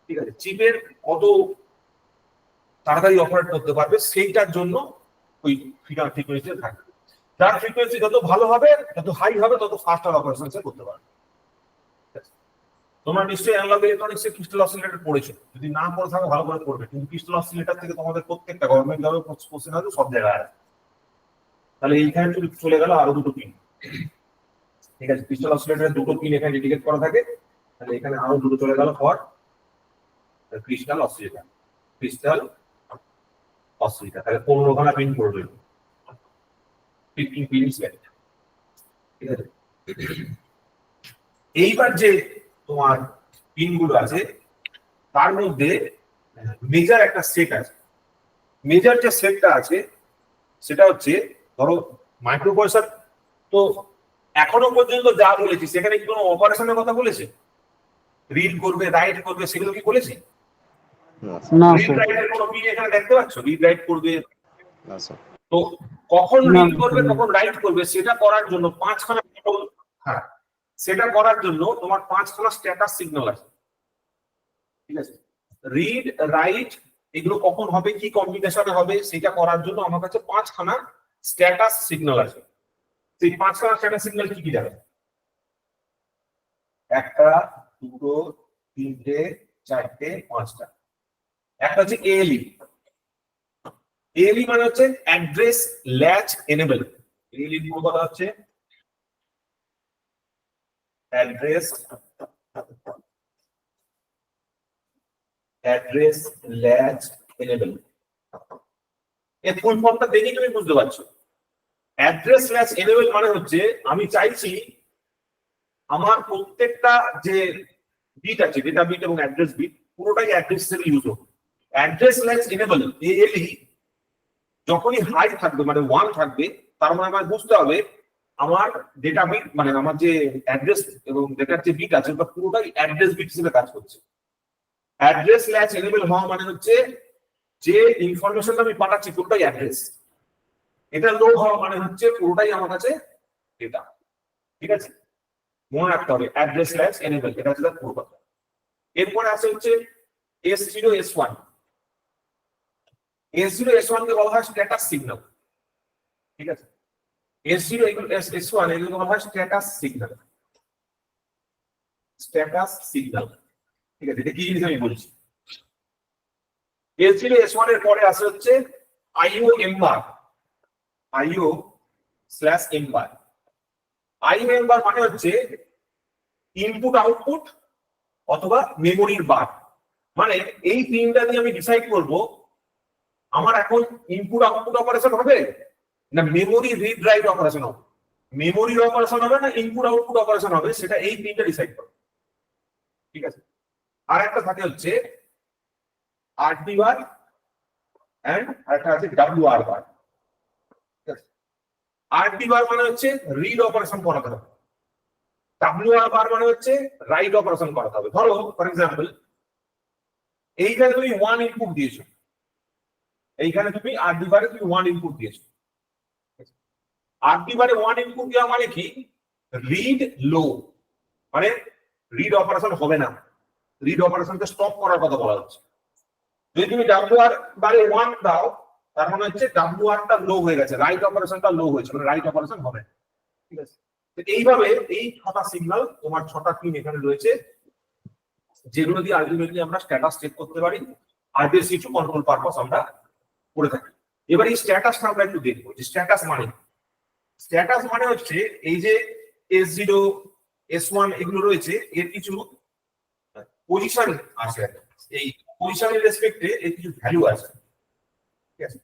ঠিক আছে। চিপের কত তাড়াতাড়ি অপারেট করতে পারবে সেইটার জন্য ওই ফ্রিকোয়েন্সি থাকবে। যার ফ্রিকোয়েন্সি যত ভালো হবে, যত হাই হবে, তত ফাস্ট অপারেশন করতে পারবে। তোমরা নিশ্চয়ই অ্যানালগ ইলেকট্রনিক্সে ক্রিস্টাল অসিলেটর পড়েছো, যদি না পড়ে থাকো ভালো করে পড়বে, কিন্তু ক্রিস্টাল অসিলেটর থেকে তোমাদের প্রত্যেকটা গভর্নমেন্ট জবে কোশ্চেন আছে, সব জায়গায় আছে। তাহলে এইখানে চলে গেল আরো দুটো পিন, ঠিক আছে। ক্রিস্টাল অসিলেটরের দুটো পিন এখানে ডেডিকেট করা থাকে, তাহলে এখানে আরো দুটো চলে গেল ফর ক্রিস্টাল অসিলেটর। তাহলে 15খানা পিন পড়বে, 15 পিন সেট, ঠিক আছে। এইবার যে তোমার পিন গুলো আছে তার মধ্যে মেজর একটা সেট আছে। মেজর যে সেটটা আছে সেটা হচ্ছে, ধরো মাইক্রোপ্রসেসর তো এখনো পর্যন্ত যা বলেছি সেখানে কি কোনো অপারেশনের কথা বলেছে? রিড করবে, রাইট করবে, সেগুলো কি বলেছি? না রিড স্যার, রাইটের কোনো পিন এখানে দেখতে পাচ্ছ? রিড রাইট করবে, না স্যার। তো কখন না, রিড করবে কখন রাইট করবে সেটা করার জন্য 5খানা, হ্যাঁ, সেটা করার জন্য তোমার 5খানা স্ট্যাটাস সিগন্যাল আছে, ঠিক আছে। রিড রাইট এগুলো কখন হবে, কি কম্বিনেশনে হবে, সেটা করার জন্য আমার কাছে 5খানা স্ট্যাটাস সিগন্যাল আছে। সেই 5খানা স্ট্যাটাস সিগন্যাল কি কি যাবে? 1টা 2টো 3টে 4টে 5টা। একটা হচ্ছে ALE। ALE মানে হচ্ছে অ্যাড্রেস ল্যাচ এনেবল। ALE এর পুরো কথা হচ্ছে অ্যাড্রেস ল্যাচ এনেবল। এর ফুল ফর্মটা দেখেই তুমি বুঝতে পারছো। অ্যাড্রেস ল্যাচ এনেবল মানে হচ্ছে আমি চাইছি আমার প্রত্যেকটা যে বিট আছে, ডেটা বিট এবং অ্যাড্রেস বিট, পুরোটাই অ্যাড্রেস হিসেবে ইউজ হবে। অ্যাড্রেস ল্যাচ এনেবল ALE যখনই হাই থাকবে, মানে 1 থাকবে, তার মানে আমার বুঝতে হবে আমার ডেটা বিট, মানে আমার যে অ্যাড্রেস এবং ডেটার যে বিট আছে ওটা পুরোটাই অ্যাড্রেস বিট হিসেবে কাজ করছে। অ্যাড্রেস ল্যাচ এনেবল হওয়া মানে হচ্ছে যে ইনফরমেশনটা আমি পাঠাচ্ছি পুরোটাই অ্যাড্রেস। এটা লো হওয়া মানে হচ্ছে পুরোটাই আমার কাছে ডেটা, ঠিক আছে। মনে রাখতে হবে অ্যাড্রেস ল্যাচ এনেবল, এটা হচ্ছে তার পুরো কথা। এরপরে আছে হচ্ছে S0 S1। S0 S1 কে বলা হয় স্ট্যাটাস সিগন্যাল, ঠিক আছে। S0 S1 এগুলো বলা হয় স্ট্যাটাস সিগন্যাল, ঠিক আছে। এটা কি জিনিস আমি বলছি। S0 S1 এর পরে আসে হচ্ছে IO এম্বার, IO/এম্বার। IO এম্বার মানে হচ্ছে ইনপুট আউটপুট অথবা মেমোরির বার। মানে এই তিনটা দিয়ে আমি ডিসাইড করব আমার এখন ইনপুট আউটপুট অপারেশন হবে না মেমোরি রিড রাইট অপারেশন হবে, মেমোরির অপারেশন হবে না ইনপুট আউটপুট অপারেশন হবে, সেটা এই তিনটা ডিসাইড করবে, ঠিক আছে। আর একটা থাকে হচ্ছে আরটি বার এন্ড আরেকটা আছে ডাব্লিউআর বার। আরটি বার মানে হচ্ছে রিড অপারেশন করাতে হবে, ডাব্লিউআর বার মানে হচ্ছে রাইট অপারেশন করাতে হবে। ধরো ফর এক্সাম্পল এইখানে তুমি 1 ইনপুট দিয়েছো, এইখানে তুমি আরটি বারে তুমি 1 ইনপুট দিয়েছো। আরটি বারে 1 ইনপুট দেওয়া মানে কি, রিড লো, মানে রিড অপারেশন হবে না, রিড অপারেশনকে স্টপ করার কথা বলা হচ্ছে। যদি তুমি ডাব্লিউআর বারে 1 দাও তার মানে হচ্ছে ডাব্লিউআর টা লো হয়ে গেছে, রাইট অপারেশনটা লো হয়েছে, মানে রাইট অপারেশন হবে না। ঠিক আছে, তো এইভাবে এই 6টা সিগন্যাল তোমার 6টা পিন এখানে রয়েছে, যেগুলো দিয়ে আলটিমেটলি আমরা স্ট্যাটাস চেক করতে পারি, আর বেশ কিছু কন্ট্রোল পারপাস আমরা করে থাকি। এবার এই স্ট্যাটাসটা আমরা একটু দেখবো যে স্ট্যাটাস মানে, স্ট্যাটাস মানে হচ্ছে এই যে S0 S1 এগুলো রয়েছে, এর কিছু পজিশন আছে, এই পজিশনের রেসপেক্টে এর কিছু ভ্যালু আছে। ঠিক আছে,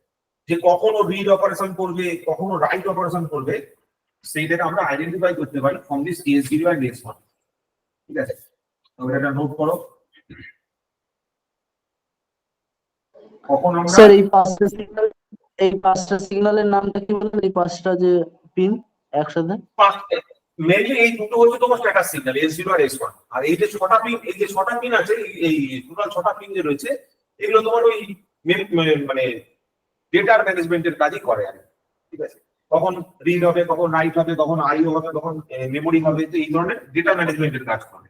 যে কখনো রিড অপারেশন করবে কখনো রাইট অপারেশন করবে, সেইটাকে আমরা আইডেন্টিফাই করতে পারি from this S0 and S1। ঠিক আছে, তো এটা নোট করো। কখন আমরা স্যার এই পাঁচটা সিগন্যালের নামটা কি বলেন, এই পাঁচটা যে পিন একসাথে? মেইনলি এই দুটো হচ্ছে তোমার স্ট্যাটাস সিগন্যাল S0 আর S1, আর এই যে 6টা পিন, এই যে 6টা পিন আছে, এই টোটাল 6টা পিন যে রয়েছে, এগুলো তোমার ওই মানে ডেটার ম্যানেজমেন্টের কাজই করে আর কি। ঠিক আছে, কখন রিড হবে, কখন রাইট হবে, কখন আইও হবে, কখন মেমোরি হবে, তো এই ধরনের ডেটা ম্যানেজমেন্টের কাজ করে।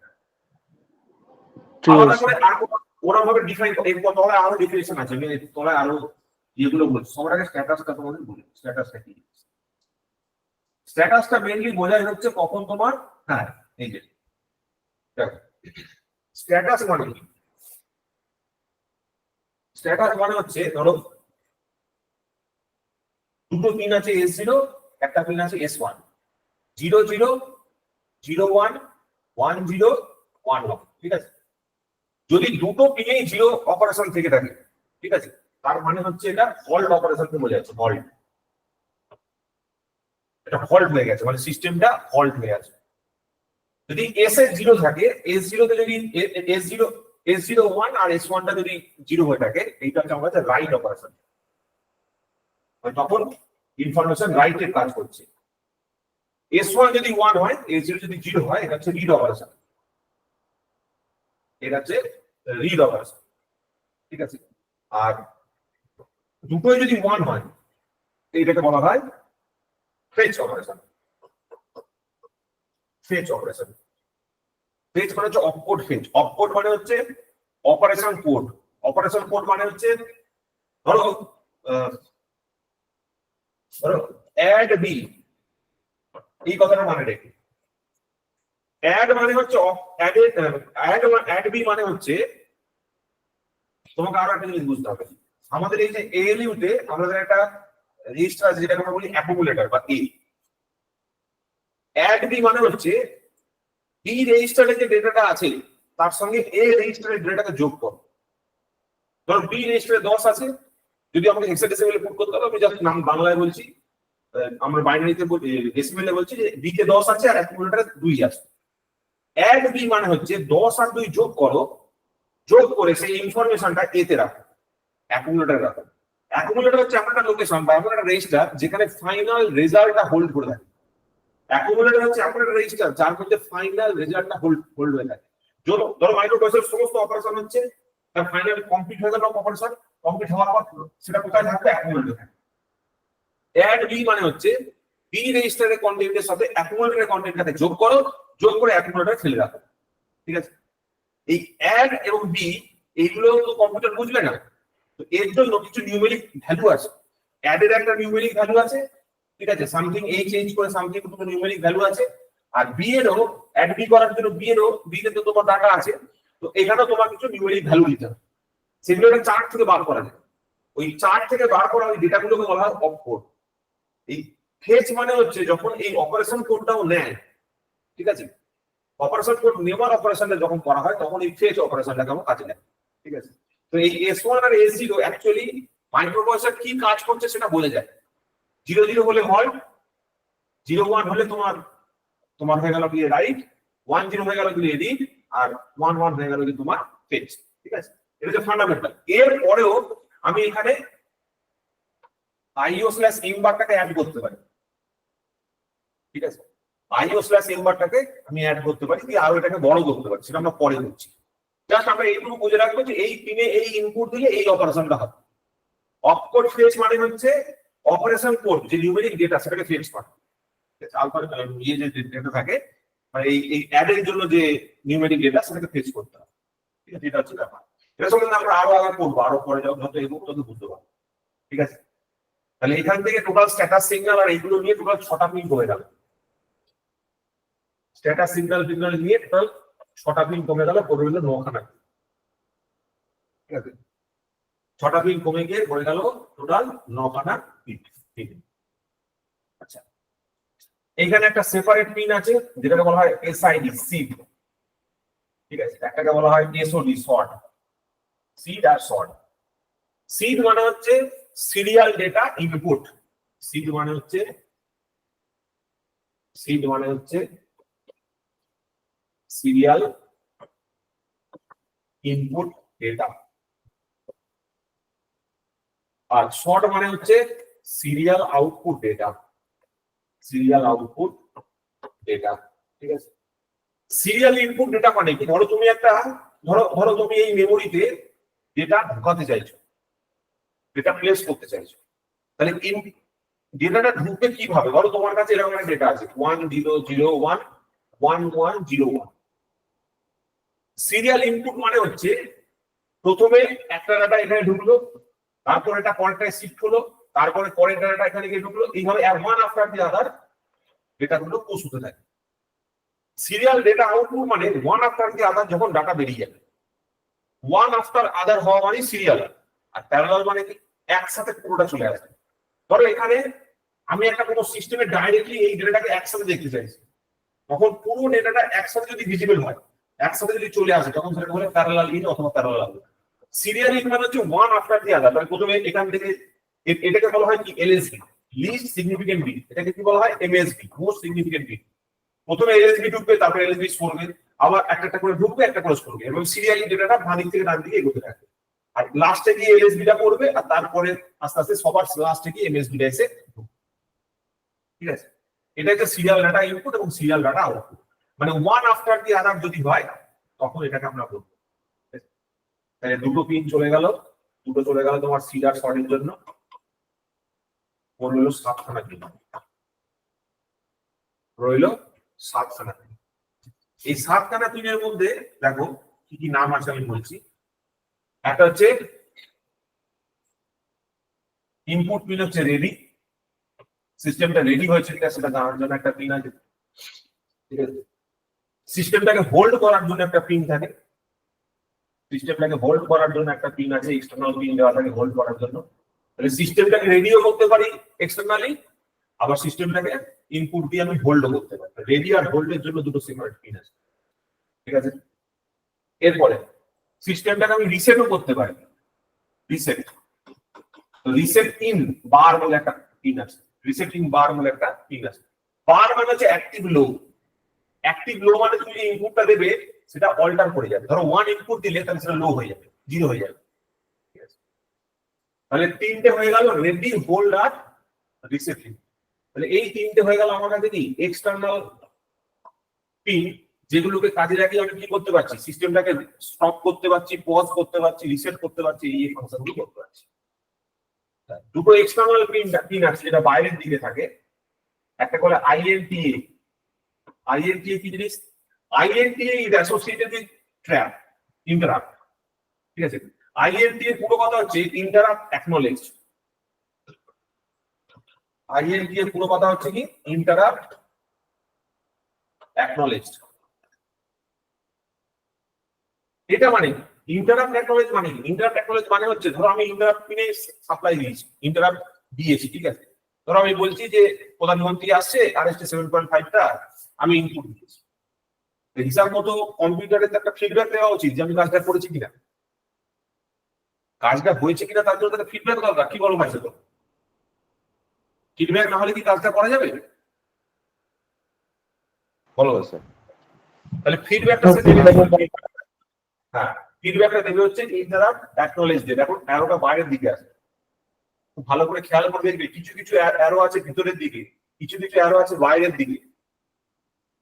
আলাদা করে আর ওরা ভাবে ডিফাইন, এরপর তলায় আরো ডেফিনেশন আছে, আমি তলায় আরো যেগুলো বলছি সবার আগে স্ট্যাটাসটা তোমাদের বলি। স্ট্যাটাসটা কি? স্ট্যাটাসটা মেইনলি বোঝায় হচ্ছে কখন তোমার, হ্যাঁ এই যে স্ট্যাটাস মানে কি, স্ট্যাটাস মানে হচ্ছে ধরো দুটো পিন আছে S0, একটা পিন আছে S1, 0 0 0 1 1 0 1 1। ঠিক আছে, যদি দুটো পিনেই 0 অপারেশন থেকে থাকে, ঠিক আছে, তার মানে হচ্ছে এটা হল্ট অপারেশনকে বোঝাচ্ছে, হল্ট, এটা হল্ট হয়ে গেছে, মানে সিস্টেমটা হল্ট হয়ে আছে। যদি S এর 0 থাকে, S0 তে যদি S0 1 আর S1 টা যদি 0 হয়ে থাকে, এইটা হচ্ছে আমাদের রাইট অপারেশন, তখন ইনফরমেশন রাইটের কাজ করছে। S1 যদি 1 হয়, S0 যদি 0 হয়, এটা হচ্ছে রিড অপারেশন, এটা হচ্ছে রিড অপারেশন। ঠিক আছে, আর দুটোই যদি 1 হয় এইটাকে বলা হয় fetch operation. Fetch operation, fetch মানে হচ্ছে অপকোড ফেচ। অপকোড মানে হচ্ছে অপারেশন কোড, অপারেশন কোড মানে হচ্ছে ধরো অ্যাড বি, এই কথাটা মানে রেখে, অ্যাড মানে হচ্ছে অ্যাড বি মানে হচ্ছে, তোমাকে আরো একটা জিনিস বুঝতে হবে, আমাদের এই যে ALU তে আমাদের একটা রেজিস্টার আছে যেটাকে আমরা বলি অ্যাকুমুলেটর বা A। অ্যাড বি মানে হচ্ছে বি রেজিস্টারে যে ডেটাটা আছে তার সঙ্গে A রেজিস্টারের ডেটাটাকে যোগ করো। ধরো বি রেজিস্টারে 10 আছে, যদি আমাকে হেক্সাডেসিমেলে পুট করতে হবে, আমি জাস্ট নাম বাংলায় বলছি, আমরা বাইনারিতে ডেসিমেলে বলছি যে বি তে 10 আছে আর অ্যাকুমুলেটরে 2 আছে। অ্যাড বি মানে হচ্ছে 10 আর 2 যোগ করো, যোগ করে সেই ইনফরমেশনটা A তে রাখো, অ্যাকুমুলেটরে রাখো। অ্যাকুমুলেটর হচ্ছে এমন একটা লোকেশন বা এমন একটা রেজিস্টার যেখানে ফাইনাল রেজাল্টটা হোল্ড করে থাকে। অ্যাকুমুলেটর হচ্ছে এমন একটা রেজিস্টার যার মধ্যে ফাইনাল রেজাল্টটা হোল্ড হয়ে থাকে। ধরো মাইক্রোপ্রসেসর সমস্ত অপারেশন হচ্ছে, তার ফাইনাল কমপ্লিট হয়ে গেল অপারেশন, কমপ্লিট হওয়ার পর সেটা কোথায় থাকবে, অ্যাকুমুলেটরে। অ্যাড বি মানে হচ্ছে বি রেজিস্টারের কন্টেন্টের সাথে অ্যাকুমুলেটরের কন্টেন্টটাকে যোগ করো, যোগ করে অ্যাকুমুলেটরে ফেলে রাখো। ঠিক আছে, এই অ্যাড এবং বি এইগুলো তো কম্পিউটার বুঝবে না, তো এর জন্য কিছু নিউমেরিক ভ্যালু আছে। অ্যাড এর একটা নিউমেরিক ভ্যালু আছে, ঠিক আছে, সামথিং এ চেঞ্জ করে সামথিং দুটো নিউমেরিক ভ্যালু আছে। আর বি এরও অ্যাড বি করার জন্য বি তে তো তোমার ডাটা আছে, তো এখানেও তোমার কিছু নিউমেরিক ভ্যালু দিতে হবে, সেগুলো একটা চার্ট থেকে বার করা যায়। ওই চার্ট থেকে বার করা ওই ডেটাগুলোকে বলা হয় অপকোড। এই ফেচ মানে হচ্ছে যখন এই অপারেশন কোডটাও নেয়, ঠিক আছে, অপারেশন কোড নেওয়ার অপারেশনটা যখন করা হয় তখন এই ফেচ অপারেশনটাকে আমরা কাজে নেয়। ঠিক আছে, তো এই S1 আর S0 অ্যাকচুয়ালি মাইক্রোপ্রসেসর কি কাজ করছে সেটা বলে যায়। 0 0 হলে হল্ট, 0 1 হলে তোমার হয়ে গেল কি রাইট, 1 0 হয়ে গেল কি রিড, আর 1 1 হয়ে গেল কি তোমার ফেচ, ঠিক আছে? এটা হচ্ছে ফান্ডামেন্টাল। এর পরেও আমি এখানে IO/m বারটাকে অ্যাড করতে পারি, ঠিক আছে? IO/m বারটাকে আমি অ্যাড করতে পারি, দিয়ে আরো এটাকে বড় করতে পারি, সেটা আমরা পরে করছি। জাস্ট আমরা এইটুকু বুঝে রাখবো যে এই পিনে এই ইনপুট দিলে এই অপারেশনটা হবে। অপকোড ফেচ মানে হচ্ছে অপারেশন কোড, যে নিউমেরিক ডেটা সেটাকে ফেচ করে। আলফা যে ডেটা থাকে, মানে এই অ্যাড এর জন্য যে নিউমেরিক ডেটা সেটাকে ফেচ করতে হবে, ঠিক আছে? এটা হচ্ছে ব্যাপার। এটা সম্বন্ধে আমরা আরো আগে পড়বো, আরো পরে যত এগুলো তত বুঝতে পারবো, ঠিক আছে? তাহলে এখান থেকে টোটাল স্ট্যাটাস সিগন্যাল আর এইগুলো নিয়ে টোটাল 6টা পিন কমে গেল। স্ট্যাটাস সিগন্যাল নিয়ে টোটাল 6টা পিন কমে গেল, পড়ে গেল 9খানা, ঠিক আছে? 6টা পিন কমে গিয়ে পড়ে গেল টোটাল 9খানা পিন। আচ্ছা, এইখানে একটা সেপারেট পিন আছে যেটাকে বলা হয় SID, সিড, ঠিক আছে? একটাকে বলা হয় SOD, সর্ট, সিড আর সর্ট। সিড মানে হচ্ছে সিরিয়াল ডেটা ইনপুট, সিড মানে হচ্ছে সিরিয়াল ইনপুট ডেটা, আর শর্ট মানে হচ্ছে সিরিয়াল আউটপুট ডেটা, ঠিক আছে? সিরিয়াল ইনপুট ডেটা মানে কি? ধরো তুমি এই মেমোরিতে ডেটা ঢোকাতে চাইছো, ডেটা প্লেস করতে চাইছো, তাহলে ডেটাটা ঢুকবে কিভাবে? ধরো তোমার কাছে এরকম একটা ডেটা আছে 10011101। সিরিয়াল ইনপুট মানে হচ্ছে প্রথমে একটা ডাটা এখানে ঢুকলো, তারপর এটা পরেরটায় শিফট হলো, তারপরে পরের ডাটা এখানে গিয়ে ঢুকলো, এইভাবে ওয়ান আফটার দি আদার ডেটাগুলো পুশ হতে থাকে। সিরিয়াল ডেটা আউটপুট মানে ওয়ান আফটার দি আদার যখন ডাটা বেরিয়ে যাবে। ওয়ান আফটার আদার হওয়া মানে সিরিয়াল, আর প্যারালাল মানে কি একসাথে পুরোটা চলে আসবে। ধরো এখানে আমি একটা কোনো সিস্টেমে ডাইরেক্টলি এই ডেটাটাকে একসাথে দেখতে চাইছি, তখন পুরো ডেটাটা একসাথে যদি ভিজিবল হয়, একসাথে যদি চলে আসে, তখন সেটা বলে প্যারালাল ইন অথবা প্যারালাল আউট। সিরিয়াল ইন মানে হচ্ছে ওয়ান আফটার দি আদার। তাহলে প্রথমে এখান থেকে এটাকে বলা হয় কি LSB, লিস্ট সিগনিফিকেন্ট বিট। এটাকে কি বলা হয় MSB, মোস্ট সিগনিফিকেন্ট বিট। প্রথমে LSB ঢুকবে, তারপর LSB সরবে, আবার একটা করে ঢুকবে, একটা করে সরবে, এবং সিরিয়ালি ডেটাটা বাম দিক থেকে ডান দিকে এগোতে থাকবে। আর লাস্টে গিয়ে LSB টা পড়বে, আর তারপরে আস্তে আস্তে সবার লাস্টে গিয়ে MSB টা এসে ঢুকবে, ঠিক আছে? এটা হচ্ছে সিরিয়াল ডাটা ইনপুট এবং সিরিয়াল ডাটা আউটপুট। মানে ওয়ান আফটার দি আদার যদি হয়, তখন এটাকে আমরা বলবো। তাহলে দুটো পিন চলে গেল তোমার সিড আর শর্টের জন্য, রইল 7খানা পিন, এই 7খানা পিনের মধ্যে দেখো কি কি নাম আছে আমি বলছি। একটা হচ্ছে ইনপুট পিন, হচ্ছে রেডি, সিস্টেমটা রেডি হয়েছে কিনা সেটা জানার জন্য একটা পিন আছে, ঠিক আছে? সিস্টেমটাকে হোল্ড করার জন্য একটা পিন থাকে, এক্সটার্নাল পিন দেওয়া থাকে হোল্ড করার জন্য। তাহলে সিস্টেমটাকে রেডিও করতে পারি এক্সটার্নালি, আবার সিস্টেমটাকে ইনপুট দিয়ে আমি হোল্ডও করতে পারি। রেডি আর হোল্ডের জন্য দুটো সেপারেট পিন আছে, ঠিক আছে? এরপরে সিস্টেমটাকে আমি রিসেটও করতে পারি, রিসেট ইন বার বলে একটা পিন আছে, বার মানে হচ্ছে অ্যাক্টিভ লো মানে তুমি যে ইনপুটটা দেবে সেটা অল্টার করে যাবে। ধরো 1 ইনপুট দিলে তাহলে সেটা লো হয়ে যাবে, 0 হয়ে যাবে, ঠিক আছে? তাহলে 3টে হয়ে গেল, রেডি, হোল্ড আর রিসেট। তাহলে এই 3টে হয়ে গেল আমার কাছে কি এক্সটার্নাল পিন, যেগুলোকে কাজে লাগিয়ে আমি কি করতে পারছি, সিস্টেমটাকে স্টপ করতে পারছি, পজ করতে পারছি, রিসেট করতে পারছি, এই ফাংশনগুলো করতে পারছি। দুটো এক্সটার্নাল পিন আছে যেটা বাইরের দিকে থাকে, একটা করে INTA কি জিনিস? INTA is associated with trap, interrupt, ঠিক আছে? INTA পুরো কথা হচ্ছে ইন্টারাপ্ট অ্যাকনলেজড, পুরো কথা হচ্ছে কি ইন্টারাপ্ট অ্যাকনলেজড। এটা মানে ইন্টারাপ্ট অ্যাকনলেজ মানে হচ্ছে, ধরো আমি ইন্টারাপ্ট পিনে সাপ্লাই দিয়েছি, ইন্টারাপ্ট দিয়েছি, ঠিক আছে? ধরো আমি বলছি যে প্রধানমন্ত্রী আসছে, RST 7.5টা আমি ইনপুট দিয়েছি, হিসাব মতো কম্পিউটারের একটা ফিডব্যাক দেওয়া উচিত যে আমি কাজটা করেছি কিনা, কাজটা হয়েছে কিনা, তার জন্য একটা ফিডব্যাক দরকার। কি বলো ভাই? তো ফিডব্যাক না হলে কি কাজটা করা যাবে? বলো স্যার। তাহলে ফিডব্যাকটা হ্যাঁ, ফিডব্যাকটা দেবে হচ্ছে ইন্টারাপ্ট অ্যাকনলেজ ডেট। এখন অ্যারোটা বাইরের দিকে আছে, খুব ভালো করে খেয়াল করে দেখবে কিছু কিছু অ্যারো আছে ভিতরের দিকে, কিছু কিছু অ্যারো আছে বাইরের দিকে।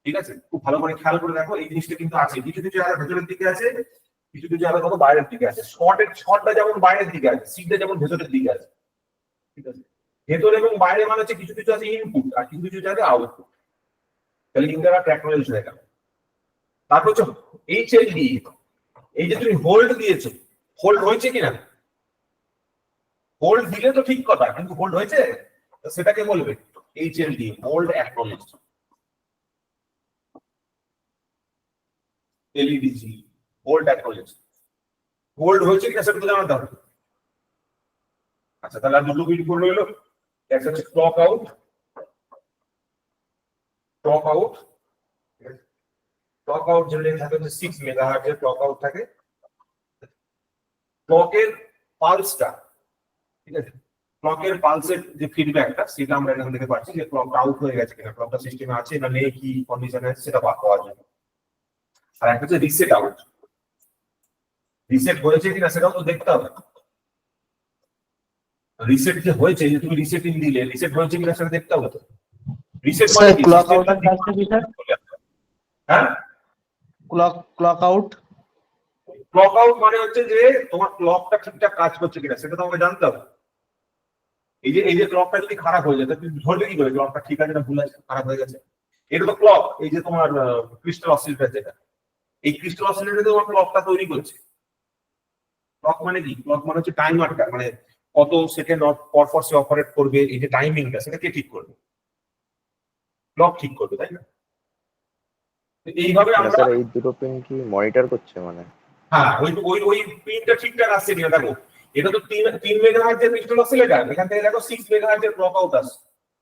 ঠিক আছে, খুব ভালো করে খেয়াল করে দেখো, এই জিনিসটা কিন্তু আছে, কিছু কিছু অ্যারো ভেতরের দিকে আছে, কিছু কিছু অ্যারো কত বাইরের দিকে আছে। শর্টটা যেমন বাইরের দিকে আছে, সিটটা যেমন ভেতরের দিকে আছে। ঠিক আছে, ভেতর এবং বাইরে মানে হচ্ছে কিছু কিছু আছে ইনপুট আর কিছু কিছু আছে আউটপুট। তাহলে ইন্টারাপ্ট অ্যাকনলেজ হয়ে গেল। তারপর হচ্ছে HLD, এই যে তুমি হোল্ড দিয়েছো, হোল্ড হয়েছে কিনা? হোল্ড দিলে তো ঠিক কথা, কিন্তু হোল্ড হয়েছে সেটাকে বলবে HLD, hold acknowledge. LEDG, hold acknowledge. Hold হয়েছে কিনা সেটা তো জানাতে হবে। আচ্ছা, তাহলে আর দুটো বিট করে রইলো, একটা হচ্ছে clock out. Clock out, clock out generally থাকে হচ্ছে 6 মেগাহার্টজ এর ক্লক আউট থাকে। ক্লকের পালসটা, ঠিক আছে, ক্লকের পালসের যে ফিডব্যাকটা সেটা আমরা এখান থেকে পাচ্ছি, যে ক্লক আউট হয়ে গেছে কিনা, ক্লকটা সিস্টেমে আছে না নেই, কি কন্ডিশনে আছে সেটা পাওয়া যায়। আর একটা হচ্ছে রিসেট আউট, রিসেট হয়েছে কিনা সেটাও তো দেখতে হবে। রিসেট যে হয়েছে, যে তুমি রিসেটিং দিলে, রিসেট হয়েছে কিনা সেটা দেখতে হবে তো। রিসেট মানে কি? ক্লক আউটের কাজটা কি স্যার? হ্যাঁ, ক্লক আউট, ক্লক আউট মানে হচ্ছে যে তোমার ক্লকটা ঠিকঠাক কাজ করছে কিনা সেটা তোমাকে জানতে হবে। এই যে ক্লকটা যদি খারাপ হয়ে যায়, তুমি ধরবে কি করে ক্লকটা ঠিক আছে না ভুল আছে, খারাপ হয়ে গেছে? এটা তো ক্লক, এই যে তোমার ক্রিস্টাল অসিলেটর, যেটা এই ক্রিস্টাল অসিলেটর তোমার ক্লকটা তৈরি করছে। ক্লক মানে কি? ক্লক মানে হচ্ছে টাইমারটা, মানে কত সেকেন্ড পর পর সে অপারেট করবে, এই যে টাইমিংটা সেটা কে ঠিক করবে? ক্লক ঠিক করবে, তাই না? এইভাবে আমরা, স্যার এই দুটো পিন কি মনিটর করছে মানে? হ্যাঁ, ওই ওই ওই পিনটা ঠিকঠাক আসছে কিনা দেখো। এটা তো 3 মেগাহার্টজ এর ক্রিস্টাল অসিলেটর, এখান থেকে দেখো 6 মেগাহার্টজ এর ক্লক আউট আসছে,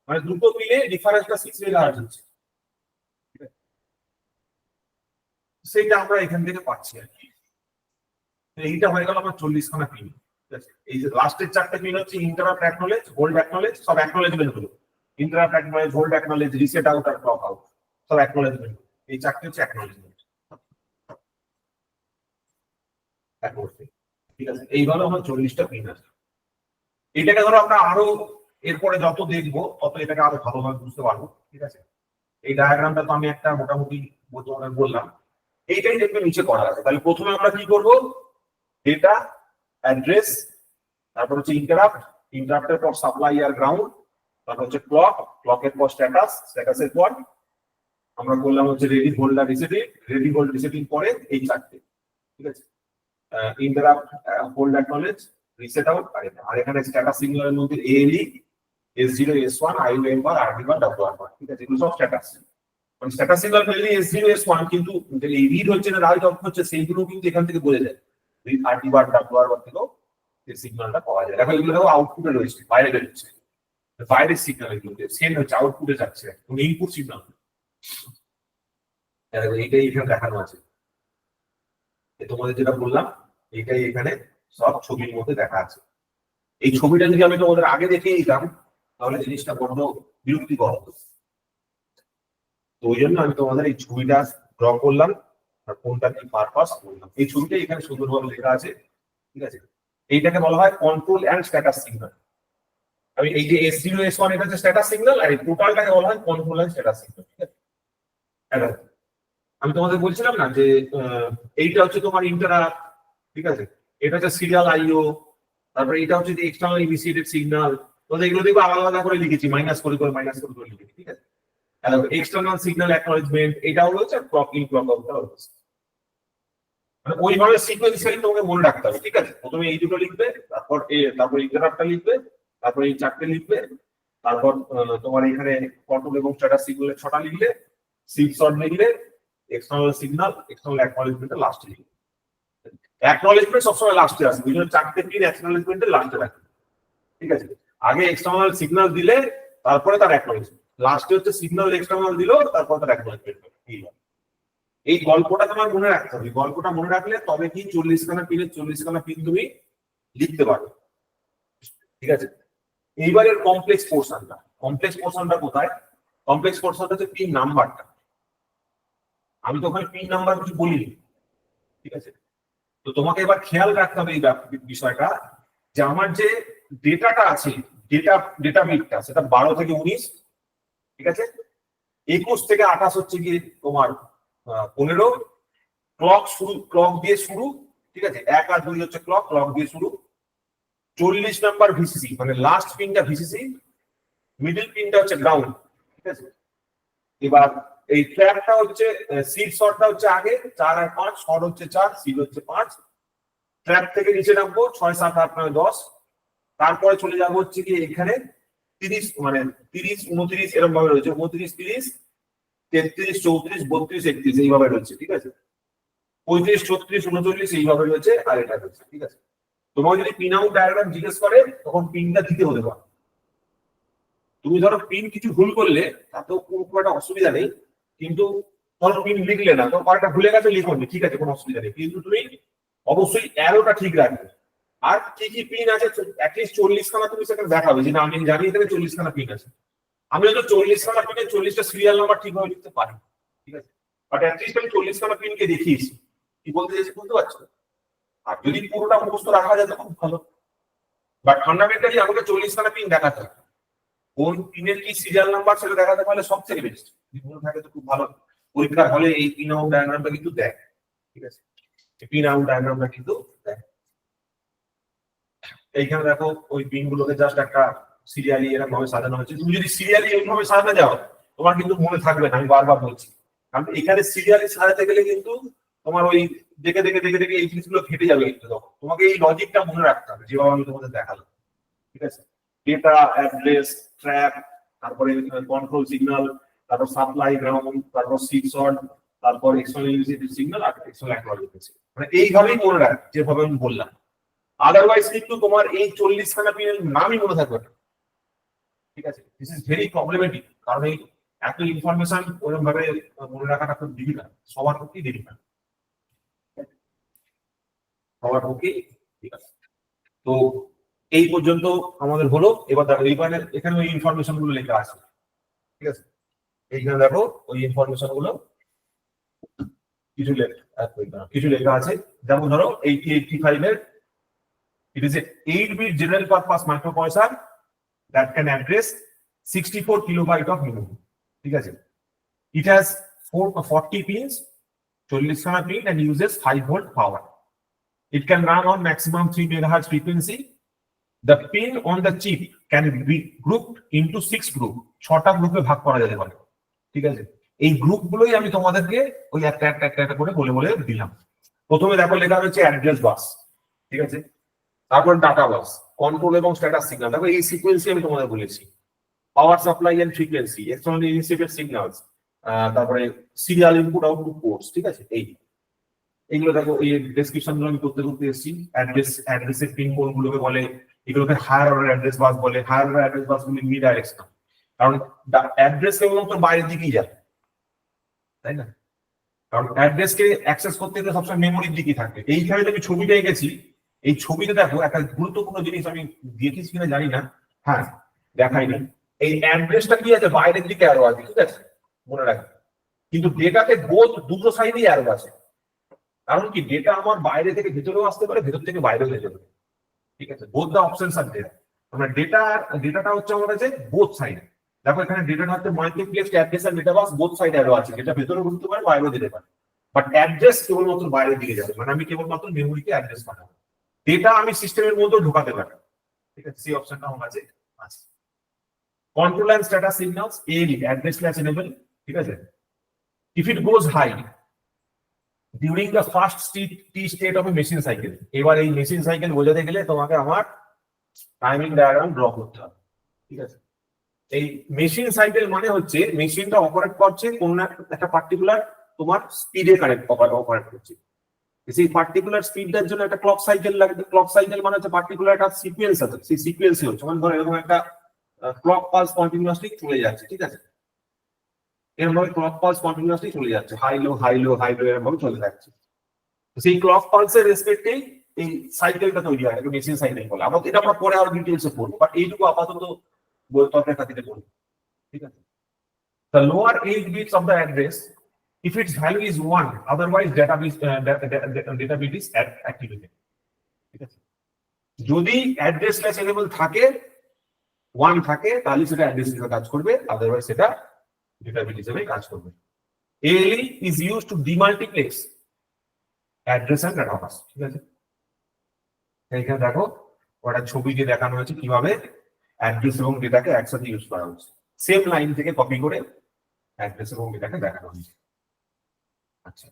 মানে দুটো পিনে ডিফারেন্সটা 6 মেগাহার্টজ হচ্ছে। সেটা আমরা এখান থেকে পাচ্ছি আর কি। এইটা হয়ে গেল আমার 40 খানা পিন। ঠিক আছে, এই যে লাস্টের 4টে পিন হচ্ছে ইন্টারাপ্ট অ্যাকনলেজ, হোল্ড অ্যাকনলেজ, সব অ্যাকনলেজমেন্ট হলো। Interrupt acknowledge, hold acknowledge, reset out আর ক্লক আউট, সব অ্যাকনলেজমেন্ট। এই 4টে হচ্ছে অ্যাকনলেজমেন্ট। ঠিক আছে, এইভাবে আমার 40টা পিন আছে। এটাকে ধরো আমরা আরো এরপরে যত দেখবো তত এটাকে আরো ভালোভাবে বুঝতে পারবো। ঠিক আছে, এই ডায়াগ্রামটা তো আমি একটা মোটামুটি বললাম, এইটাই দেখবে নিচে করা আছে। তাহলে প্রথমে আমরা কি করব? ডেটা, অ্যাড্রেস, তারপর হচ্ছে ইন্টারাপ্ট, ইন্টারাপ্টের পর সাপ্লাই আর গ্রাউন্ড, তারপর হচ্ছে ক্লক, ক্লকের পর স্ট্যাটাস, স্ট্যাটাসের পর আমরা বললাম হচ্ছে রেডি, হোল্ড আর রিসেটিং, রেডি, হোল্ড, রিসেটিং পরে এই 4টে। ঠিক আছে, interrupt, hold, acknowledge, reset out, আর এখানে স্ট্যাটাস সিগন্যালের মধ্যে ALE, S0, S1, IOM বার, RD1, WR1। ঠিক আছে, এগুলো সব স্ট্যাটাস। মানে স্ট্যাটাস সিগন্যাল পেলে S0, S1, কিন্তু এই রিড হচ্ছে না রাইট অফ হচ্ছে সেইগুলো কিন্তু এখান থেকে বোঝা যায়। রিড, RD1, WR1 থেকেও এই সিগন্যালটা পাওয়া যায়। দেখো এগুলো দেখো আউটপুটে রয়েছে, বাইরে বেরোচ্ছে, বাইরের সিগন্যাল এগুলো সেন্ড হচ্ছে, আউটপুটে যাচ্ছে, কোনো ইনপুট সিগন্যাল। দেখো এইটাই এখানে দেখানো আছে, তোমাদের যেটা বললাম এইটাই এখানে সব ছবির মধ্যে দেখা আছে। এই ছবিটা যদি আমি তোমাদের আগে দেখিয়ে দিতাম তাহলে জিনিসটা বড্ড বিরক্তিকর হতো। তো ওই জন্য আমি তোমাদের এই ছবিটা ড্র করলাম আর কোনটা কি পারপাস করলাম। এই ছবিটাই এখানে সুন্দরভাবে লেখা আছে। ঠিক আছে, এইটাকে বলা হয় কন্ট্রোল এন্ড স্ট্যাটাস সিগন্যাল। আমি এই যে S0, S1 এটা হচ্ছে স্ট্যাটাস সিগন্যাল, আর এই টোটালটাকে বলা হয় কন্ট্রোল এন্ড স্ট্যাটাস সিগন্যাল। ঠিক আছে, আমি তোমাদের বলছিলাম না যে এইটা হচ্ছে তোমার ইন্টারাপ্ট। ঠিক আছে, এটা হচ্ছে সিরিয়াল IO, তারপরে এটা হচ্ছে এক্সটার্নাল ইনিশিয়েটেড সিগন্যাল। তোমাদের এগুলো দেখবো আলাদা আলাদা করে লিখেছি, মাইনাস করে লিখেছি। ঠিক আছে, এক্সটার্নাল সিগন্যাল অ্যাকনলেজমেন্ট, এটা হচ্ছে ক্লক ইন, ক্লক আউট। মানে ওইভাবে সিকোয়েন্সিয়ালি তোমাকে মনে রাখতে হবে। ঠিক আছে, প্রথমে এই দুটো লিখবে, তারপর ইন্টারাপ্টটা লিখবে, তারপর এই 4টে লিখবে, তারপর তোমার এখানে কন্ট্রোল এবং স্ট্যাটাস সিগন্যাল 6টা লিখলে, সিগশট লিখলে, এক্সটার্নাল সিগন্যাল, এক্সটার্নাল অ্যাকনলেজমেন্টটা লাস্টে লিখবে। অ্যাকনলেজমেন্ট সবসময় লাস্টে আসবে, ওই জন্য 4টে পিন অ্যাকনলেজমেন্টের লাস্টে রাখবে। ঠিক আছে, আগে এক্সটার্নাল সিগন্যাল দিলে তারপরে তার অ্যাকনলেজমেন্ট, লাস্টে হচ্ছে সিগন্যাল এক্সটার্নাল দিল তারপর তার অ্যাকনলেজমেন্ট। এই গল্পটা তোমার মনে রাখতে হবে। গল্পটা মনে রাখলে তবে কি 40খানা পিনের 40খানা পিন তুমি লিখতে পারবে। ঠিক আছে, এইবারের কমপ্লেক্স পোর্শনটা কোথায়? কমপ্লেক্স পোর্শনটা হচ্ছে পিন নাম্বারটা। আমি তো ওখানে পিন নাম্বার কিছু বলিনি। ঠিক আছে, তো তোমাকে এবার খেয়াল রাখতে হবে এই বিষয়টা, যে আমার যে ডেটাটা আছে, ডেটা বিটটা সেটা 12 থেকে 19, ঠিক আছে, 21 থেকে 28 হচ্ছে গিয়ে তোমার 15, ক্লক দিয়ে শুরু, ঠিক আছে, 1 আর 2 হচ্ছে ক্লক দিয়ে শুরু, 40 নাম্বার ভিসিসি মানে লাস্ট পিনটা ভিসিসি, মিডল পিনটা হচ্ছে গ্রাউন্ড, ঠিক আছে। এবার এই ট্র্যাপটা হচ্ছে সিড শটটা হচ্ছে আগে 4 আর 5, শট হচ্ছে 4, সিড হচ্ছে 5, ট্র্যাপ থেকে নিচে নামবো 6 7 8 9 10, তারপরে চলে যাবো হচ্ছে কি এখানে 30 মানে 30 29 এরকম ভাবে রয়েছে, 29 30 33 34 32 31 এইভাবে রয়েছে, ঠিক আছে, 35 36 39 এইভাবে রয়েছে, আর এটা রয়েছে, ঠিক আছে। তোমাকে যদি পিন আউট ডায়াগ্রাম জিজ্ঞেস করে তখন পিনটা দিতে হতে পারে। তুমি ধরো পিন কিছু ভুল করলে তাতেও কোনো একটা অসুবিধা নেই, কিন্তু ধরো পিন লিখলে না, তো কয়েকটা ভুলে গেছে লিখো নি, ঠিক আছে, কোনো অসুবিধা নেই, কিন্তু তুমি অবশ্যই অ্যারোটা ঠিক রাখবে। আর কি কি পিন আছে অ্যাটলিস্ট 40 খানা তুমি সেখানে দেখাবে, যে না আমি জানি এখানে 40 খানা পিন আছে। আমি হয়তো 40 খানা পিনে 40টা সিরিয়াল নাম্বার ঠিকভাবে লিখতে পারি, ঠিক আছে, বাট অ্যাটলিস্ট আমি 40 খানা পিনকে দেখিয়েছি। কি বলতে চাইছি বুঝতে পারছো? আর যদি পুরোটা মুখস্থ রাখা যায় তো খুব ভালো, বাট ফান্ডামেন্টালি আমাকে 40 খানা পিন দেখাতে হবে। কোন পিনের কি সিরিয়াল নাম্বার সেটা দেখাতে পারলে সবথেকে বেস্ট, মনে থাকে তো খুব ভালো। পরীক্ষার হলে এই পিন আউট ডায়াগ্রামটা কিন্তু দেয়, ঠিক আছে, পিন আউট ডায়াগ্রামটা কিন্তু দেয়। এইখানে দেখো ওই পিন গুলোকে জাস্ট একটা সিরিয়ালি এরকম ভাবে সাজানো হয়েছে। তুমি যদি সিরিয়ালি এইভাবে সাজানো যাও তোমার কিন্তু মনে থাকবে না, আমি বারবার বলছি, কারণ এখানে সিরিয়ালি সাজাতে গেলে কিন্তু তোমার ওই দেখে দেখে দেখে দেখে এই জিনিসগুলো ঘেটে যাবে, কিন্তু তখন তোমাকে এই লজিকটা মনে রাখতে হবে যেভাবে আমি তোমাদের দেখালাম, ঠিক আছে। ডেটা, অ্যাড্রেস, ট্র্যাপ, তারপরে কন্ট্রোল সিগন্যাল, তারপর সাপ্লাই গ্রাউন্ড, তারপর সিড শট, তারপর এক্সটার্নাল ইউনিভার্সিটি সিগন্যাল আর এক্সটার্নাল অ্যাকনোলেজমেন্ট, মানে এইভাবেই মনে রাখ যেভাবে আমি বললাম। আদারওয়াইজ কিন্তু তোমার এই 40 খানা পিনের নামই মনে থাকবে না, ঠিক আছে। দিস ইজ ভেরি প্রবলেমেটিক, কারণ এই এত ইনফরমেশন ওরকম ভাবে মনে রাখাটা খুব ডিফিকাল্ট, সবার পক্ষেই ডিফিকাল্ট, সবার পক্ষেই, ঠিক আছে। তো এই পর্যন্ত আমাদের হলো। এবার দেখো এইখানে এখানে ওই ইনফরমেশন গুলো লেখা আছে, ঠিক আছে, এইখানে দেখো ওই ইনফরমেশন গুলো কিছু লেখা আছে। যেমন ধরো 8085 এর it is a 8-bit general purpose microprocessor that can address 64 kilobyte of memory, ঠিক আছে। It has 40 pins, 40 খানা pin, and uses 5 volt power. It can run on maximum 3 megahertz frequency. The pin on the chip can be grouped into 6 group, 6টা গ্রুপে ভাগ করা যেতে পারে, ঠিক আছে। এই গ্রুপ গুলোই আমি তোমাদেরকে ওই একটা করে বলে বলে দিলাম। প্রথমে দেখো লেখা রয়েছে অ্যাড্রেস বাস, ঠিক আছে, তারপর ডাটা বাস, কন্ট্রোল এবং স্ট্যাটাস সিগন্যাল, দেখো এই সিকোয়েন্সই আমি তোমাদের বলেছি। Power supply and frequency, external initiated signals, তারপরে সিরিয়াল ইনপুট আউটপুট পোর্টস, ঠিক আছে। এইগুলো দেখো এই ডেসক্রিপশন গুলো আমি করতে করতে এসেছি। অ্যাড্রেসের পিন কোড গুলোকে বলে, এগুলোকে হায়ার অর্ডার অ্যাড্রেস বাস বলে। হায়ার অর্ডার অ্যাড্রেস বাস গুলি মি ডাইরেকশনাল, কারণ অ্যাড্রেস কেবলমাত্র বাইরের দিকেই যায়, তাই না, কারণ অ্যাড্রেসকে অ্যাক্সেস করতে গেলে সবসময় মেমোরির দিকেই থাকবে। এইখানে আমি ছবিটা এঁকেছি, এই ছবিতে দেখো একটা গুরুত্বপূর্ণ জিনিস আমি দিয়েছি কিনা জানি না, হ্যাঁ দেখাইনি, এই অ্যাড্রেসটা কি আছে বাইরের দিকে আরো আছে, ঠিক আছে, মনে রাখবে। কিন্তু ডেটাতে বোধ দুটো সাইডেই আরো আছে, কারণ কি ডেটা আমার বাইরে থেকে ভেতরেও আসতে পারে, ভেতর থেকে বাইরেও যেতে পারে, ঠিক আছে। বোথ দ্য অপশনস আর দেয়ার, আমরা ডেটাটা হচ্ছে আমার কাছে বোথ সাইড। দেখো এখানে ডেটাটা হচ্ছে মাল্টিপ্লেক্স অ্যাড্রেস আর ডেটা বাস, বোথ সাইড আরো আছে, যেটা ভেতরে ঘুরতে পারে বাইরেও যেতে পারে, বাট অ্যাড্রেস কেবলমাত্র বাইরের দিকে যাবে, মানে আমি কেবলমাত্র মেমোরিকে অ্যাড্রেস পাঠাবো, ডেটা আমি সিস্টেমের মধ্যে ঢোকাতে পারি, ঠিক আছে, সেই অপশনটা আমার কাছে আছে। Control and status signals, ALE, address latch enable, ঠিক আছে। If it goes high during the first state of a machine cycle, এবার এই মেশিন সাইকেল বোঝাতে গেলে তোমাকে আমার টাইমিং ডায়াগ্রাম ড্র করতে হবে, ঠিক আছে। এই মেশিন সাইকেল মানে হচ্ছে মেশিনটা অপারেট করছে কোন একটা পার্টিকুলার তোমার স্পিডে অপারেট করছে, সেই পার্টিকুলার স্পিডের জন্য একটা ক্লক সাইকেল লাগবে। ক্লক সাইকেল মানে হচ্ছে পার্টিকুলার একটা সিকোয়েন্স আছে, সেই সিকোয়েন্সই হচ্ছে, মানে ধরো এরকম একটা ক্লক পালস কন্টিনিউয়াসলি চলে যাচ্ছে, ঠিক আছে, এরকম ভাবে ক্লক পালস কন্টিনিউয়াসলি চলে যাচ্ছে, high low high low high low এরকম ভাবে চলে যাচ্ছে। সেই ক্লক পালসের রেসপেক্টেই এই সাইকেলটা তৈরি হয়, মেশিন সাইকেল বলে। আমাদের এটা আমরা পরে আরো ডিটেইলসে পড়বো, বাট এইটুকু আপাতত তর্কের খাতিরে পড়বো, ঠিক আছে। The lower 8 bits of the address if its value is 1, otherwise data bit is activated. ঠিক আছে, যদি অ্যাড্রেস ক্লাস এনেবল থাকে 1 থাকে তাহলে সেটা অ্যাড্রেস হিসেবে কাজ করবে, আদারওয়াইজ সেটা ডেটা বিট হিসেবে কাজ করবে। ALE is used to demultiplex address and data bus. ঠিক আছে, এইখানে দেখো ওটা ছবি দিয়ে দেখানো হয়েছে কিভাবে অ্যাড্রেস এবং ডেটাকে একসাথে ইউজ করা হচ্ছে, সেম লাইন থেকে কপি করে অ্যাড্রেস এবং ডেটাকে দেখানো হয়েছে। আচ্ছা,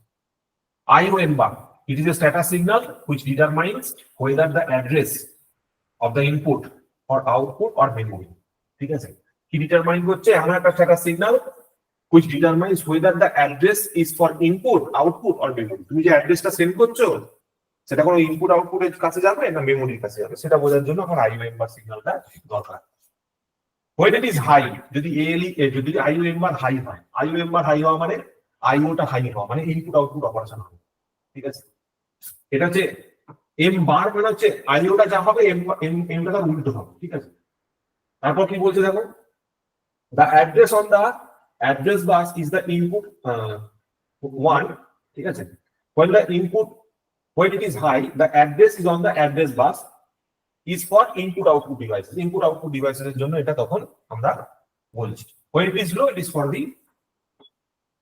IOM bar, it is a status signal which determines whether the address of the input or output or memory. ঠিক আছে, কি ডিটারমাইন করছে? এমন একটা status signal which determines whether the address is for input, output or memory. তুমি যে অ্যাড্রেসটা send করছো সেটা কোনো ইনপুট আউটপুটের কাছে যাবে না মেমোরির কাছে যাবে, সেটা বোঝার জন্য আমার IOM bar সিগন্যালটা দরকার। when it is high, যদি ALE যদি IOM bar হাই হয়, IOM bar হাই হওয়া মানে আইওটা হাই হওয়া মানে ইনপুট আউটপুট অপারেশন হবে। ঠিক আছে, এটা হচ্ছে এম বার মানে হচ্ছে আইওটা যা হবে এমটা তার উল্টো হবে। ঠিক আছে, তারপর কি বলছে দেখো, the address on the address bus is the input 1. ঠিক আছে, when the input, when it is high, the address is on the address bus is for input output devices. Input output devices এর জন্য এটা তখন আমরা বলছি। when it is low, it is for the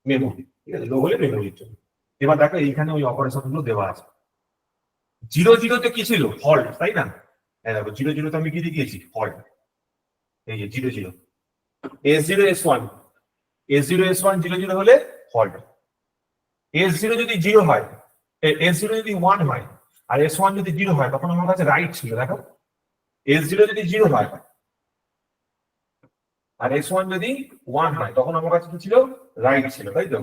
memory. ঠিক আছে, লো হলে মেমোরির জন্য। এবার দেখো এইখানে ওই অপারেশন গুলো দেওয়া আছে। 0 তে কি ছিল? হল্ট, তাই না? এই দেখো 0 তে আমি কি দেখিয়েছি? হল্ট। এই যে 0 S0 S1 0 হলে হল্ট। S0 যদি 0 হয়, S0 যদি 1 হয় আর S1 যদি 0 হয় তখন আমার কাছে রাইট ছিল। দেখো S0 যদি 0 হয় আর S1 যদি 1 হয় তখন আমার কাছে কি ছিল? রাইট ছিল, তাই তো?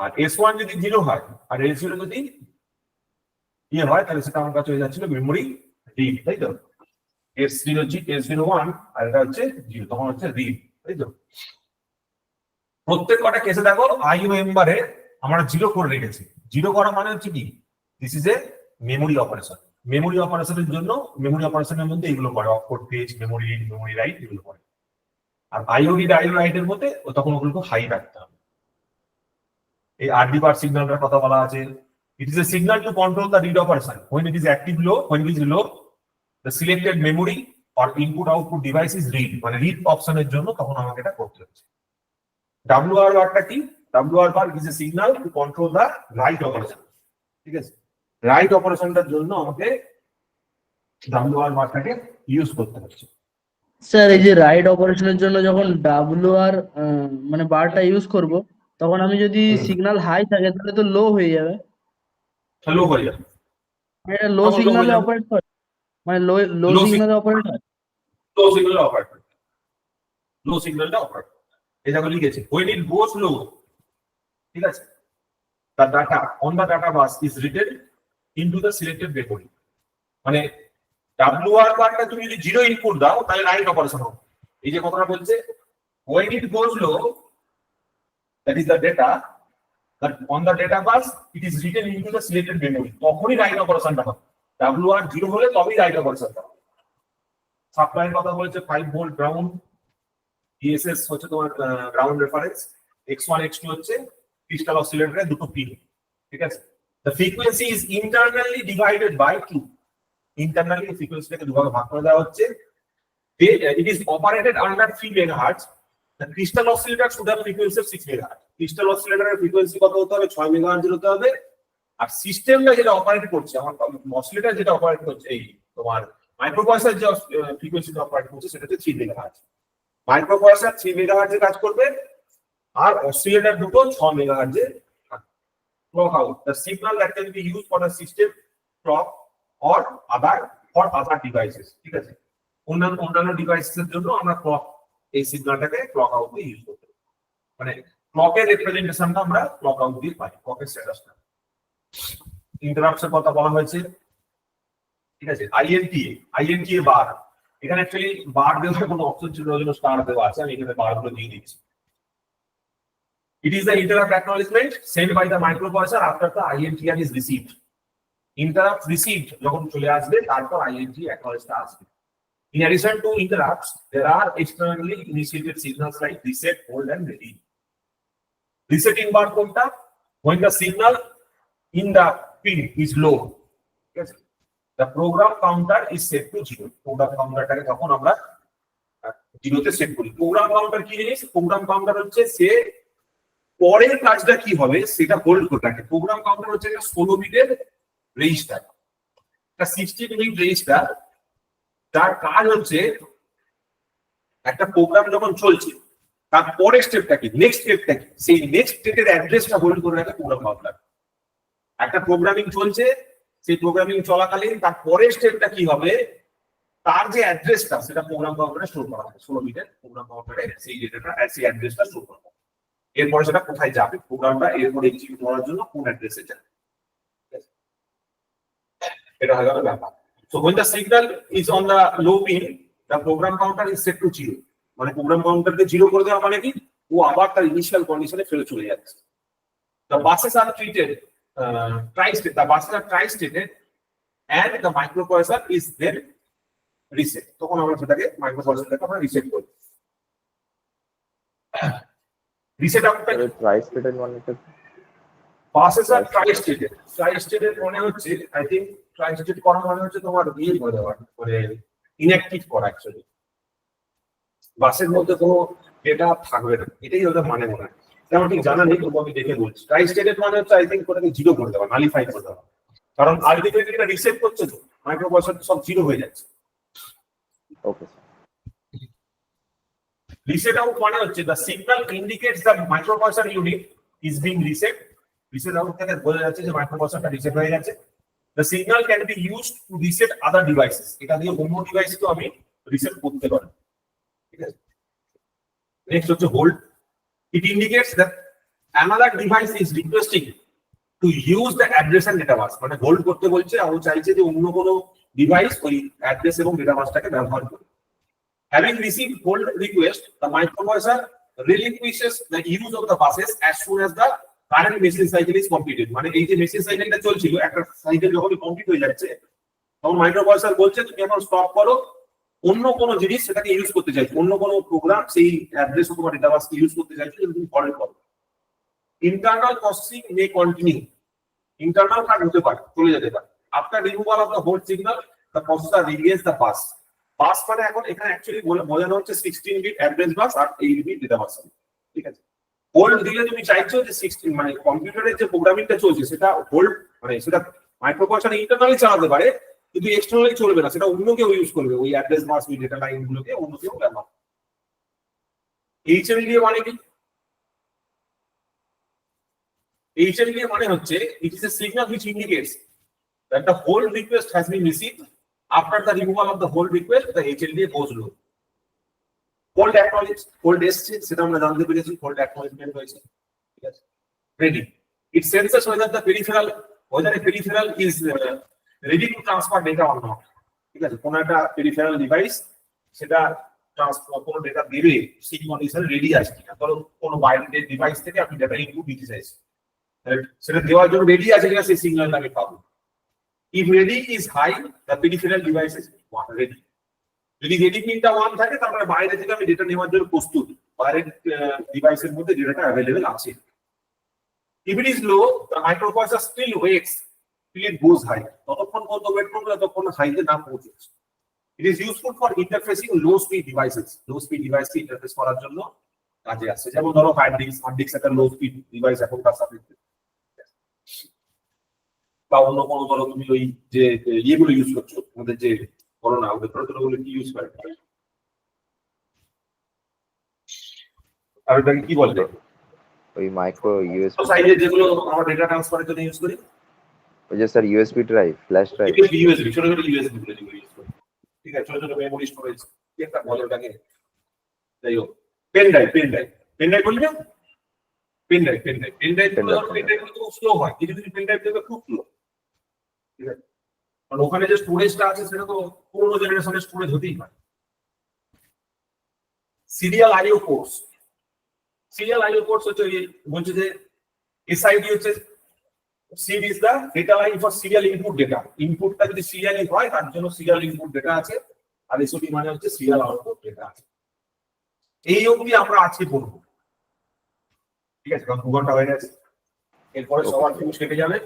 আর S1 যদি 0 হয় আর S0 যদি ইয়ে হয় তাহলে সেটা আমার কাছে হয়ে যাচ্ছিল মেমোরি রিড, তাই তো? S01 আর এটা হচ্ছে 0, তখন হচ্ছে রিড, তাই তো? প্রত্যেক কটা কেসে দেখো IOM বারে আমরা 0 করে রেখেছি। 0 করা মানে হচ্ছে কি? This is a memory operation. Memory অপারেশনের জন্য মেমোরি অপারেশনের মধ্যে এগুলো করে, opcode page, memory read, memory right এগুলো করে। আর IO রিড IO রাইটের মধ্যে তখন ওগুলোকে হাই রাখতে হবে। এই RD বার সিগন্যালটার কথা বলা আছে। It is a signal to control the read operation. When it is active low, when it is low, the selected memory or input output device is read. মানে read অপশনের জন্য তখন আমাকে এটা করতে হচ্ছে। WR বারটা কি? WR bar is a signal to control the write operation. ঠিক আছে, রাইট অপারেশনটার জন্য আমাকে WR বারটাকে ইউজ করতে হচ্ছে। স্যার এই যে রাইট অপারেশনের জন্য যখন WR মানে বারটা ইউজ করব তখন আমি যদি সিগন্যাল হাই থাকে তাহলে তো লো হয়ে যাবে। লো হয়ে যাবে, এটা লো তখন low হয়ে সিগন্যালে যাবে। অপারেট করে, মানে লো Low সিগন্যালে অপারেট হয়। লো সিগন্যাল অপারেট করে, লো সিগন্যালটা অপারেট করে। এটা লিখেছে when it goes low, ঠিক আছে, the data on the data bus is written into the selected memory. মানে WR বারটা তুমি যদি 0 ইনপুট দাও তাহলে রাইট অপারেশন হবে। এই যে কথাটা বলছে when it goes low, that is the data that on the data bus it is written into the selected memory. তখনই রাইট অপারেশনটা হবে। WR 0 হলে তবেই রাইট অপারেশনটা হবে। সাপ্লাইয়ের কথা বলেছে 5 ভোল্ট গ্রাউন্ড, ESS হচ্ছে তোমার গ্রাউন্ড রেফারেন্স, X1 X2 হচ্ছে ক্রিস্টাল অসিলেটরের দুটো পিন। ঠিক আছে, the frequency is internally divided by 2. Internally ফ্রিকোয়েন্সিটাকে দুভাগে ভাগ করে দেওয়া হচ্ছে। It is operated under 3 MHz. The crystal oscillator should have frequency of 6 MHz. Crystal অসিলেটরের ফ্রিকোয়েন্সি কত হতে হবে? 6 MHz হতে হবে। আর সিস্টেমটা যেটা অপারেট করছে, আমার অসিলেটর যেটা অপারেট করছে, এই তোমার মাইক্রোপ্রসেসর যে ফ্রিকোয়েন্সিটা অপারেট করছে সেটা হচ্ছে 3 MHz। মাইক্রোপ্রসেসর 3 MHz এ কাজ করবে আর অসিলেটর দুটো 6 MHz A clock out the signal that can be used for the system clock or other devices. ঠিক আছে, অন্যান্য ডিভাইসের জন্য আমরা ক্লক এই সিগন্যালটাকে ক্লক আউট দিয়ে ইউজ করতে পারি। মানে ক্লকের রিপ্রেজেন্টেশনটা আমরা ক্লক আউট দিয়ে পাই, ক্লকের স্ট্যাটাসটা। ইন্টারাপ্টসের কথা বলা হয়েছে। ঠিক আছে, INTA বার, এখানে অ্যাকচুয়ালি বার দেওয়ার কোনো অপশন ছিল না, স্টার দেওয়া আছে, আমি এখানে বারগুলো দিয়ে দিচ্ছি। It is the interrupt acknowledgement sent by the microprocessor after the INTR is received. Interrupt received যখন চলে আসবে তারপর INT acknowledge আসবে। In addition to interrupts, there are externally initiated signals like reset, hold and ready. Resetting বার কোনটা? when the signal in the pin is low, ঠিক আছে, the program counter is set to 0. program counterটাকে তখন আমরা 0 তে set করি। program counter কি জিনিস? program counter হচ্ছে সে পরের কাজটা কি হবে সেটা হোল্ড করে রাখে। program counter হচ্ছে একটা 16 বিটের রেজিস্টার, একটা 16 বিট রেজিস্টার, যার কাজ হচ্ছে একটা প্রোগ্রাম যখন চলছে তার পরের স্টেপটা কি, নেক্সট স্টেপটা কি, সেই নেক্সট স্টেপের অ্যাড্রেসটা হোল্ড করে রাখে প্রোগ্রাম কাউন্টার। একটা প্রোগ্রামিং চলছে, সেই প্রোগ্রামিং চলাকালীন তার পরের স্টেপটা কি হবে তার যে অ্যাড্রেসটা সেটা প্রোগ্রাম কাউন্টারে স্টোর করা হবে। 16 বিটের প্রোগ্রাম কাউন্টারে সেই ডেটাটা সেই অ্যাড্রেসটা স্টোর করা হবে। এরপরে সেটা কোথায় যাবে, প্রোগ্রামটা এরপরে এক্সিকিউট করার জন্য কোন অ্যাড্রেসে যাবে, এটা হয়ে গেল ব্যাপার। So when the signal is on the low pin, the program counter is set to 0. মানে প্রোগ্রাম কাউন্টারকে 0 করে দেওয়া মানে কি, ও আবার তার ইনিশিয়াল কন্ডিশনে ফেরত চলে যাচ্ছে। The buses are treated tri-state. The buses are tri-stated, and the microprocessor is then reset. তখন আমরা সেটাকে মাইক্রোপ্রসেসরটাকে আমরা রিসেট করি। রিসেট আউটটা ট্রাই-স্টেটেড মানে কি? buses are tri-stated. Tri-stated মানে হচ্ছে আই থিংক ট্রাই-স্টেটেড করা মানে হচ্ছে তোমার ইয়ে করে দেওয়া, মানে ইনঅ্যাক্টিভ করা অ্যাকচুয়ালি। বাসের মধ্যে কোনো ডেটা থাকবে না, এটাই ওদের মানে মনে হয়। আমার ঠিক জানা নেই, তবু আমি দেখে বলছি। ট্রাই-স্টেটেড মানে হচ্ছে আই থিঙ্ক ওটাকে 0 করে দেওয়া, নালিফাই করে দেওয়া। কারণ আলটিমেটলি এটা রিসেট করছে তো, মাইক্রোপ্রসেসর সব 0 হয়ে যাচ্ছে। Okay sir. রিসেট আউট মানে হচ্ছে the signal indicates the microprocessor unit is being reset. Reset out থেকে বোঝা যাচ্ছে যে মাইক্রোপ্রসেসরটা রিসেট হয়ে গেছে। The signal can be used to reset other devices. এটা দিয়ে অন্য ডিভাইসকেও আমি রিসেট করতে পারি, ঠিক আছে। নেক্সট হচ্ছে hold. It indicates that another device is requesting to use the address and data bus. মানে হোল্ড করতে বলছে, ও চাইছে যে অন্য কোনো ডিভাইস ওই অ্যাড্রেস এবং ডেটা বাসটাকে ব্যবহার করে। Having received hold request, the microprocessor relinquishes the use of the buses as soon as the current message cycle is completed. মানে এই যে মেসেজ সাইকেলটা চলছিল, একটা সাইকেল যখন কমপ্লিট হয়ে যাচ্ছে তখন মাইক্রোপ্রসেসর বলছে তুমি এখন স্টপ করো, অন্য কোনো জিনিস সেটাকে ইউজ করতে চাইছো, অন্য কোনো প্রোগ্রাম সেই অ্যাড্রেস অথবা ডেটা বাসকে ইউজ করতে চাইছো, যেটা তুমি পরে করো। Internal processing may continue. Internal কাজ হতে পারে, চলে যেতে পারে। After removal of the hold signal, the processor release the bus. Bus মানে এখন এখানে অ্যাকচুয়ালি বোঝানো হচ্ছে 16 বিট অ্যাড্রেস বাস আর 8 বিট ডেটা বাস, ঠিক আছে। হোল্ড দিলে তুমি চাইছো যে 16 মানে কম্পিউটারের যে প্রোগ্রামিংটা চলছে সেটা হোল্ড মানে সেটা মাইক্রোপ্রসেসর ইন্টারনালি চালাতে পারে, কিন্তু এক্সটার্নালি চলবে না, সেটা অন্য কেউ ইউজ করবে, ওই অ্যাড্রেস বাস ওই ডেটা লাইন গুলোকে অন্য কেউ ব্যবহার। HLD মানে কি? HLD মানে হচ্ছে it is a signal which indicates that the hold request has been received. After the removal of the hold request, the HLD goes low. Hold acknowledge, hold এসছে সেটা আমরা জানতে পেরেছি, hold acknowledgement হয়েছে, ঠিক আছে। Ready. It senses whether a peripheral is ready to transfer data or not. ঠিক আছে, কোন একটা পেরিফেরাল ডিভাইস সেটা ট্রান্সফার কোনো ডেটা দেবে সেই কন্ডিশনে রেডি আছে কিনা। ধরো কোনো বাইরের ডিভাইস থেকে আমি ডেটা ইনপুট দিতে চাইছি, সেটা দেওয়ার জন্য রেডি আছে কিনা সেই সিগন্যালটা আমি পাবো। If ready is high, the peripheral device is ready. যদি রেডি পিনটা 1 থাকে তারপরে বাইরে থেকে আমি ডেটা নেওয়ার জন্য প্রস্তুত, বাইরের ডিভাইসের মধ্যে ডেটাটা অ্যাভেলেবেল আছে। If it is low, the microprocessor still waits till it goes high. ততক্ষণ পর্যন্ত ওয়েট করবে যতক্ষণ হাইতে না পৌঁছে। It is useful for interfacing low speed devices. Low speed device K interface করার জন্য কাজে আসছে। যেমন ধরো হার্ড ডিস্ক একটা লো স্পিড ডিভাইস এখন তার সাথে বা অন্য কোনো ধরো তুমি ওই যে ইয়েগুলো ইউজ করছো, আমাদের যে করোনা ওদের প্রটোকলগুলো কি ইউজ করে, আর এটাকে কি বলে ওই মাইক্রো ইউএসবি সাইজে যেগুলো আমরা ডেটা ট্রান্সফারের জন্য ইউজ করি, ওই যে sir USB drive, flash drive, USB ছোট ছোট ইউএসবি গুলো যেগুলো ইউজ করি, ঠিক আছে, ছোট ছোট মেমোরি স্টোরেজ কি একটা বলে ওটাকে, যাই হোক পেন ড্রাইভ বললি না, পেন ড্রাইভ খুব স্লো হয়, কিছু কিছু পেন ড্রাইভ থেকে খুব স্লো, ঠিক আছে, কারণ ওখানে যে স্টোরেজটা আছে সেটা তো পুরোনো জেনারেশনের স্টোরেজ হতেই পারে। সিরিয়াল আইও পোর্টস হচ্ছে বলছে যে এসআইডি হচ্ছে SID is the data line for serial input data. ইনপুটটা যদি সিরিয়ালি হয় তার জন্য সিরিয়াল ইনপুট ডেটা আছে, আর এসওডি মানে হচ্ছে সিরিয়াল আউটপুট ডেটা আছে। এই অবধি আমরা আজকে পড়বো, ঠিক আছে, কারণ 2 ঘন্টা হয়ে গেছে। এরপরে Okay. সবার ফিউজ কেটে যাবে,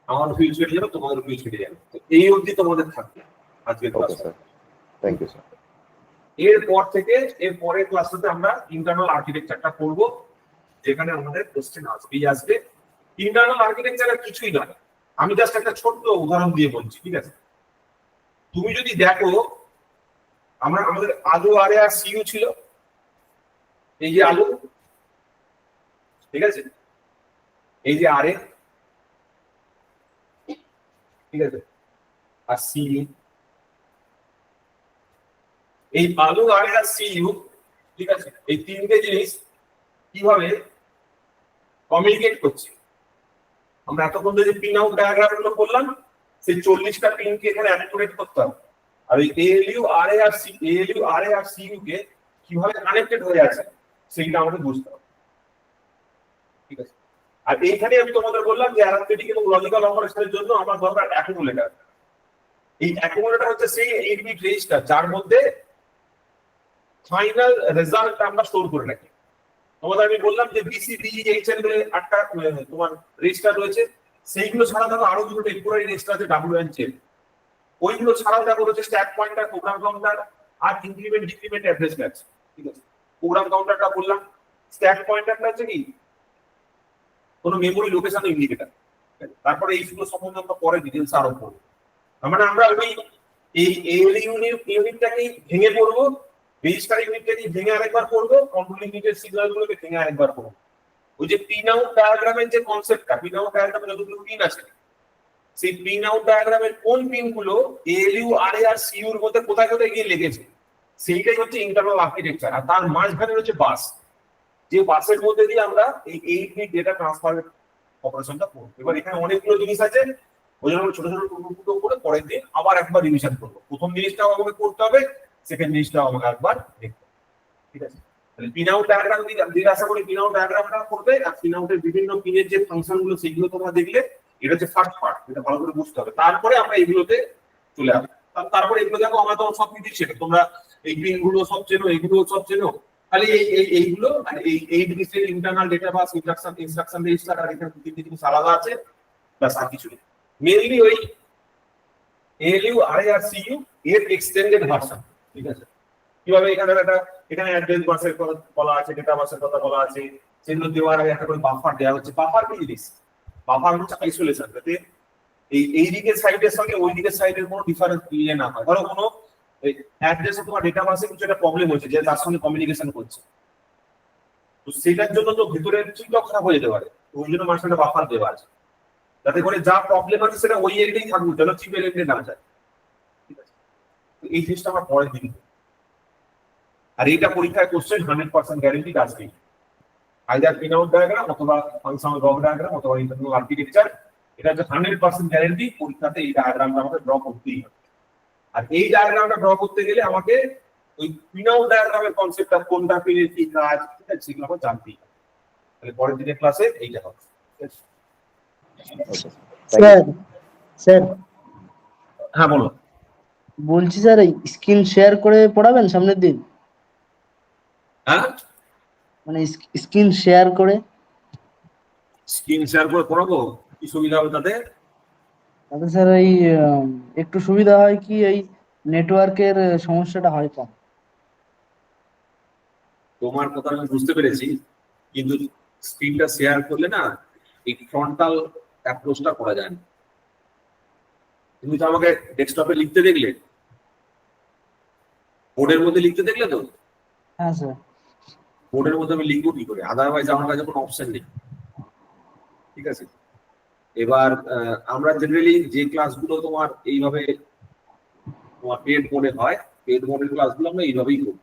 আমার ফিউজ কেটে যাবে, তোমাদের ফিউজ কেটে যাবে। তো এই অবধি তোমাদের থাকবে আজকের okay class. Sir, thank you sir. এরপর থেকে এর পরের ক্লাসটাতে আমরা ইন্টারনাল আর্কিটেকচারটা করব, যেখানে আমাদের কোশ্চেন আসবে। ইন্টারনাল আর্কিটেকচারের কিছুই নয়, আমি জাস্ট একটা ছোট্ট উদাহরণ দিয়ে বলছি, ঠিক আছে? তুমি যদি দেখো, আমাদের আলু আরে আর সিইউ ছিল, এই যে আলু, ঠিক আছে, এই যে আরে, ঠিক আছে, আর সিইউ, এই আলু আরে আর সিইউ, ঠিক আছে, এই তিনটে জিনিস কিভাবে কমিউনিকেট করছে। আমরা এতক্ষণ যে পিন আউট ডায়াগ্রাম গুলো করলাম, সেই 40টা পিনকে এখানে অ্যাক্টিভেট করতে হবে। আর এই এএলইউ আরএ আর সিইউ কে কিভাবে কানেক্টেড হয়ে আছে সেইটা আমাদের বুঝতে হবে, ঠিক আছে? আর এইখানে আমি তোমাদের বললাম যে অ্যারিথমেটিক এবং লজিক্যাল অপারেশনের জন্য আমার দরকার অ্যাকুমুলেটর। এই অ্যাকুমুলেটর হচ্ছে সেই 8 বিট রেজিস্টার যার মধ্যে ফাইনাল রেজাল্ট আমরা স্টোর করে রাখি। তোমাদের আমি বললাম যে BCDEHL বলে 8টা তোমার রেজিস্টার রয়েছে, সেইগুলো ছাড়া দেখো আরো দুটো টেম্পোরারি রেজিস্টার আছে WNZ। ওইগুলো ছাড়াও দেখো রয়েছে স্ট্যাক পয়েন্টার, প্রোগ্রাম কাউন্টার আর ইনক্রিমেন্ট ডিক্রিমেন্ট অ্যাড্রেস ম্যাচ, ঠিক আছে? প্রোগ্রাম কাউন্টারটা বললাম, স্ট্যাক পয়েন্টারটা হচ্ছে কি কোনো মেমোরি লোকেশন ইন্ডিকেটর। তারপরে এইগুলো সম্বন্ধে আমরা পরে ডিটেইলস আরো পড়বো। মানে আমরা ওই এই এএলইউ ইউনিটটাকে ভেঙে পড়বো, রেজিস্টার ইউনিটটাকে ভেঙে আরেকবার পড়বো, কন্ট্রোল ইউনিটের সিগন্যালগুলোকে ভেঙে আরেকবার পড়বো। ওই যে পিন আউট ডায়াগ্রামের যে কনসেপ্টটা, পিন আউট ডায়াগ্রামে যতগুলো পিন আছে, সেই পিন আউট ডায়াগ্রামের কোন পিনগুলো এএলইউ আরএ আর সিইউ এর মধ্যে কোথায় কোথায় গিয়ে লেগেছে, সেইটাই হচ্ছে ইন্টারনাল আর্কিটেকচার। আর তার মাঝখানে রয়েছে বাস, যে বাসের মধ্যে দিয়ে আমরা এই 8 বিট ডেটা ট্রান্সফার অপারেশনটা করব। এবার এখানে অনেকগুলো জিনিস আছে, ওই জন্য ছোট ছোট টুকরো করে পরের দিন আবার একবার রিভিশন করবো। প্রথম জিনিসটাও আমাকে করতে হবে, সেকেন্ড জিনিসটাও আমাকে একবার দেখতে হবে, ঠিক আছে? তাহলে পিন আউট ডায়াগ্রাম দিয়ে আশা করি পিন আউট ডায়াগ্রামটা করবে, আর পিন আউটের বিভিন্ন পিনের যে ফাংশন গুলো সেগুলো তোমরা দেখলে, এটা হচ্ছে ফার্স্ট পার্ট, এটা ভালো করে বুঝতে হবে। তারপরে আমরা এগুলোতে চলে আসবো। তারপরে এগুলো দেখো আমরা তো সব কিছু শেখো, তোমরা এই পিন গুলো সব চেনো, এগুলো সব চেনো, খালি এইগুলো আর এই 8 বিটের ইন্টারনাল ডেটা বাস ইনস্ট্রাকশন রেজিস্টার আর এখানে তিনটে জিনিস আলাদা আছে, ব্যাস আর কিছু নেই। মেইনলি ওই এএলইউ আরএ আর সিইউ এর এক্সটেন্ডেড ভার্সন, ঠিক আছে? কিভাবে এখানে অ্যাড্রেস বাসের কথা বলা আছে, ডেটা বাসের কথা বলা আছে, সেগুলো দেওয়ার আগে একটা করে বাফার দেওয়া হচ্ছে। বাফার কি জিনিস? বাফার হচ্ছে আইসোলেশন, যাতে এই দিকের সাইডের সঙ্গে ওই দিকের সাইডের কোনো ডিফারেন্স ইয়ে না হয়। ধরো কোনো অ্যাড্রেসে তোমার ডেটা বাসে কিছু একটা প্রবলেম হয়েছে, যে তার সঙ্গে কমিউনিকেশন করছে, তো সেটার জন্য তো ভিতরের চিপটা খারাপ হয়ে যেতে পারে, ওই জন্য মাঝখানে বাফার দেওয়া আছে, যাতে করে যা প্রবলেম আছে সেটা ওই এন্ডেই থাকবে, যেন চিপের এন্ডে না যায়, ঠিক আছে? এই জিনিসটা আমরা পরে দিন। আর এইটা পরীক্ষায় কোশ্চেন 100% গ্যারান্টি আসবে, আইদার পিন আউট ডায়াগ্রাম অথবা ফাংশনাল ব্লক ডায়াগ্রাম অথবা ইন্টারনাল আর্কিটেকচার। এটা হচ্ছে 100% গ্যারান্টি, পরীক্ষাতে এই ডায়াগ্রামটা আমাকে ড্র করতেই হবে। আর এই ডায়াগ্রামটা ড্র করতে গেলে আমাকে ওই পিন আউট ডায়াগ্রামের কনসেপ্টটা কোনটা পিনের কি কাজ, ঠিক আছে, সেগুলো আমাকে জানতেই হবে। তাহলে পরের দিনের ক্লাসে এইটা হবে। স্যার স্যার হ্যাঁ বলো। বলছি স্যার, স্ক্রিন শেয়ার করে পড়াবেন সামনের দিন? হ্যাঁ, মানে স্ক্রিন শেয়ার করে? স্ক্রিন শেয়ার করে পড়াবো, কি সুবিধা হবে তাতে? তাতে স্যার এই একটু সুবিধা হয় কি, এই নেটওয়ার্কের সমস্যাটা হয় কম। তোমার কথা আমি বুঝতে পেরেছি, কিন্তু স্ক্রিনটা শেয়ার করলে না এই ফ্রন্টাল অ্যাপ্রোচটা করা যায় না। তুমি তো আমাকে ডেস্কটপে লিখতে দেখলে, বোর্ডের মধ্যে লিখতে দেখলে তো, হ্যাঁ স্যার। বোর্ডের মধ্যে আমি লিখবো কি করে? আদারওয়াইজ আমার কাছে কোনো অপশন নেই, ঠিক আছে? এবার আমরা জেনারেলি যে ক্লাসগুলো তোমার এইভাবে তোমার পেড মোডে হয়, পেড মোডের ক্লাসগুলো আমরা এইভাবেই করি,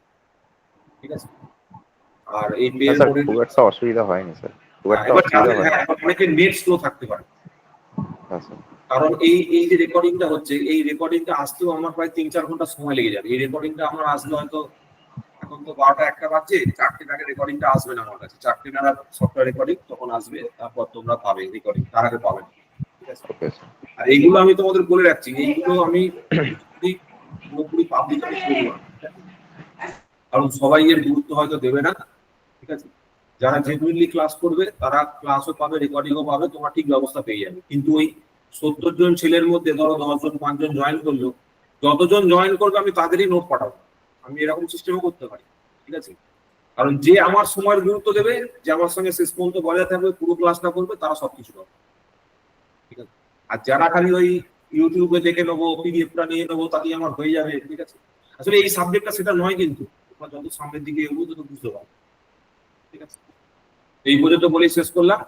ঠিক আছে? আর এই পেড স্যার মোডে খুব একটা অসুবিধা হয়নি স্যার, খুব একটা অসুবিধা হয়নি। অনেকের নেট স্লো থাকতে পারে, হ্যাঁ স্যার। কারণ এই যে রেকর্ডিংটা হচ্ছে, এই রেকর্ডিংটা আসতেও আমার প্রায় 3-4 ঘন্টা সময় লেগে যাবে। এই রেকর্ডিংটা আমার আসলে হয়তো এখন তো 12টা 1টা বাজছে, 4টের আগে রেকর্ডিংটা আসবে না আমার কাছে। 4টে নাগাদ সফটওয়্যার রেকর্ডিং তখন আসবে, তারপর তোমরা পাবে রেকর্ডিং, তার আগে পাবে না, ঠিক আছে? Okay sir. আর এইগুলো আমি তোমাদের বলে রাখছি, এইগুলো আমি পুরোপুরি পাবলিক আমি করবো না, কারণ সবাই এর গুরুত্ব হয়তো দেবে না, ঠিক আছে? যারা জেনুইনলি ক্লাস করবে তারা ক্লাসও পাবে, রেকর্ডিংও পাবে, তোমার ঠিক ব্যবস্থা পেয়ে যাবে। কিন্তু ওই 70 জন ছেলের মধ্যে ধরো 10 জন 5 জন জয়েন করলো, যতজন জয়েন করবে আমি তাদেরই নোট পাঠাবো। আমি এরকম সিস্টেমও করতে পারি, ঠিক আছে? কারণ যে আমার সময়ের গুরুত্ব দেবে, যে আমার সঙ্গে শেষ পর্যন্ত বজায় থাকবে, পুরো ক্লাসটা করবে, তারা সবকিছু পাবে, ঠিক আছে? আর যারা খালি ওই ইউটিউবে দেখে নেবো, পিডিএফটা নিয়ে নেবো, তাতেই আমার হয়ে যাবে, ঠিক আছে? আসলে এই সাবজেক্টটা সেটা নয়, কিন্তু তোমরা যত সামনের দিকে এগোবো তত বুঝতে পারবে, ঠিক আছে? এই পর্যন্ত বলেই শেষ করলাম।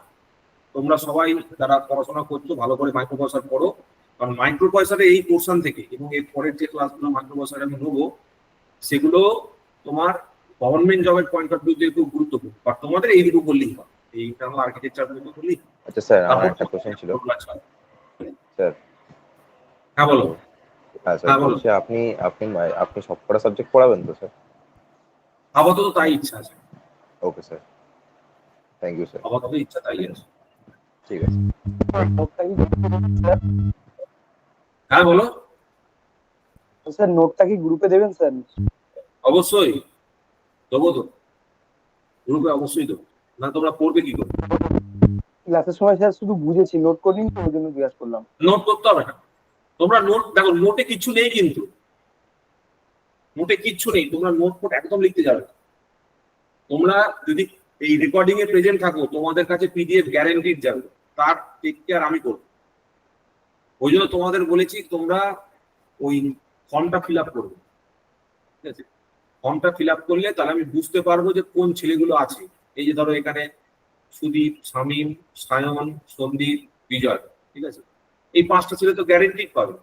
তোমরা সবাই যারা পড়াশোনা করছো ভালো করে মাইক্রো পয়সা পড়ো, কারণ মাইক্রো পয়সার এই পোর্শন থেকে এবং এর পরের যে ক্লাসগুলো মাইক্রো পয়সার আমি নেবো, সেগুলো তোমার গভর্নমেন্ট জবের পয়েন্ট অফ ভিউ থেকে খুব গুরুত্বপূর্ণ। বা তোমাদের এইটুকু বললেই হবে, এই ইন্টারনাল আর্কিটেকচার গুলো বললেই। আচ্ছা স্যার, আমার একটা কোশ্চেন ছিল স্যার। হ্যাঁ বলো। হ্যাঁ স্যার, হ্যাঁ বলো। বলছি আপনি আপনি আপনি সবকটা সাবজেক্ট পড়াবেন তো স্যার? আপাতত তাই ইচ্ছা আছে, okay sir, thank you sir. আপাতত ইচ্ছা তাই আছে। ঠিক আছে। হ্যাঁ বলো। স্যার নোটটা কি গ্রুপে দেবেন স্যার? অবশ্যই দেবো তো, গ্রুপে অবশ্যই দেবো। না তোমরা পড়বে কি করে? ক্লাসের সময় স্যার শুধু বুঝেছি, নোট করিনি তো, ওই জন্য জিজ্ঞাসা করলাম। নোট করতে হবে না, তোমরা নোট দেখো, নোটে কিচ্ছু নেই, কিন্তু নোটে কিচ্ছু নেই, তোমরা নোট ফোট একদম লিখতে যাবে না। তোমরা যদি এই রেকর্ডিং এ প্রেজেন্ট থাকো, তোমাদের কাছে পিডিএফ গ্যারান্টিড যাবে, তার টেক কেয়ার আমি করবো। ওই জন্য তোমাদের বলেছি তোমরা ওই ফর্মটা ফিল আপ করবে, ঠিক আছে? ফর্মটা ফিল আপ করলে তাহলে আমি বুঝতে পারবো যে কোন ছেলেগুলো আছে। এই যে ধরো এখানে সুদীপ, শামীম, সায়ন, সন্দীপ, বিজয়, ঠিক আছে? এই 5টা ছেলে তো গ্যারেন্টিড পাবে।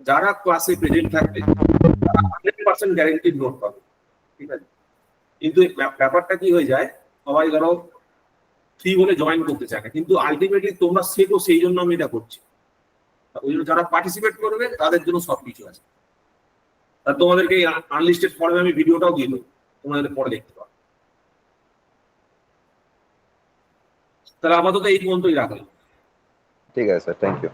যারা ক্লাসে প্রেজেন্ট থাকবে তারা 100% গ্যারেন্টিড নোট পাবে, ঠিক আছে? কিন্তু এই ব্যাপারটা কি হয়ে যায়, সবাই ধরো ফ্রি বলে জয়েন করতে চায় না, কিন্তু আলটিমেটলি তোমরা শেখো, সেই জন্য আমি এটা করছি। ওই জন্য যারা পার্টিসিপেট করবে তাদের জন্য সবকিছু আছে। আর তোমাদেরকে আনলিস্টেড ফর্মে আমি ভিডিওটাও দিয়ে দেবো, তোমাদের পরে দেখতে পাবো। তাহলে আপাতত এই পর্যন্তই রাখলাম। ঠিক আছে স্যার, থ্যাংক ইউ।